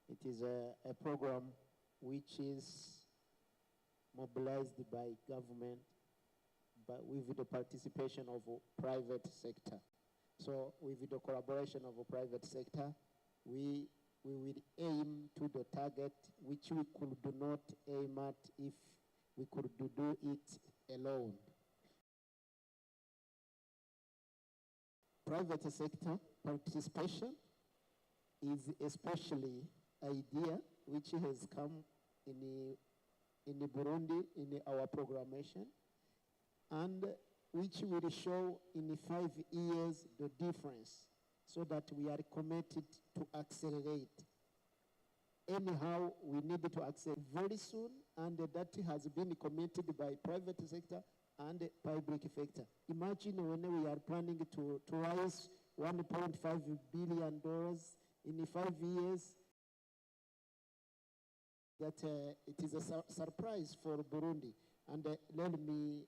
it is a program which is mobilized by government, but with the participation of private sector. So with the collaboration of the private sector, we will aim to the target which we could not aim at if we could do it alone. Private sector participation is especially idea which has come in Burundi in our programmation, and which will show in 5 years the difference, so that we are committed to accelerate. Anyhow, we need to accelerate very soon, and that has been committed by private sector and public sector. Imagine when we are planning to raise $1.5 billion in 5 years, that it is a surprise for Burundi. And let me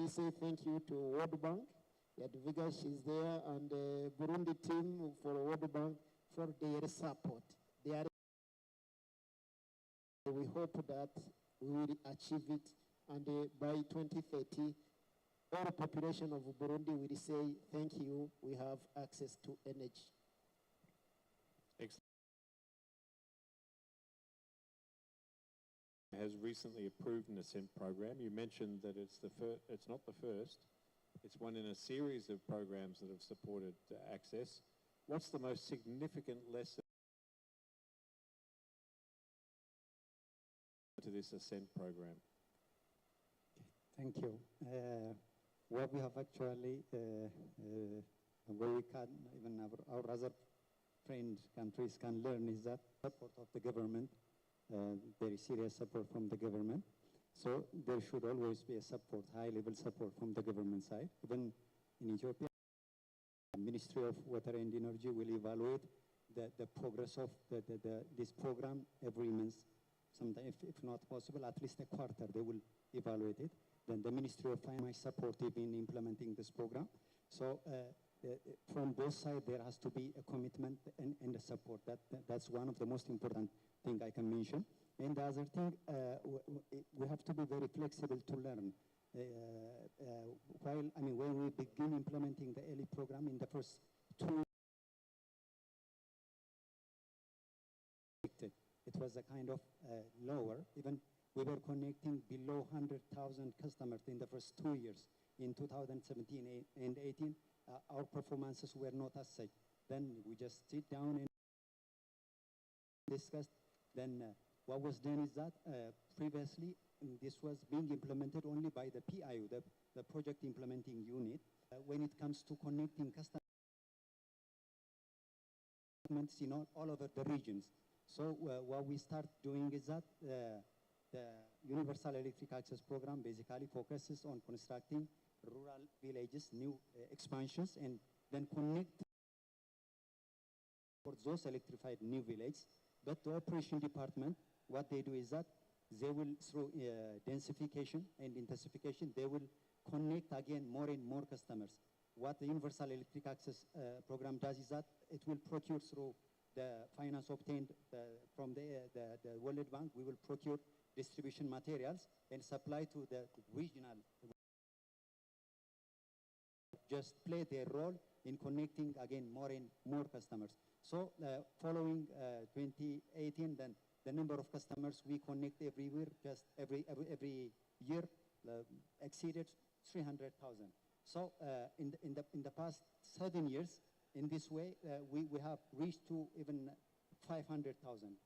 say thank you to World Bank. Yadviga, she's there, and the Burundi team for World Bank. for their support. We hope that we will achieve it, and by 2030, all the population of Burundi will say, thank you, we have access to energy. Has recently approved an Ascent program. You mentioned that it's not the first. It's one in a series of programs that have supported access. What's the most significant lesson to this Ascent program? Thank you. What we have actually, where we can, even our other friend countries can learn, is that support of the government, very serious support from the government. So there should always be a support, high-level support from the government side. Even in Ethiopia, the Ministry of Water and Energy will evaluate the progress of this program every month. Sometimes, if not possible, at least a quarter, they will evaluate it. Then the Ministry of Finance is supportive in implementing this program. So from both sides, there has to be a commitment and a support. That's one of the most important things I can mention. And the other thing, we have to be very flexible to learn. When we begin implementing the ELI program in the first 2 it was a kind of lower. Even we were connecting below 100,000 customers in the first 2 years. In 2017 and 18, our performances were not as such. Then we just sit down and discuss. Then what was done is that previously this was being implemented only by the PIU, the project implementing unit. When it comes to connecting customers in all over the regions. So what we start doing is that the Universal Electric Access Program basically focuses on constructing rural villages, new expansions, and then connect for those electrified new villages. But the operation department, what they do is that they will, through densification and intensification, they will connect again more and more customers. What the Universal Electric Access Program does is that it will procure through the finance obtained from the World Bank. We will procure distribution materials and supply to the regional, just play their role in connecting again more and more customers. So following 2018, then the number of customers we connect every year, just every year, exceeded 300,000. So in the past 7 years, in this way, we have reached to even 500,000.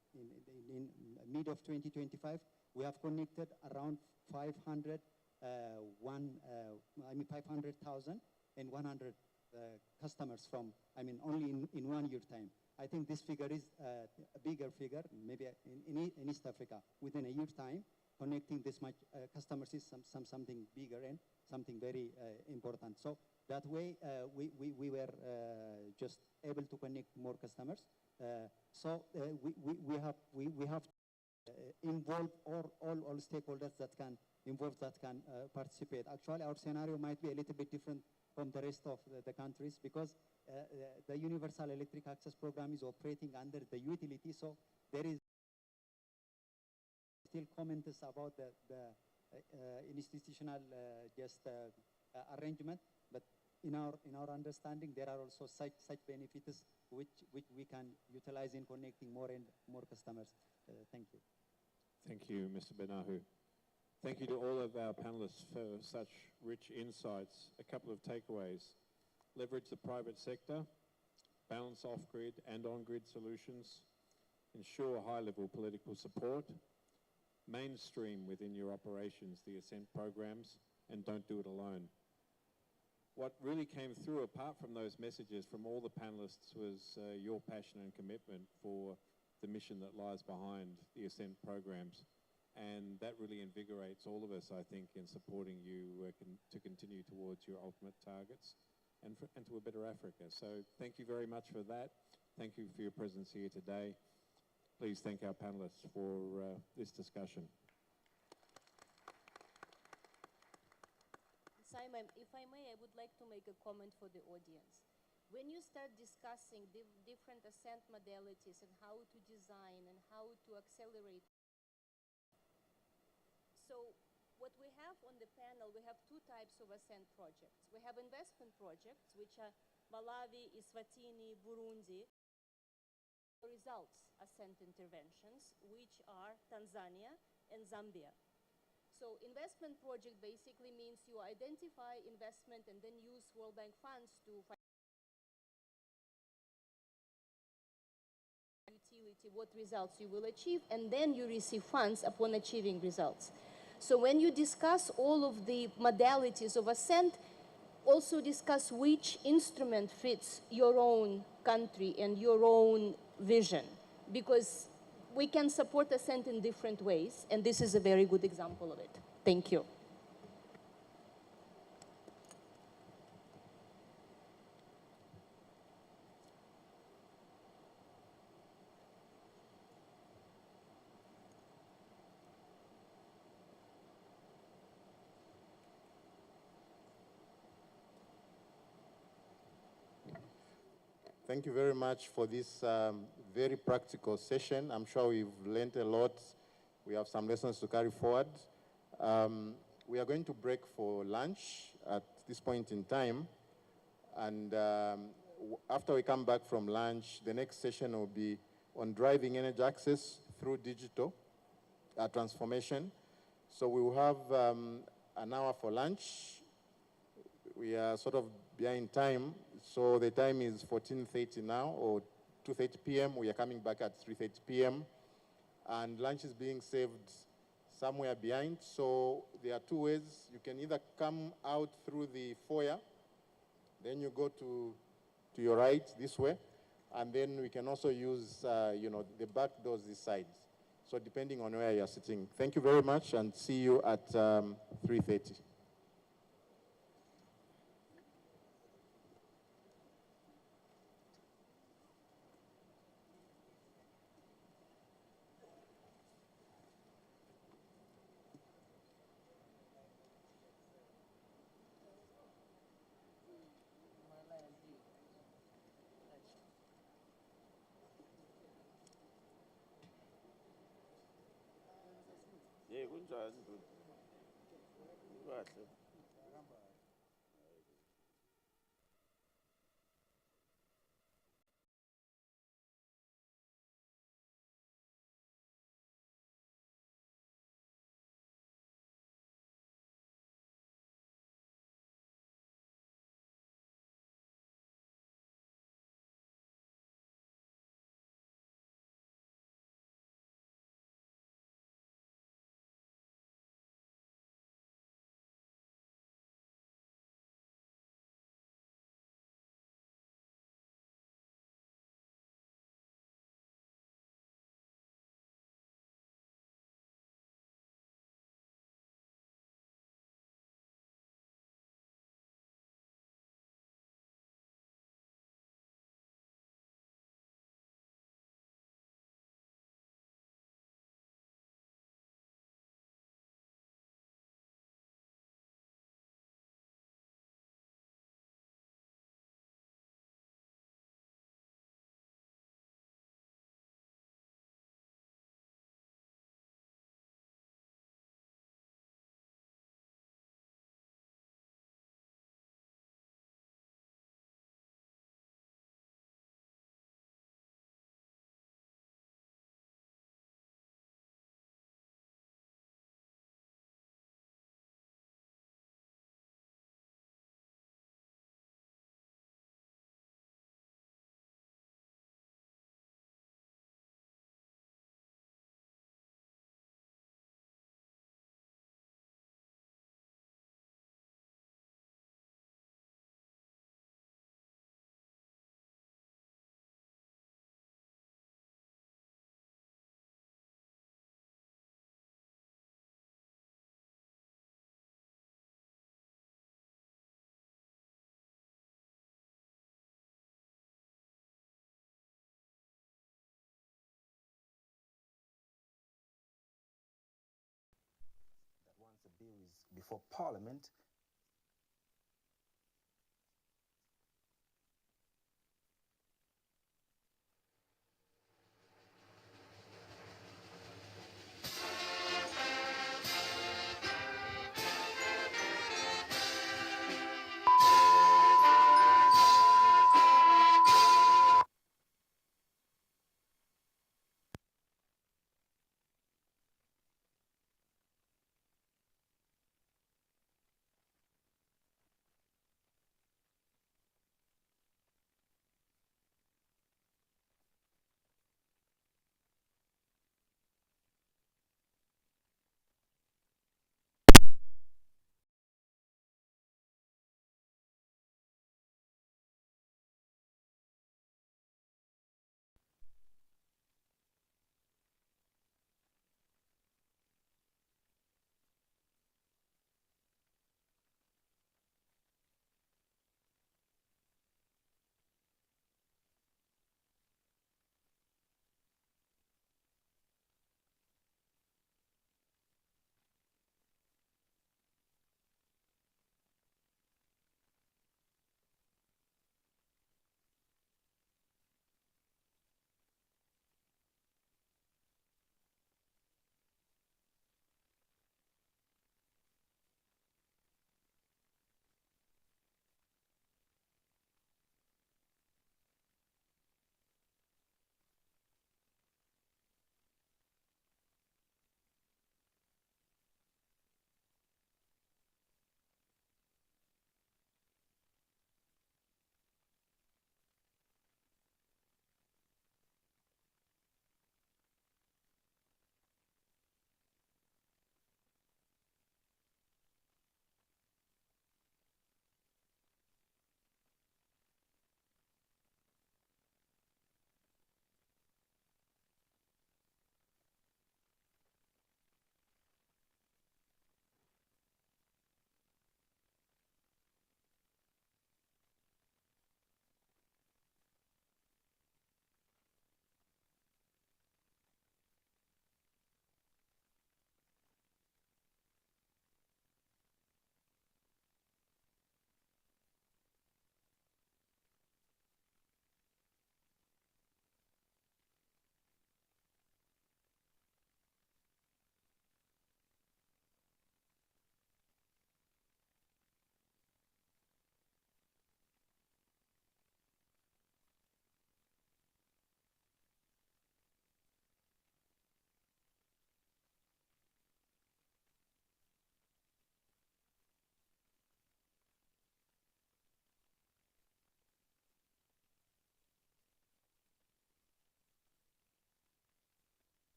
In mid of 2025, we have connected around 500,100 customers from, only in 1 year time. I think this figure is a bigger figure, maybe in East Africa. Within a year time, connecting this much customers is something bigger and something very important. So that way, we were just able to connect more customers. We have involve all stakeholders that can involve, that can participate. Actually, our scenario might be a little bit different from the rest of the countries, because the Universal Electric Access Program is operating under the utility, so there is still comments about the institutional arrangement, but in our understanding, there are also such benefits which we can utilize in connecting more and more customers. Thank you. Thank you, Mr. Benahu. Thank you to all of our panelists for such rich insights. A couple of takeaways: leverage the private sector, balance off-grid and on-grid solutions, ensure high-level political support, mainstream within your operations the Ascent programs, and don't do it alone. What really came through, apart from those messages from all the panelists, was your passion and commitment for the mission that lies behind the Ascent programs. And that really invigorates all of us, I think, in supporting you to continue towards your ultimate targets and to a better Africa. So thank you very much for that. Thank you for your presence here today. Please thank our panelists for this discussion. Simon, if I may, I would like to make a comment for the audience. when you start discussing different Ascent modalities and how to design and how to accelerate. So what we have on the panel, we have two types of Ascent projects. We have investment projects, which are Malawi, Eswatini, Burundi. Results Ascent interventions, which are Tanzania and Zambia. So investment project basically means you identify investment and then use World Bank funds to utility, what results you will achieve, and then you receive funds upon achieving results. So when you discuss all of the modalities of Ascent, also discuss which instrument fits your own country and your own vision, because we can support Ascent in different ways, and this is a very good example of it. Thank you. Thank you very much for this very practical session. I'm sure we've learned a lot. We have some lessons to carry forward. We are going to break for lunch at this point in time. And after we come back from lunch, the next session will be on driving energy access through digital transformation. So we will have an hour for lunch. We are sort of behind time. So the time is 14:30 now, or 2:30 p.m. We are coming back at 3:30 p.m. And lunch is being served somewhere behind. So there are two ways. You can either come out through the foyer, then you go to your right this way, and then we can also use the back doors this side. So depending on where you're sitting. Thank you very much, and see you at 3:30. kunjani ndoda? Kahle. bill is before Parliament,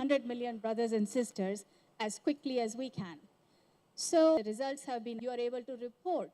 100 million brothers and sisters as quickly as we can. So the results have been, you are able to report